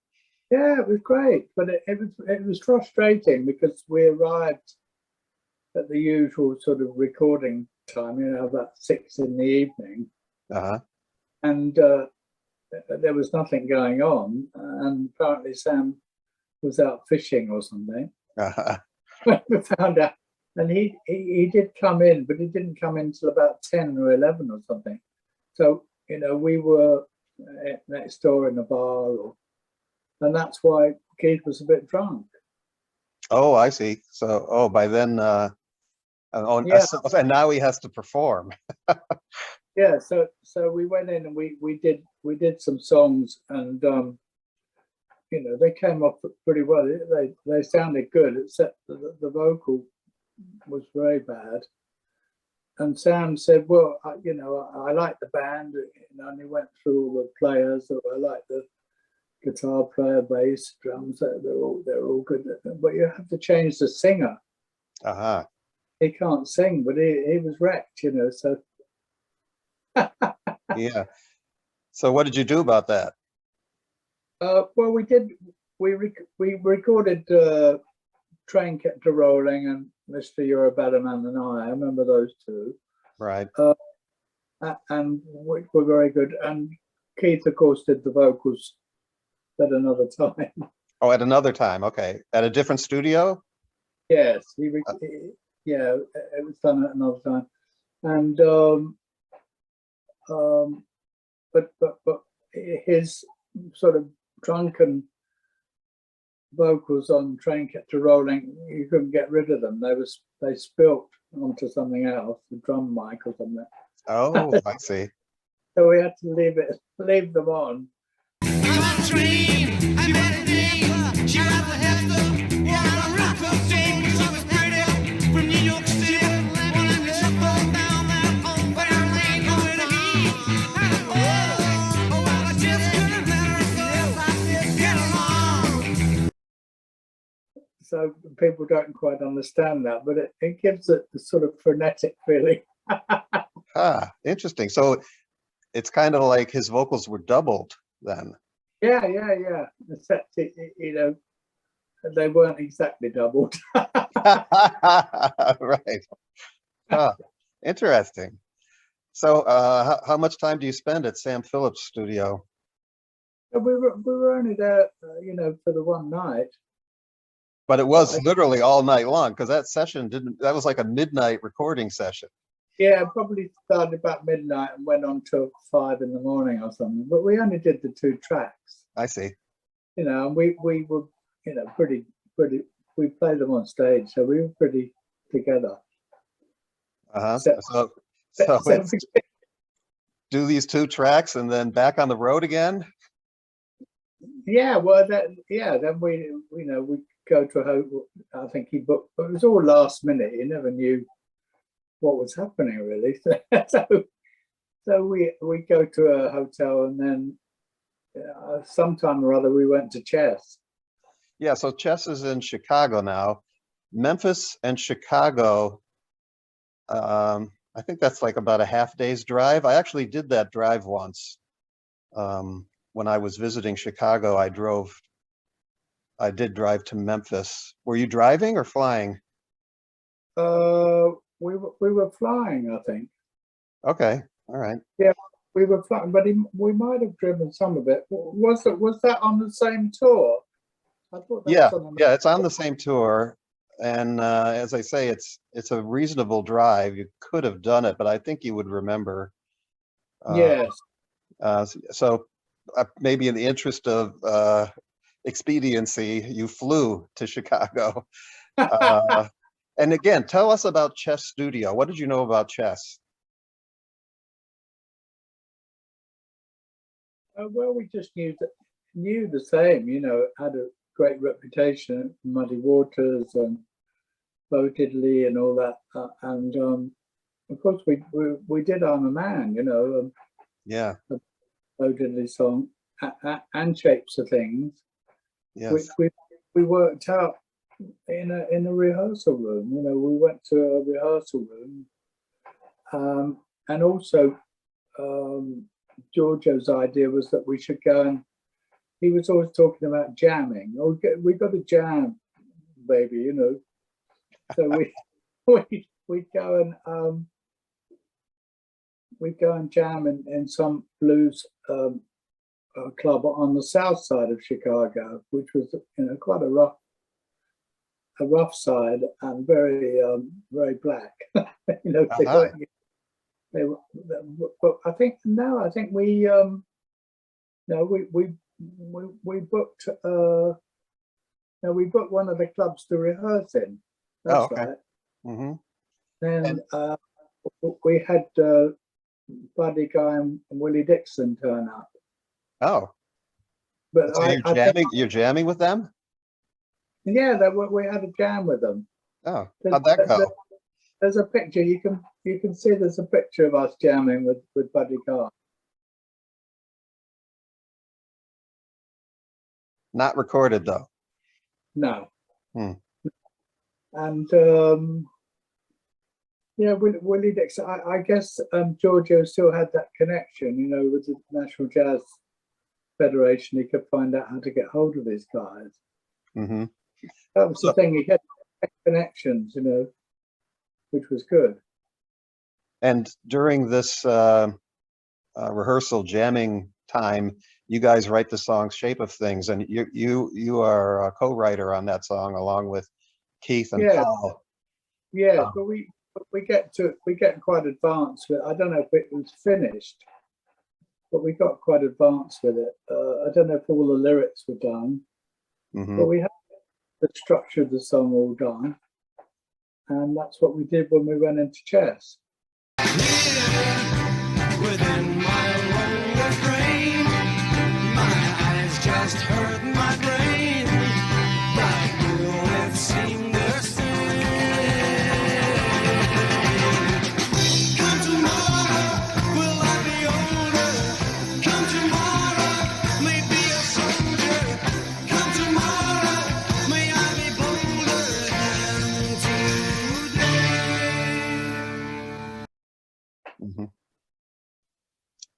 Yeah, it was great, but it was frustrating because we arrived at the usual sort of recording time, you know, about 6 in the evening. Uh-huh. And there was nothing going on, and apparently Sam was out fishing or something. Uh-huh. We found out, and he did come in, but he didn't come in till about 10 or 11 or something. So, you know, we were next door in a bar, and that's why Keith was a bit drunk. Oh, I see. So, by then, yeah. And now he has to perform. Yeah, so we went in and we did some songs, and you know, they came off pretty well. They sounded good, except the vocal was very bad. And Sam said, "Well, you know, I like the band," you know, and he went through all the players. So I like the guitar player, bass, drums. They're all good, but you have to change the singer. Uh-huh. He can't sing, but he was wrecked, you know. So Yeah. So what did you do about that? Well, we recorded Train Kept a Rolling and Mr. You're a Better Man Than I remember those two. Right. And we were very good. And Keith, of course, did the vocals at another time. Oh, at another time. Okay. At a different studio? Yes, yeah, it was done at another time. And but his sort of drunken vocals on Train Kept a Rolling, you couldn't get rid of them. They spilt onto something else, the drum mic or something. Oh, I see. So we had to leave them on. So people don't quite understand that, but it gives it the sort of frenetic feeling. Ah, interesting. So it's kind of like his vocals were doubled then. Yeah. Except, you know, they weren't exactly doubled. Right. Ah, interesting. So how much time do you spend at Sam Phillips' studio? We were only there, you know, for the one night. But it was literally all night long, because that session that was like a midnight recording session. Yeah, probably started about midnight and went on till 5 in the morning or something. But we only did the 2 tracks. I see. You know, and we were, you know, pretty. We played them on stage, so we were pretty together. So it's do these 2 tracks and then back on the road again? Yeah, well, then we, you know, we go to a hotel. I think he booked. It was all last minute. You never knew what was happening really. So we go to a hotel, and then sometime or other we went to Chess. Yeah, so Chess is in Chicago now. Memphis and Chicago, I think that's like about a half-day's drive. I actually did that drive once. When I was visiting Chicago, I did drive to Memphis. Were you driving or flying? We were flying, I think. Okay, all right. Yeah, we were flying, but we might have driven some of it. Was that on the same tour? I thought that was on it's on the same tour. And as I say, it's a reasonable drive. You could have done it, but I think you would remember. Yes. So maybe in the interest of expediency, you flew to Chicago. And again, tell us about Chess Studio. What did you know about Chess? Well, we just knew the same. You know, it had a great reputation, Muddy Waters and Bo Diddley and all that. And of course, we did I'm a Man. You know. Yeah. The Bo Diddley song and Shapes of Things. Yes. Which we worked out in a rehearsal room. You know, we went to a rehearsal room, and also Giorgio's idea was that we should go, and he was always talking about jamming. Oh, we got to jam, baby, you know. So we go and jam in some blues club on the south side of Chicago, which was, you know, quite a rough side and very black. You know, they were, but I think we booked we booked one of the clubs to rehearse in. That's okay. Right. Mm-hmm. Then we had Buddy Guy and Willie Dickson turn up. Oh, but so you're jamming with them? Yeah, we had a jam with them. Oh, how'd that go? There's a picture you can see. There's a picture of us jamming with Buddy Guy. Not recorded though. No. Hmm. And Yeah, Willie Dickson. I guess Giorgio still had that connection, you know, with the National Jazz Federation. He could find out how to get hold of these guys. Mm-hmm. That was the thing. He had connections, you know, which was good. And during this rehearsal jamming time, you guys write the song "Shape of Things," and you are a co-writer on that song along with Keith and Paul. Yeah, but we get quite advanced with. I don't know if it was finished, but we got quite advanced with it. I don't know if all the lyrics were done, but we had the structure of the song all done, and that's what we did when we went into chess. Within my own refrain, my eyes just hurt my brain, but will it seem the same? Come tomorrow, will I be older? Come tomorrow, may be a soldier. Come tomorrow, may I be bolder than today.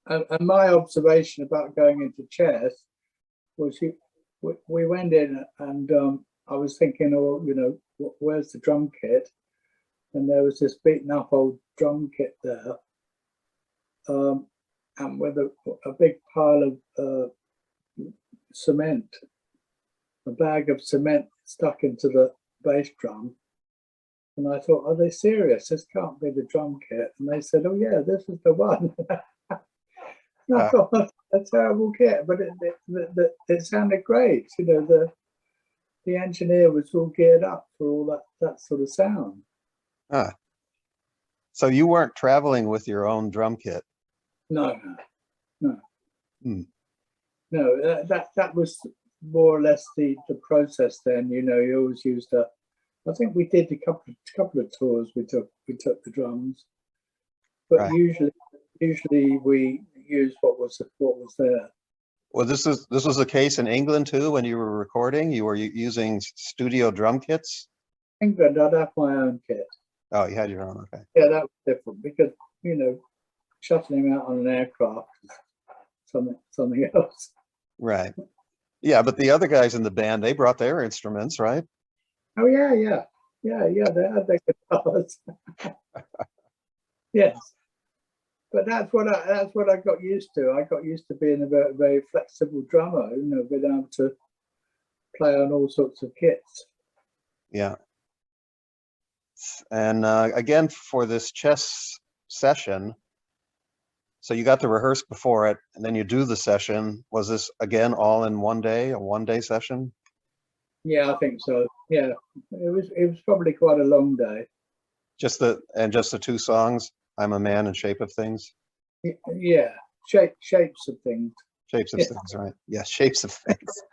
And my observation about going into chess was we went in and I was thinking, oh, you know, where's the drum kit? And there was this beaten up old drum kit there, and with a big pile of cement, a bag of cement stuck into the bass drum. And I thought, are they serious? This can't be the drum kit. And they said, oh yeah, this is the one. I thought, that's a terrible kit, but it sounded great. You know, the engineer was all geared up for all that sort of sound. So you weren't traveling with your own drum kit? No. No, that was more or less the process then. You know, you always used I think we did a couple of tours. We took the drums, but right. usually we used what was there. Well, this was the case in England too. When you were recording, you were using studio drum kits. England, I'd have my own kit. Oh, you had your own. Okay. Yeah, that was different because, you know, shuttling out on an aircraft is something else. Right. Yeah, but the other guys in the band, they brought their instruments, right? Oh yeah. They had their guitars. Yes. But that's what I got used to. I got used to being a very, very flexible drummer, you know, being able to play on all sorts of kits. Yeah. And again, for this chess session, so you got to rehearse before it, and then you do the session. Was this again all in one day, a one-day session? Yeah, I think so. Yeah, it was probably quite a long day. Just the two songs, "I'm a Man" and "Shape of Things." Yeah, shapes of things. Shapes of things, right? Yeah, shapes of things.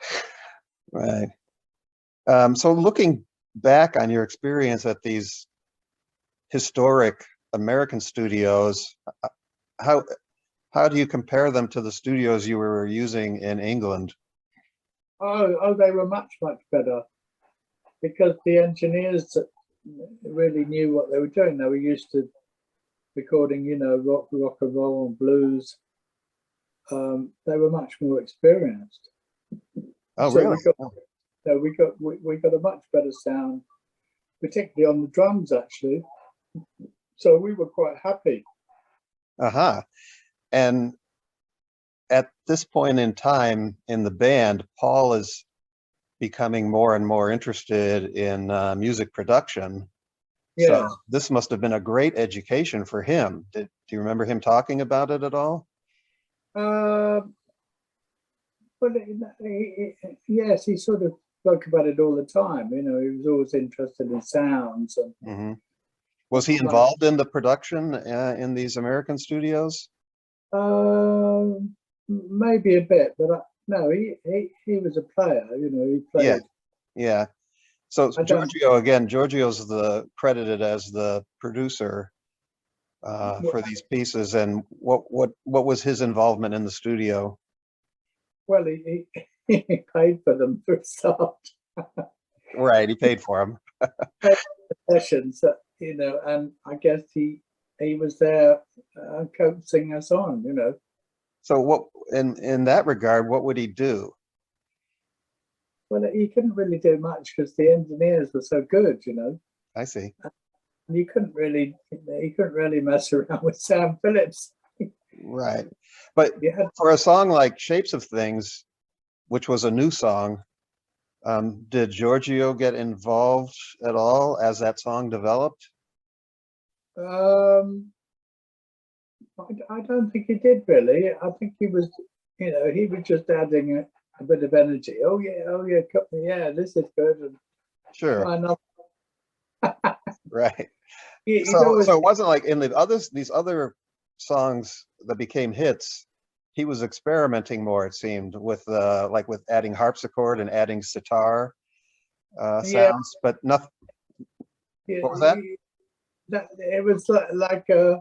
Right. So looking back on your experience at these historic American studios, how do you compare them to the studios you were using in England? Oh, they were much better because the engineers really knew what they were doing. They were used to recording, you know, rock and roll and blues. They were much more experienced. Oh, so really? We got a much better sound, particularly on the drums, actually. So we were quite happy. And at this point in time in the band, Paul is becoming more and more interested in music production. Yeah. So this must have been a great education for him. Do you remember him talking about it at all? But yes, he sort of spoke about it all the time. You know, he was always interested in sounds. And was he involved in the production in these American studios? Maybe a bit, but no, he was a player. You know, he played. Yeah. So Giorgio's credited as the producer for these pieces. And what was his involvement in the studio? Well, he paid for them for a start. Right, he paid for them. Sessions. you know, and I guess he was there coaxing us on, you know. So what, in that regard, what would he do? Well, he couldn't really do much because the engineers were so good, you know. I see. And he couldn't really mess around with Sam Phillips. Right. But Yeah. for a song like Shapes of Things, which was a new song, did Giorgio get involved at all as that song developed? I don't think he did really. I think he was, you know, he was just adding a bit of energy. Oh yeah, this is good. And Sure. I know. Right. He's So always- it wasn't like in these other songs that became hits, he was experimenting more, it seemed, with like with adding harpsichord and adding sitar sounds, but nothing. yeah, What was that? It was like a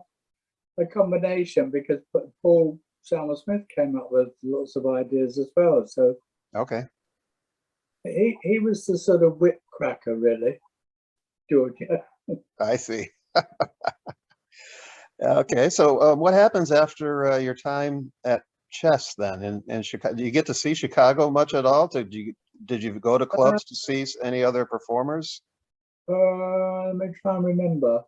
combination, because Paul Salmon Smith came up with lots of ideas as well. So Okay. he was the sort of whip cracker, really, Giorgio. I see. Okay, so what happens after your time at Chess then in Chicago? Do you get to see Chicago much at all? Did you go to clubs to see any other performers? Let me try and remember.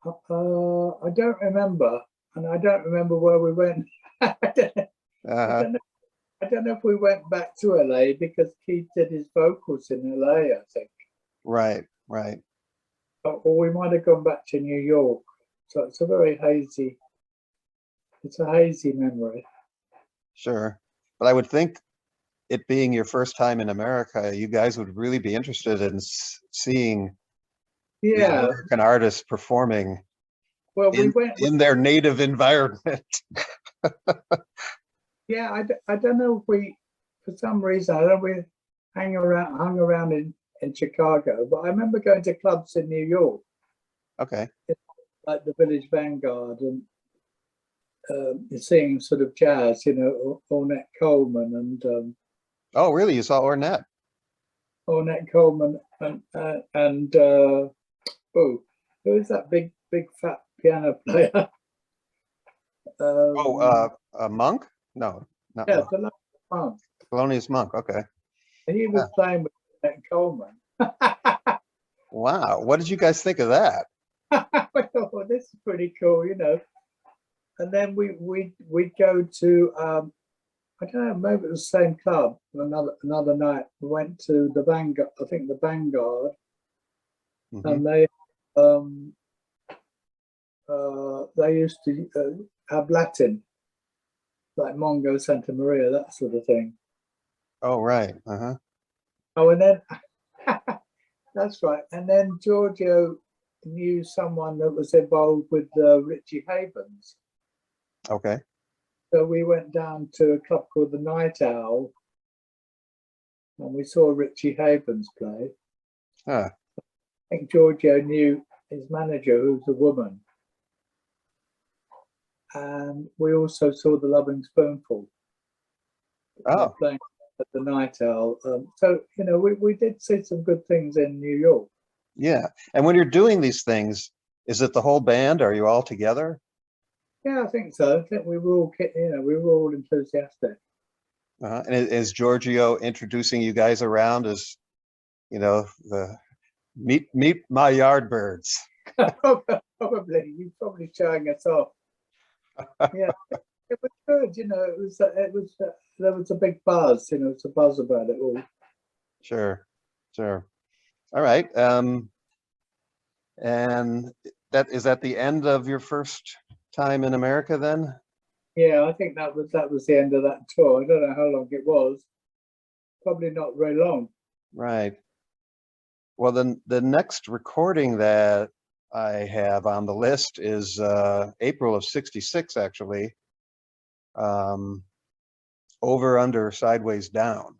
I don't remember, and I don't remember where we went. I don't know if we went back to LA, because Keith did his vocals in LA, I think. Right. Or we might have gone back to New York. So it's a hazy memory. Sure. But I would think, it being your first time in America, you guys would really be interested in seeing these Yeah. American artists performing Well, we went. in their native environment. Yeah, I don't know if we, for some reason, I don't know if we hung around in Chicago, but I remember going to clubs in New York, Okay. like the Village Vanguard, and seeing sort of jazz, you know, Ornette Coleman and Oh, really? You saw Ornette? Ornette Coleman and who is that big fat piano player? Monk? No, not Yeah, Monk. Monk. Thelonious Monk. Okay. And he was playing with Ornette Coleman. Wow. What did you guys think of that? I thought, well, this is pretty cool, you know. And then we'd go to I don't know, maybe it was the same club. Another night we went to the Vanguard, I think the Vanguard, and they used to have Latin, like Mongo Santa Maria, that sort of thing. Oh, right. Oh, and then that's right. And then Giorgio knew someone that was involved with Richie Havens. Okay. So we went down to a club called the Night Owl, and we saw Richie Havens play. Huh. I think Giorgio knew his manager, who's a woman. And we also saw the Loving Spoonful. Oh. Playing at the Night Owl. So, you know, we did see some good things in New York. Yeah. And when you're doing these things, is it the whole band? Are you all together? Yeah, I think so. I think we were all enthusiastic. And is Giorgio introducing you guys around as, you know, the meet my Yardbirds? Probably. You're probably showing us off. Yeah, it was good. You know, there was a big buzz. You know, it's a buzz about it all. Sure. All right. And that is at the end of your first time in America then? Yeah, I think that was the end of that tour. I don't know how long it was. Probably not very long. Right. Well, then the next recording that I have on the list is April of '66, actually. Over, Under, Sideways, Down.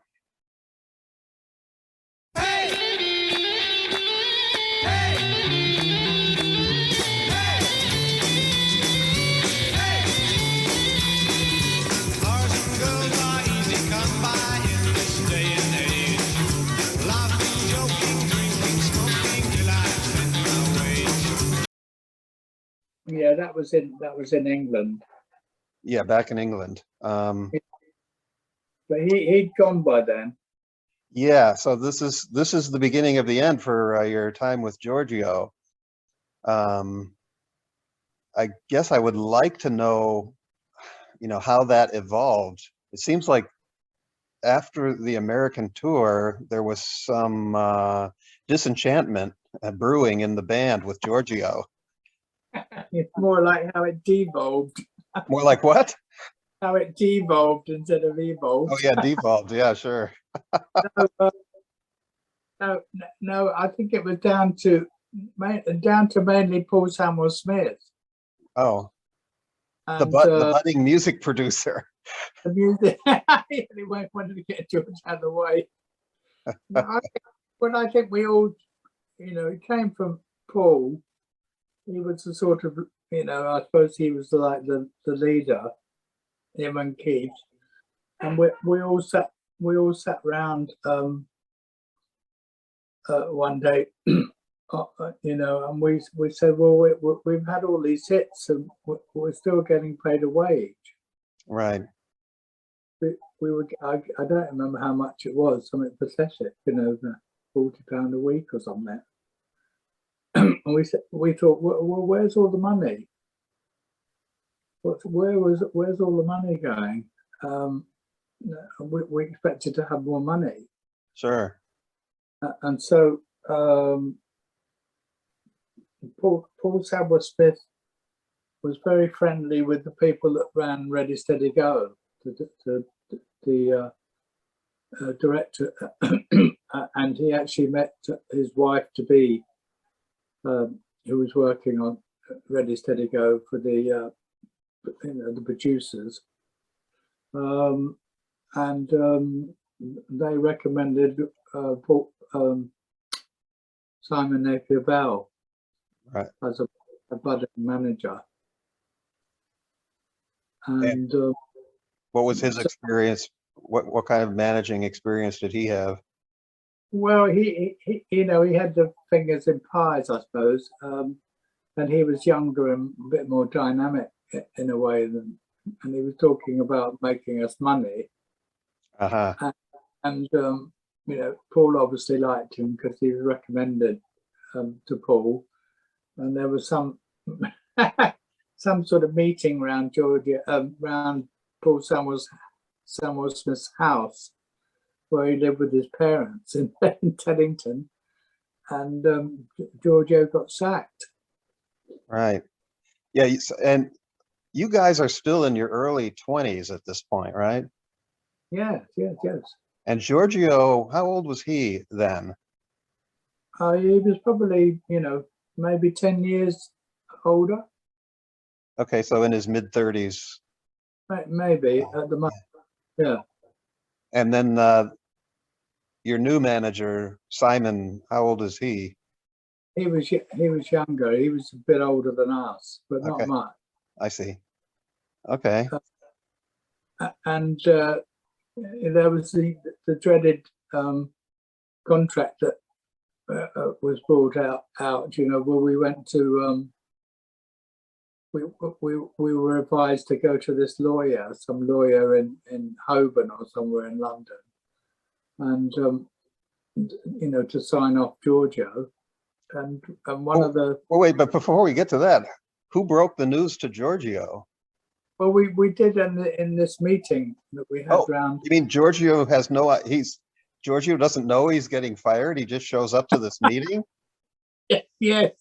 Yeah, that was in England. Yeah, back in England. But he'd gone by then. Yeah, so this is the beginning of the end for your time with Giorgio. I guess I would like to know, how that evolved. It seems like after the American tour, there was some disenchantment brewing in the band with Giorgio. It's more like how it devolved. More like what? How it devolved instead of Oh evolved. yeah, devolved. Yeah, sure. No, I think it was down to mainly Paul Samuel Smith. Oh, And the budding music producer. the music. He wanted to get George out of the way. I think we all, it came from Paul. He was the sort of, I suppose he was like the leader, him and Keith, and we all sat round one day, and we said, well, we've had all these hits and we're still getting paid a wage. Right. We were, I don't remember how much it was, something pathetic, £40 a week or something. And we thought, well, where's all the money? Where's all the money going? We expected to have more money. Sure. And so Paul Samuel Smith was very friendly with the people that ran Ready Steady Go, the director, and he actually met his wife to be, who was working on Ready Steady Go for the producers, and they recommended Simon Napier Bell, right, as a budding manager. And what was his experience? What kind of managing experience did he have? Well, he had the fingers in pies, I suppose, and he was younger and a bit more dynamic in a way and he was talking about making us money. And Paul obviously liked him because he was recommended to Paul, and there was some sort of meeting around around Paul Samuel Smith's house, where he lived with his parents in Teddington, and Giorgio got sacked. Right. Yeah, and you guys are still in your early 20s at this point, right? Yes. And Giorgio, how old was he then? He was probably, maybe 10 years older. Okay, so in his mid-30s. Maybe at the moment, yeah. And then your new manager, Simon, how old is he? He was younger. He was a bit older than us, but not much. I see. Okay. And there was the dreaded contract that was brought out. Where we went to. We were advised to go to this lawyer, some lawyer in Holborn or somewhere in London, and to sign off Giorgio. And one of the. Well, wait, but before we get to that, who broke the news to Giorgio? Well, we did in this meeting that we had round. You mean Giorgio has Giorgio doesn't know he's getting fired? He just shows up to this meeting? Yes.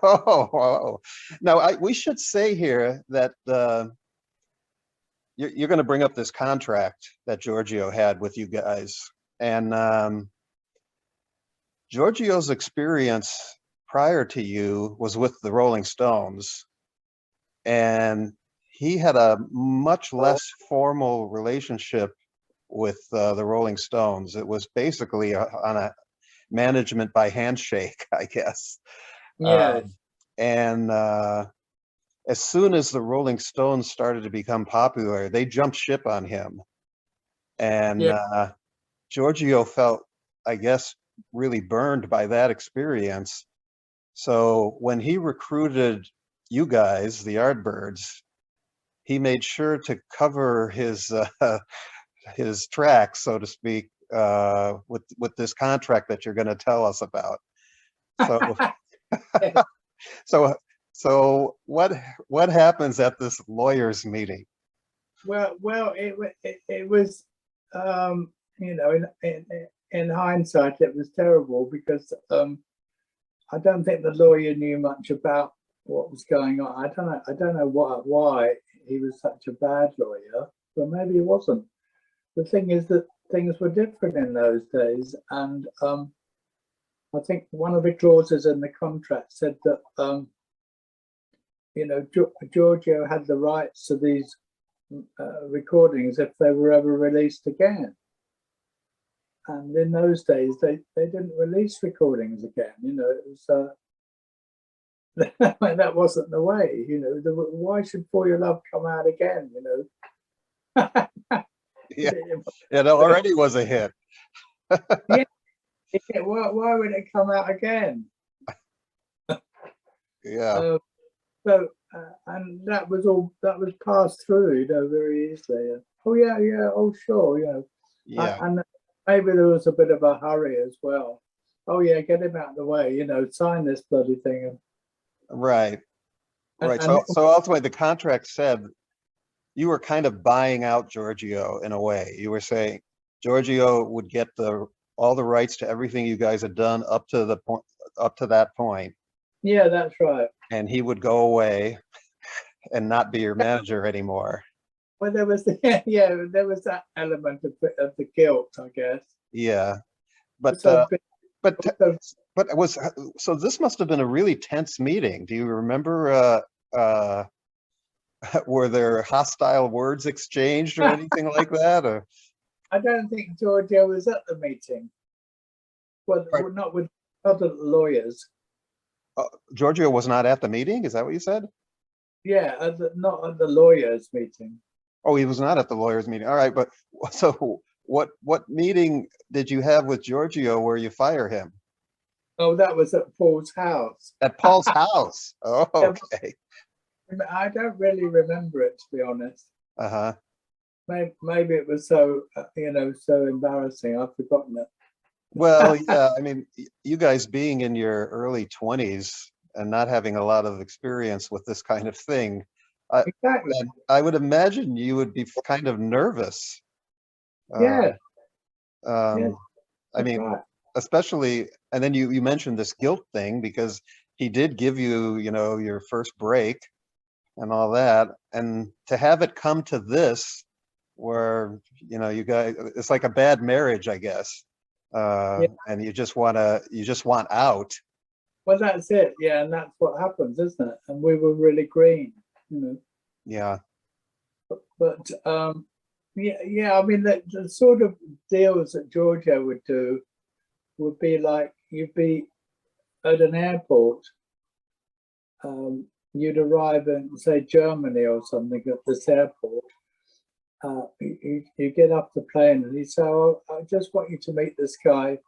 Oh. Now, we should say here that you're going to bring up this contract that Giorgio had with you guys. And Giorgio's experience prior to you was with the Rolling Stones. And he had a much less formal relationship with the Rolling Stones. It was basically on a management by handshake, I guess. Yeah. And as soon as the Rolling Stones started to become popular, they jumped ship on him. And Giorgio felt, I guess, really burned by that experience. So when he recruited you guys, the Yardbirds, he made sure to cover his tracks, so to speak, with this contract that you're going to tell us about. So, so what happens at this lawyers' meeting? Well, it was, you know, in hindsight, it was terrible because I don't think the lawyer knew much about what was going on. I don't know why he was such a bad lawyer, but maybe he wasn't. The thing is that things were different in those days, and I think one of the clauses in the contract said that you know, Giorgio had the rights to these recordings if they were ever released again. And in those days, they didn't release recordings again. You know, it was that wasn't the way. You know, why should For Your Love come out again? You know. Yeah, it already was a hit. Yeah. Why would it come out again? Yeah. And that was passed through, you know, very easily. Oh yeah, oh sure, you know. Yeah. And maybe there was a bit of a hurry as well. Oh yeah, get him out of the way, you know, sign this bloody thing. Right. Right. And So ultimately, the contract said you were kind of buying out Giorgio in a way. You were saying Giorgio would get all the rights to everything you guys had done up to that point. Yeah, that's right. And he would go away and not be your manager anymore. Well, there was there was that element of the guilt, I guess. Yeah, but So, it was, so this must have been a really tense meeting. Do you remember? Were there hostile words exchanged or anything like that? Or I don't think Giorgio was at the meeting. Well, Right. not with other lawyers. Giorgio was not at the meeting? Is that what you said? Yeah, not at the lawyers' meeting. Oh, he was not at the lawyers' meeting. All right, but so what meeting did you have with Giorgio where you fire him? Oh, that was at Paul's house. At Paul's house. Oh, okay. I don't really remember it, to be honest. Uh-huh. Maybe it was so, you know, so embarrassing. I've forgotten it. Well, yeah, I mean, you guys being in your early 20s and not having a lot of experience with this kind of thing, Exactly. I would imagine you would be kind of nervous. Yeah. I mean, Right. especially, and then you mentioned this guilt thing because he did give you, you know, your first break and all that, and to have it come to this, where, you know, you guys, it's like a bad marriage, I guess, and you just want out. Well, that's it. Yeah, and that's what happens, isn't it? And we were really green, you know. Yeah. But yeah. I mean, the sort of deals that Giorgio would do would be like you'd be at an airport. You'd arrive in, say, Germany or something at this airport. You get off the plane and he say, "Oh, I just want you to meet this guy.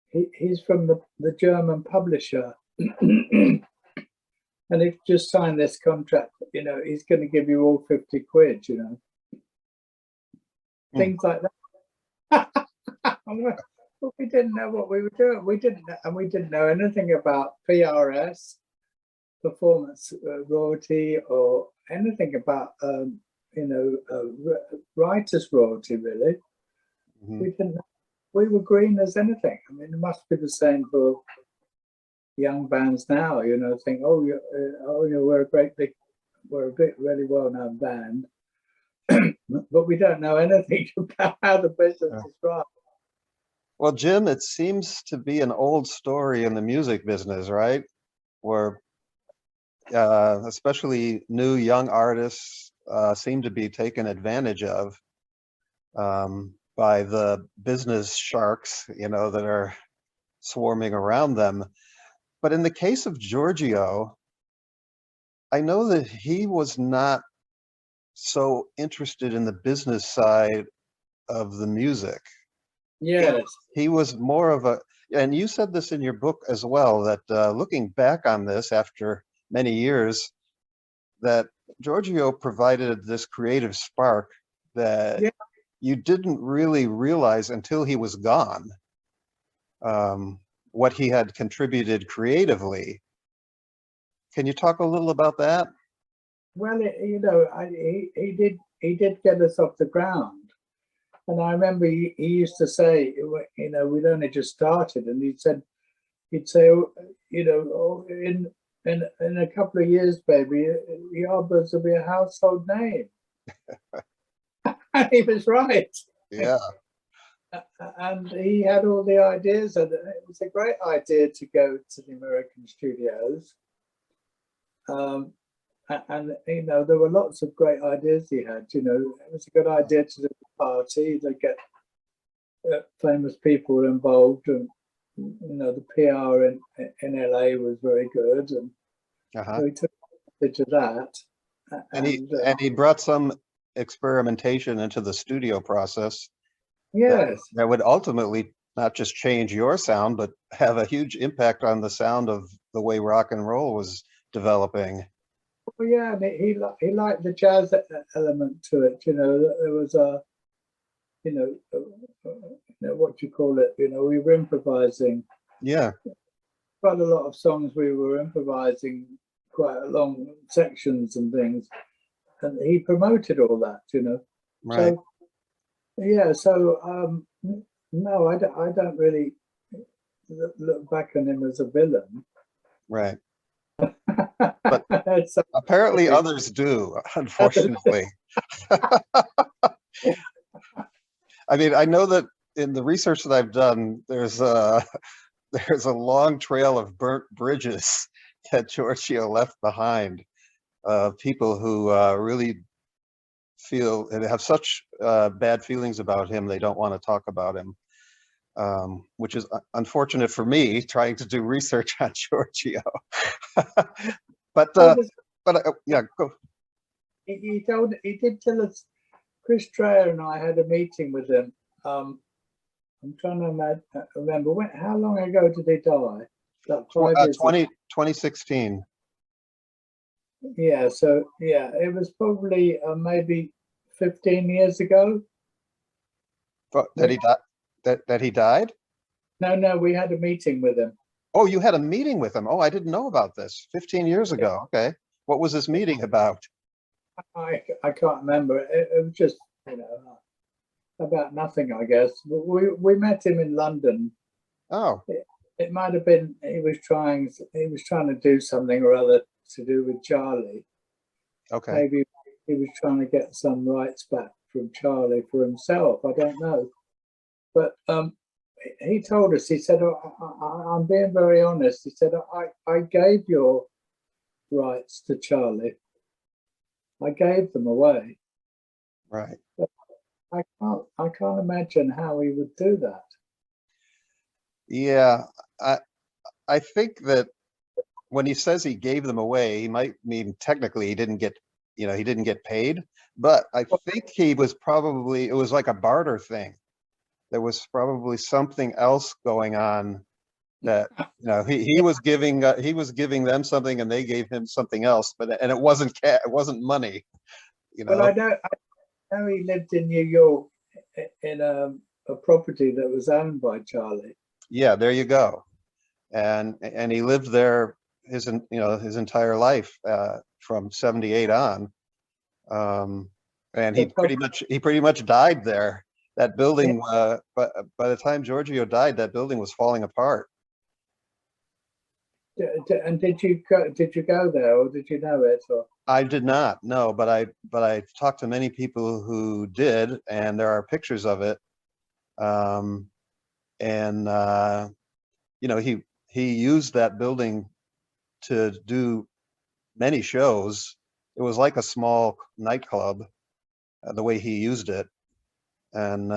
He's from the German publisher, and he's just signed this contract. You know, he's going to give you all 50 quid. You know, things like that." Well, we didn't know what we were doing. We didn't know anything about PRS, performance royalty, or anything about you know, writers' royalty, really. Mhm. We didn't. We were green as anything. I mean, it must be the same for young bands now. You know, think, oh, you know, we're a big, really well-known band, but we don't know anything about how the business is run. Well, Jim, it seems to be an old story in the music business, right? Where especially new young artists seem to be taken advantage of by the business sharks, you know, that are swarming around them. But in the case of Giorgio, I know that he was not so interested in the business side of the music. Yes. He was more of a, and you said this in your book as well, that looking back on this after many years, that Giorgio provided this creative spark that Yeah. you didn't really realize until he was gone, what he had contributed creatively. Can you talk a little about that? Well, you know, he did get us off the ground, and I remember he used to say, you know, we'd only just started, and he'd say, oh, you know, oh, in a couple of years, baby, Yardbirds will be a household name. And he was right. Yeah, And he had all the ideas, and it was a great idea to go to the American studios. And you know, there were lots of great ideas he had. You know, it was a good idea to do a party, to get famous people involved, and you know, the PR in LA was very good, and so he took advantage of that. and he brought some experimentation into the studio process. Yes, That would ultimately not just change your sound, but have a huge impact on the sound of the way rock and roll was developing. well, yeah, and he liked the jazz element to it. You know, there was a, you know, what do you call it? You know, we were improvising. Yeah, Quite a lot of songs we were improvising, quite long sections and things, and he promoted all that. You know, right. So, yeah, so no, I don't really look back on him as a villain. Right. But So, apparently others do, unfortunately. I mean, I know that in the research that I've done, there's a long trail of burnt bridges that Giorgio left behind. People who really feel and have such bad feelings about him, they don't want to talk about him, which is unfortunate for me trying to do research on Giorgio. But yeah, go. he did tell us. Chris Dreyer and I had a meeting with him. I'm trying to remember how long ago did he die? Like 5 years ago. 2016. Yeah, so yeah, it was probably maybe 15 years ago. That he died? That he died? No, we had a meeting with him. Oh, you had a meeting with him. Oh, I didn't know about this. 15 years ago. Okay. What was this meeting about? I can't remember. It was just, you know, about nothing, I guess. But we met him in London. Oh, It might have been he was trying to do something or other to do with Charlie. okay. Maybe he was trying to get some rights back from Charlie for himself. I don't know. But he told us, he said, I'm being very honest. He said, I gave your rights to Charlie. I gave them away. Right. But I can't imagine how he would do that. Yeah, I think that when he says he gave them away, he might mean technically he didn't get, you know, he didn't get paid, but I think he was probably, it was like a barter thing. There was probably something else going on that, you know, he was giving them something and they gave him something else, and it wasn't money, you know. Well, I know he lived in New York in a property that was owned by Charlie. Yeah, there you go. And he lived there his entire life, from 78 on. And he pretty much died there. That building, but by the time Giorgio died, that building was falling apart. And did you go there, or did you know it? Or? I did not, no, but I talked to many people who did, and there are pictures of it. You know, he used that building to do many shows. It was like a small nightclub, the way he used it. And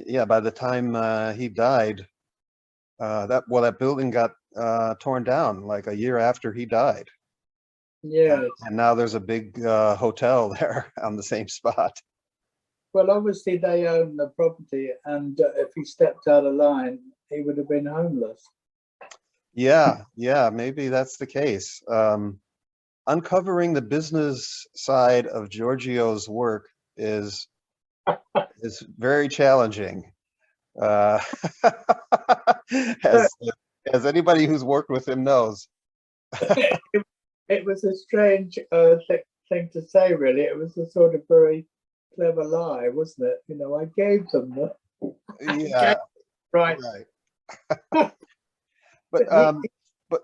yeah, by the time he died, that building got torn down like a year after he died. Yeah. And now there's a big hotel there on the same spot. Well, obviously they own the property, and if he stepped out of line, he would have been homeless. Yeah, maybe that's the case. uncovering the business side of Giorgio's work is very challenging. Uh, as as anybody who's worked with him knows. It was a strange thing to say, really. It was a sort of very clever lie, wasn't it? You know, I gave them the Yeah, right. right. But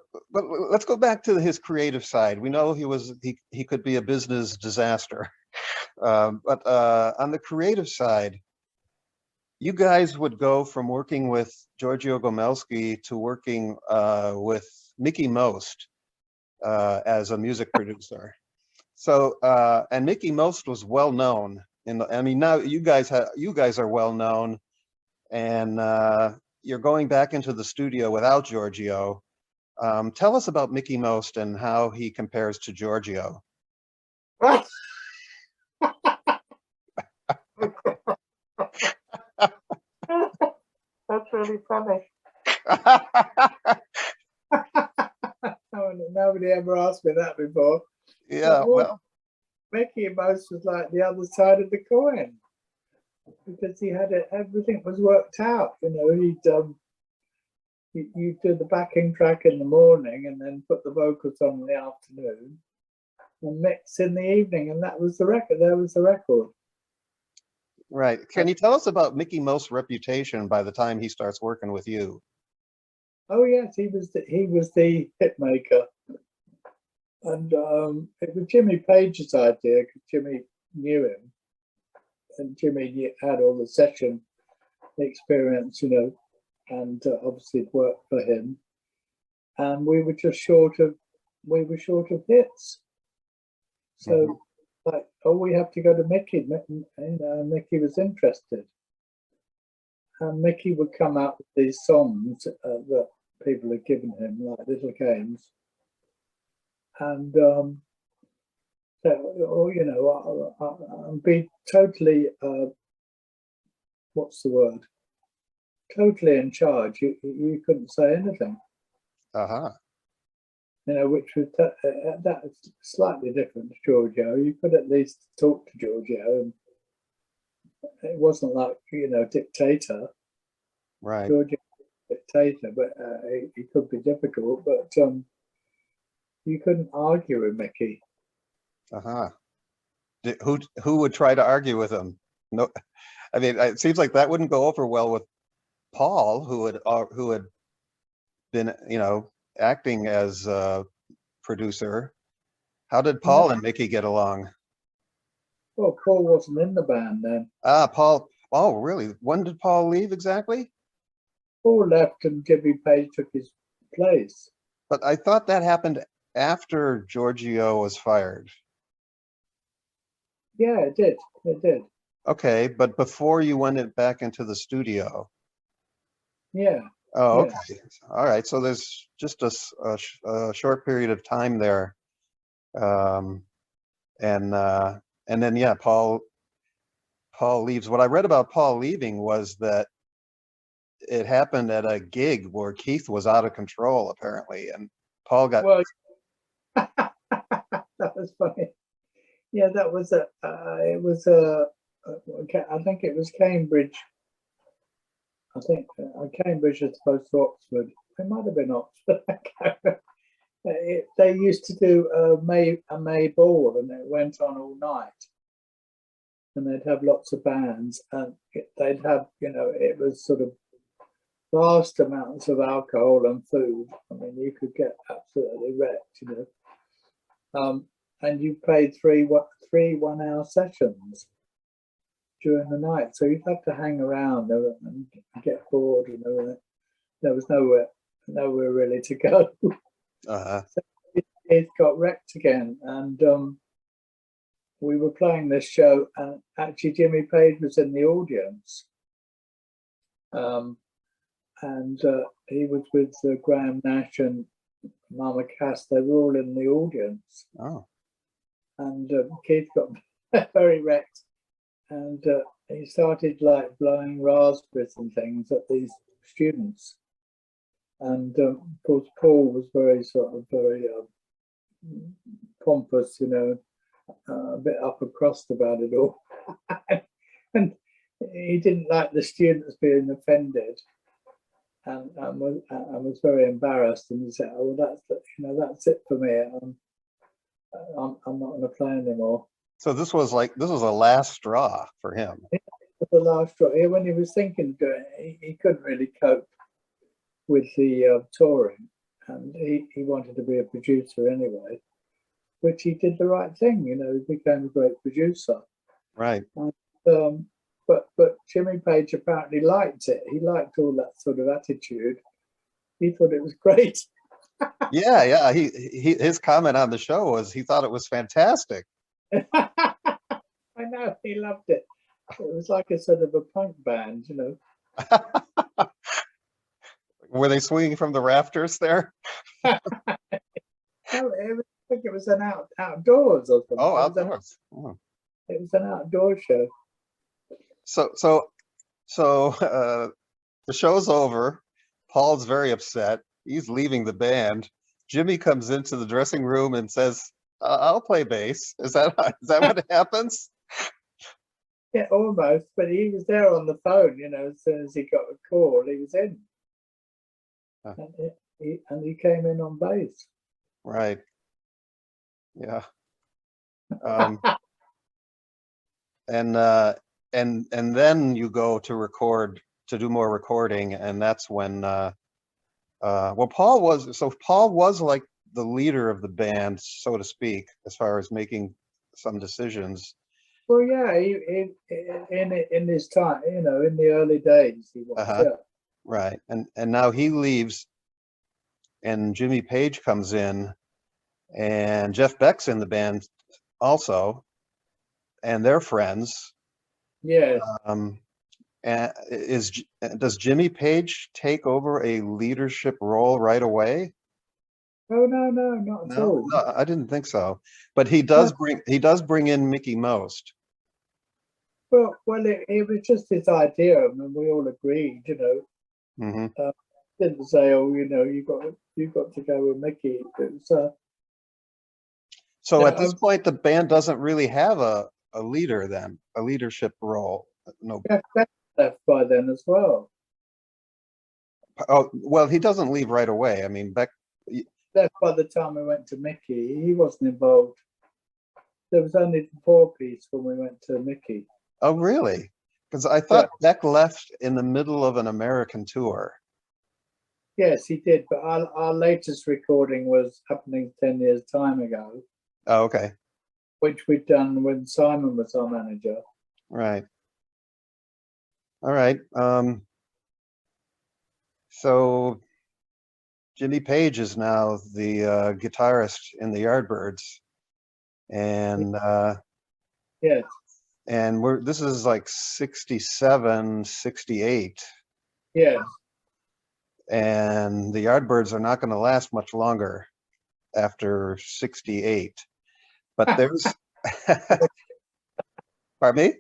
let's go back to his creative side. We know he could be a business disaster, but on the creative side, you guys would go from working with Giorgio Gomelsky to working with Mickie Most as a music producer. So and Mickie Most was well known I mean, now you guys are well known, and you're going back into the studio without Giorgio. Tell us about Mickie Most and how he compares to Giorgio. That's really funny. Nobody ever asked me that before. Yeah, well, Mickie Most was like the other side of the coin, because he had everything was worked out. You know, you do the backing track in the morning and then put the vocals on in the afternoon and mix in the evening, and that was the record. There was the record. Right. Can you tell us about Mickie Most's reputation by the time he starts working with you? Oh yes, he was the hit maker, and it was Jimmy Page's idea, because Jimmy knew him, and Jimmy had all the session experience, you know, and obviously it worked for him, and we were just short of hits, so like, oh, we have to go to Mickie. You know, Mickie was interested, and Mickie would come out with these songs that people had given him, like little games, and so, oh, you know, I'd be totally what's the word? Totally in charge. You couldn't say anything. You know, which was that's slightly different to Giorgio. You could at least talk to Giorgio, and it wasn't like, you know, dictator. Right. Giorgio dictator, but he could be difficult. But you couldn't argue with Mickie. Who would try to argue with him? No, I mean, it seems like that wouldn't go over well with Paul, who had been, you know, acting as a producer. How did Paul and Mickie get along? Well, Paul wasn't in the band then. Paul. Oh, really? When did Paul leave exactly? Paul left and Jimmy Page took his place. But I thought that happened after Giorgio was fired. Yeah, it did. It did. Okay, but before you went back into the studio. Yeah. Oh, yeah. okay. All right. So there's just a short period of time there, and then yeah, Paul leaves. What I read about Paul leaving was that it happened at a gig where Keith was out of control apparently, and Paul got. Well, that was funny. Yeah, that was it was I think it was Cambridge. I think Cambridge as opposed to Oxford. It might have been Oxford. They used to do a May ball, and it went on all night. And they'd have lots of bands, and they'd have, you know, it was sort of vast amounts of alcohol and food. I mean, you could get absolutely wrecked, you know. And you played three 1 hour sessions during the night, so you'd have to hang around and get bored, you know. There was nowhere really to go. So it got wrecked again, and we were playing this show, and actually Jimmy Page was in the audience, and he was with Graham Nash and Mama Cass. They were all in the audience. And Keith got very wrecked, and he started like blowing raspberries and things at these students. And of course, Paul was very pompous, a bit upper crust about it all. And he didn't like the students being offended, and was very embarrassed. And he said, "Oh, that's it for me. I'm not going to play anymore." So this was a last straw for him. The last straw. When he was thinking of doing it, he couldn't really cope with the touring, and he wanted to be a producer anyway, which he did the right thing. He became a great producer. Right. And, but Jimmy Page apparently liked it. He liked all that sort of attitude. He thought it was great. Yeah. His comment on the show was he thought it was fantastic. I know, he loved it. It was like a sort of a punk band, Were they swinging from the rafters there? No, I think it was an outdoors or something. Oh, outdoors. It was an outdoor show. So the show's over. Paul's very upset. He's leaving the band. Jimmy comes into the dressing room and says, "I'll play bass." Is that what happens? Yeah, almost. But he was there on the phone. As soon as he got a call, he was in, and he came in on bass. Right. Yeah. And then you go to do more recording, and that's when Paul was like the leader of the band, so to speak, as far as making some decisions. Well, yeah, he in his time, in the early days, he was. Yeah. Right, and now he leaves, and Jimmy Page comes in, and Jeff Beck's in the band also, and they're friends. Yeah. Does Jimmy Page take over a leadership role right away? Oh no, not at all. No, I didn't think so. But he does bring in Mickie Most. Well, it was just his idea. I mean, we all agreed, Mm-hmm. Didn't say, "Oh, you got to go with Mickie." It was, so at this point, the band doesn't really have a leader then, a leadership role. No. Jeff Beck left by then as well. Oh, well, he doesn't leave right away. I mean, Beck left by the time we went to Mickie. He wasn't involved. There was only the 4-piece when we went to Mickie. Oh, really? Because I thought Beck left in the middle of an American tour. Yes, he did. But our latest recording was happening 10 years time ago. Oh, okay. Which we'd done when Simon was our manager. Right. All right. So Jimmy Page is now the guitarist in the Yardbirds, and yes. And this is like 67, 68. Yes. And the Yardbirds are not going to last much longer after 68. But there's pardon me?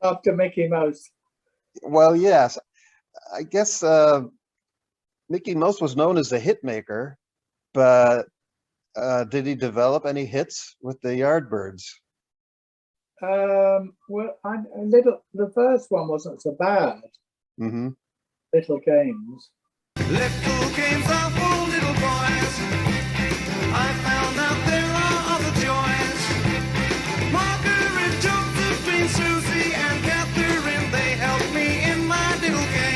After Mickie Most. Well, yes. I guess Mickie Most was known as the hit maker, but did he develop any hits with the Yardbirds? Well, the first one wasn't so bad. Mm-hmm. Little Games. Little games are for little boys. I found out there are other joys. Margaret, Josephine, Susie, and Catherine, they help me in my little games.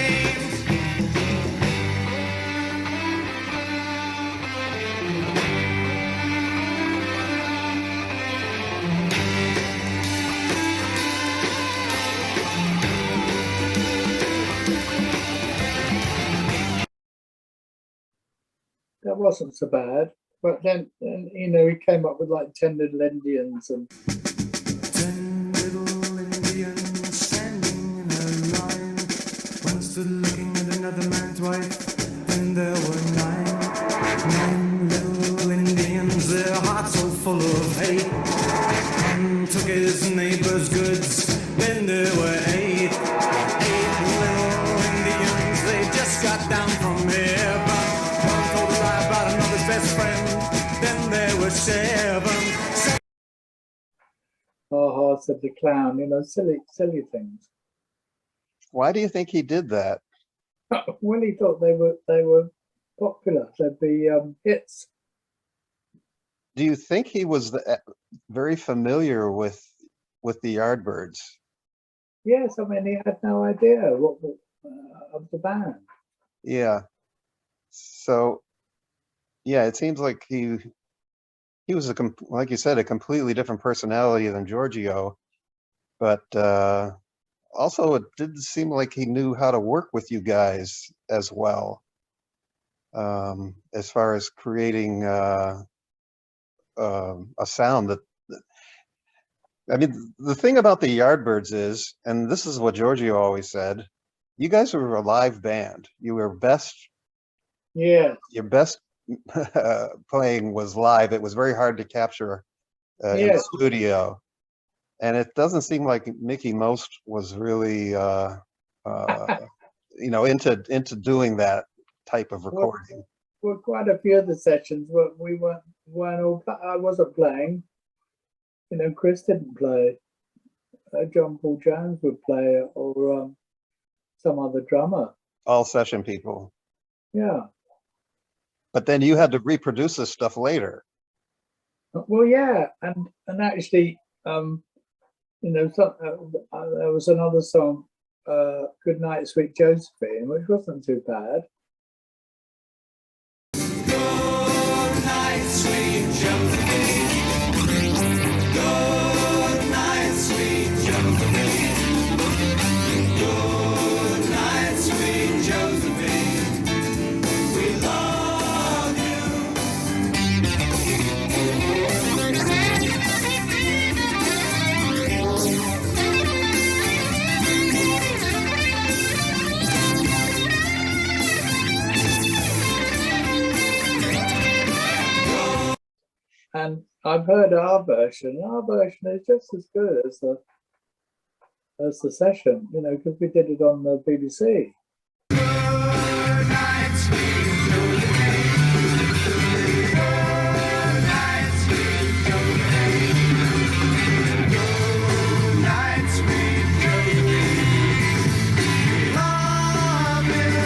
That wasn't so bad. But then he came up with like 10 Little Indians and 10 little Indians standing in a line. One stood looking at another man's wife. Then there were 9 little Indians, their hearts so full of hate. One took his neighbor's goods. Then there were 8 little Indians. They just got down from here. But one told a lie about another's best friend. Then there were 6 Bastard the Clown, you know, silly things. Why do you think he did that? Willy thought they were popular. They'd be hits. Do you think he was very familiar with the Yardbirds? Yes, I mean, he had no idea what of the band. Yeah. So, yeah, it seems like he was like you said, a completely different personality than Giorgio, but also it didn't seem like he knew how to work with you guys as well, as far as creating a sound that. I mean, the thing about the Yardbirds is, and this is what Giorgio always said, you guys were a live band. You were best. Yeah. Your best playing was live. It was very hard to capture in the studio, and it doesn't seem like Mickie Most was really, you know, into doing that type of recording. Well, quite a few of the sessions we weren't all. I wasn't playing. You know, Chris didn't play. John Paul Jones would play, or some other drummer. All session people. Yeah. But then you had to reproduce this stuff later. Well, yeah, and actually, you know, there was another song, "Good Night, Sweet Josephine," which wasn't too bad. Good night, sweet Josephine. Good night, sweet Josephine. Good night, sweet Josephine. We love you. And I've heard our version. Our version is just as good as the session, you know, because we did it on the BBC. Good night, sweet Josephine. Good night, sweet Josephine. Good night, sweet Josephine. We love you.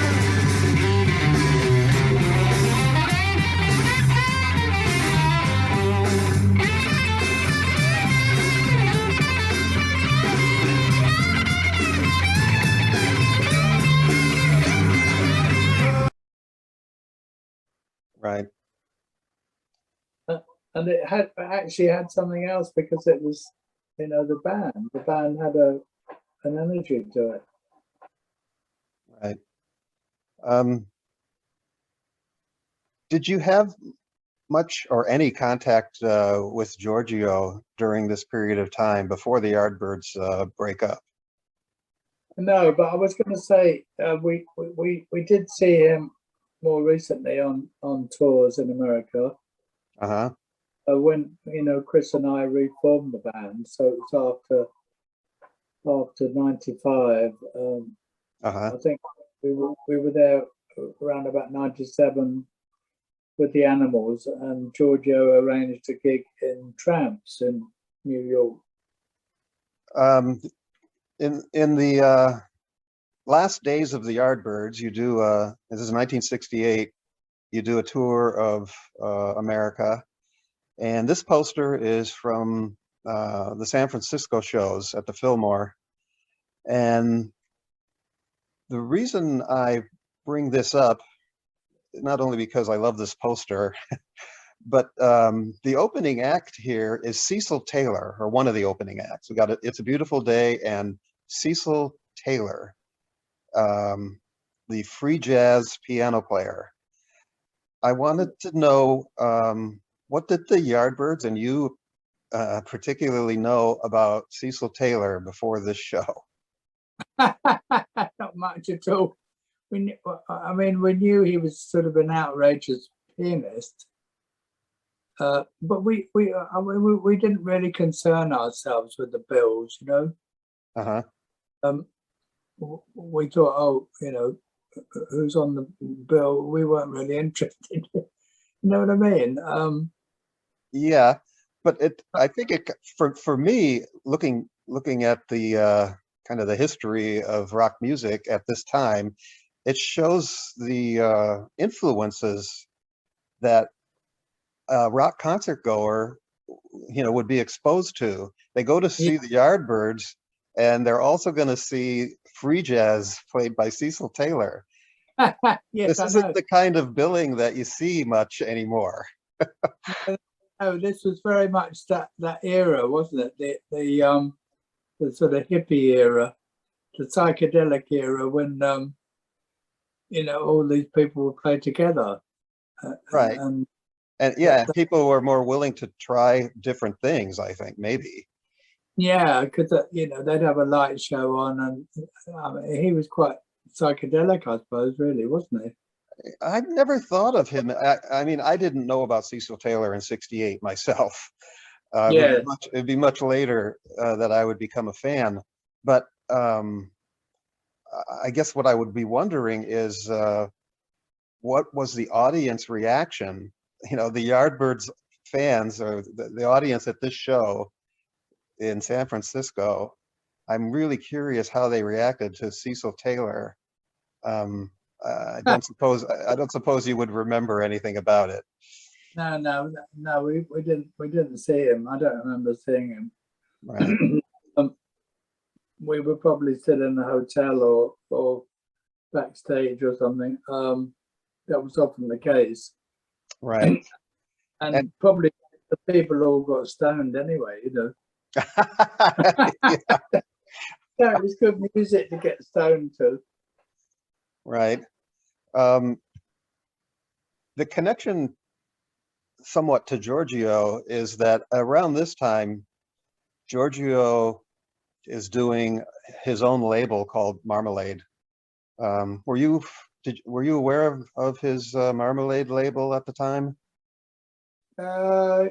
Right. And it actually had something else, because it was, you know, the band. The band had an energy to it. Right. Did you have much or any contact with Giorgio during this period of time before the Yardbirds break up? No, but I was going to say we did see him more recently on tours in America. Uh-huh. When, you know, Chris and I reformed the band, so it was after '95. Uh-huh. I think we were there around about '97 with the Animals, and Giorgio arranged a gig in Tramps in New York. In the last days of the Yardbirds, you do this is 1968. You do a tour of America, and this poster is from the San Francisco shows at the Fillmore. And the reason I bring this up, not only because I love this poster, but the opening act here is Cecil Taylor, or one of the opening acts. We got It's a Beautiful Day and Cecil Taylor, the free jazz piano player. I wanted to know, what did the Yardbirds and you particularly know about Cecil Taylor before this show? Not much at all. I mean, we knew he was sort of an outrageous pianist, but we didn't really concern ourselves with the bills, you know. Uh-huh. We thought, oh, you know, who's on the bill? We weren't really interested. You know what I mean? Yeah, but I think it for me looking at the kind of the history of rock music at this time, it shows the influences that a rock concert goer, would be exposed to. They go to see the Yardbirds, and they're also going to see free jazz played by Cecil Taylor. Yes, This I isn't know. the kind of billing that you see much anymore. Oh, this was very much that era, wasn't it? The sort of hippie era, the psychedelic era, when all these people would play together. Right. And And yeah, people were more willing to try different things, I think, maybe. yeah, because they'd have a light show on, and I mean, he was quite psychedelic, I suppose, really, wasn't he? I've never thought of him. I mean, I didn't know about Cecil Taylor in '68 myself. Yeah. It'd be much later that I would become a fan. But I guess what I would be wondering is what was the audience reaction? The Yardbirds fans, or the audience at this show in San Francisco. I'm really curious how they reacted to Cecil Taylor. I don't suppose you would remember anything about it. No, we didn't see him. I don't remember seeing him. Right. We were probably still in the hotel or backstage or something. That was often the case. Right. And probably the people all got stoned anyway, Yeah. Yeah, it was good music to get stoned to. Right. The connection somewhat to Giorgio is that around this time, Giorgio is doing his own label called Marmalade. Were you aware of his Marmalade label at the time? Yeah.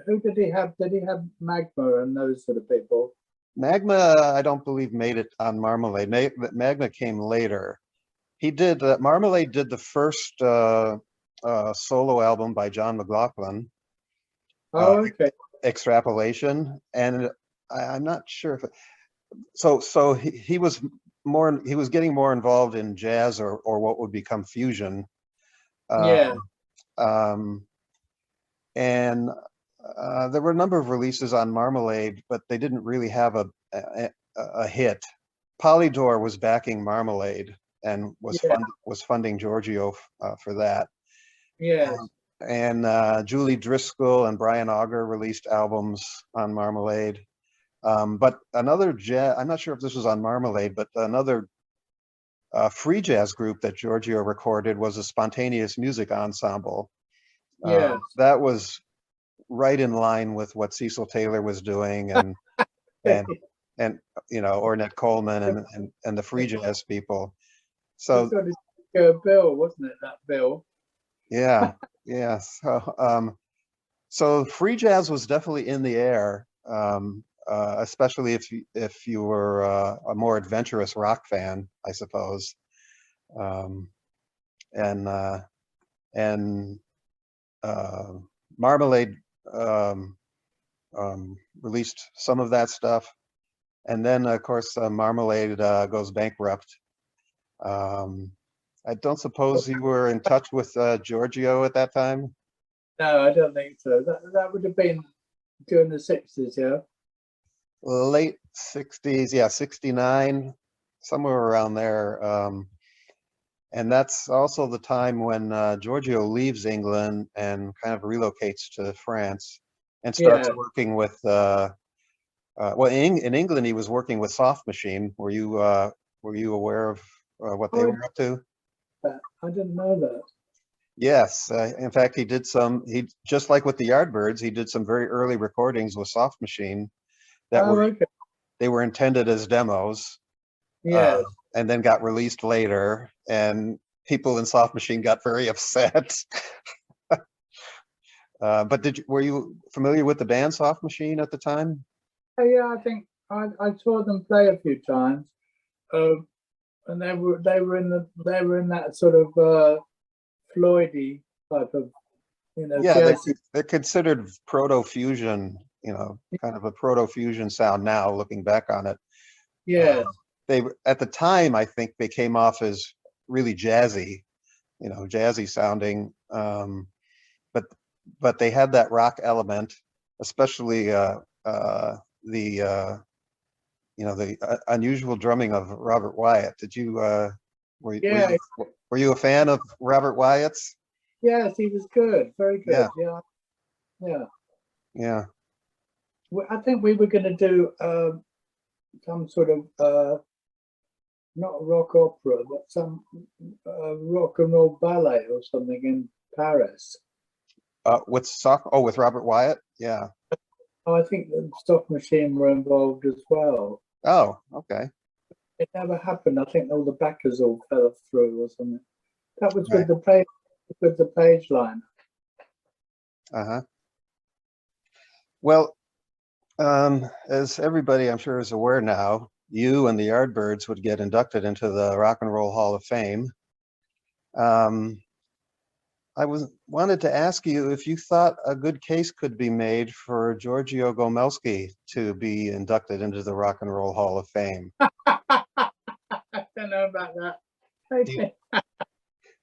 Who did he have? Did he have Magma and those sort of people? Magma, I don't believe made it on Marmalade. Magma came later. He did Marmalade did the first solo album by John McLaughlin. Oh, okay. Extrapolation, and I'm not sure if so he was getting more involved in jazz or what would become fusion. Yeah. And there were a number of releases on Marmalade, but they didn't really have a hit. Polydor was backing Marmalade and was funding Giorgio for that. Yeah. And Julie Driscoll and Brian Auger released albums on Marmalade. But another jazz, I'm not sure if this was on Marmalade, but another free jazz group that Giorgio recorded was a Spontaneous Music Ensemble. Yeah. That was right in line with what Cecil Taylor was doing, and Ornette Coleman and the free jazz people. So Bill, wasn't it, that Bill? Yeah, yeah. So free jazz was definitely in the air, especially if you were a more adventurous rock fan, I suppose. And Marmalade released some of that stuff, and then of course Marmalade goes bankrupt. I don't suppose you were in touch with Giorgio at that time? No, I don't think so. That would have been during the 60s, yeah? Late 60s, yeah, 69, somewhere around there. And that's also the time when Giorgio leaves England and kind of relocates to France and starts working with, in England he was working with Soft Machine. Were you aware of what they were up to? I didn't know that. Yes, in fact, he just like with the Yardbirds, he did some very early recordings with Soft Machine that they were intended as demos. Yeah. And then got released later, and people in Soft Machine got very upset. But were you familiar with the band Soft Machine at the time? Yeah, I think I saw them play a few times, and they were in that sort of Floydy type of You know, Yeah, jazzy. they're considered proto-fusion, you know, kind of a proto-fusion sound now, looking back on it. Yes. They, at the time, I think they came off as really jazzy, you know, jazzy sounding. But they had that rock element, especially the you know, the unusual drumming of Robert Wyatt. Did you Yeah. were you a fan of Robert Wyatt's? Yes, he was good. Very good. Yeah. Yeah. Yeah. Yeah. I think we were going to do some sort of not rock opera, but some rock and roll ballet or something in Paris. With Robert Wyatt? Yeah. Oh, I think the Stock Machine were involved as well. Oh, okay. It never happened. I think all the backers all fell through or something. That was Right. with the page line. Uh-huh. Well, as everybody I'm sure is aware now, you and the Yardbirds would get inducted into the Rock and Roll Hall of Fame. I wanted to ask you if you thought a good case could be made for Giorgio Gomelsky to be inducted into the Rock and Roll Hall of Fame. I don't know about that. Maybe.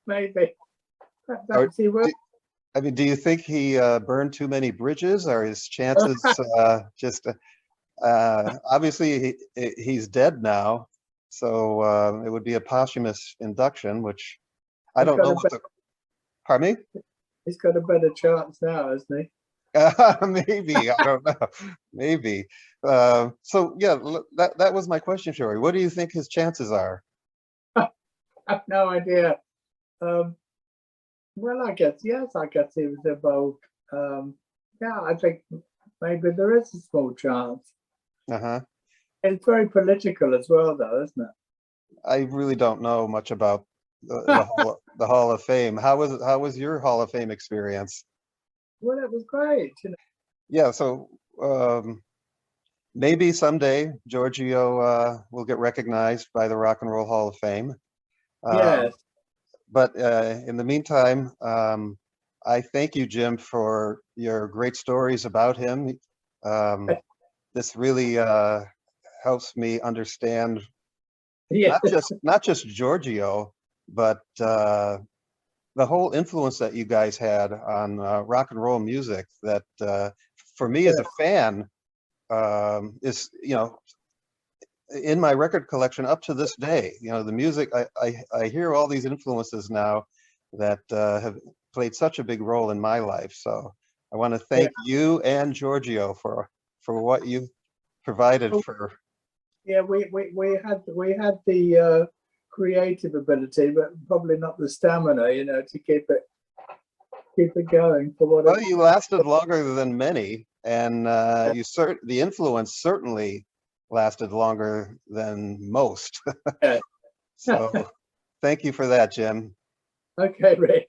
Maybe. Perhaps he will. I mean, do you think he burned too many bridges, or his chances just obviously he's dead now, so it would be a posthumous induction, which I don't know what the. Pardon me? He's got a better chance now, hasn't he? Maybe, I don't know. Maybe. So yeah, that was my question, Shori. What do you think his chances are? I have no idea. Well, I guess he was involved. Yeah, I think maybe there is a small chance. Uh-huh. It's very political as well, though, isn't it? I really don't know much about the Hall of Fame. How was your Hall of Fame experience? Well, it was great. You know. Yeah, so maybe someday Giorgio will get recognized by the Rock and Roll Hall of Fame. Yes. But in the meantime, I thank you, Jim, for your great stories about him. This really helps me understand Yeah. not just Giorgio, but the whole influence that you guys had on rock and roll music. That for me as a fan is, you know, in my record collection up to this day. You know, the music, I hear all these influences now that have played such a big role in my life. So I want to thank you and Giorgio for what you've provided for. Yeah, we had the creative ability, but probably not the stamina, you know, to keep it going for what. Well, you lasted longer than many, and the influence certainly lasted longer than most. So thank you for that, Jim. Okay, Rick.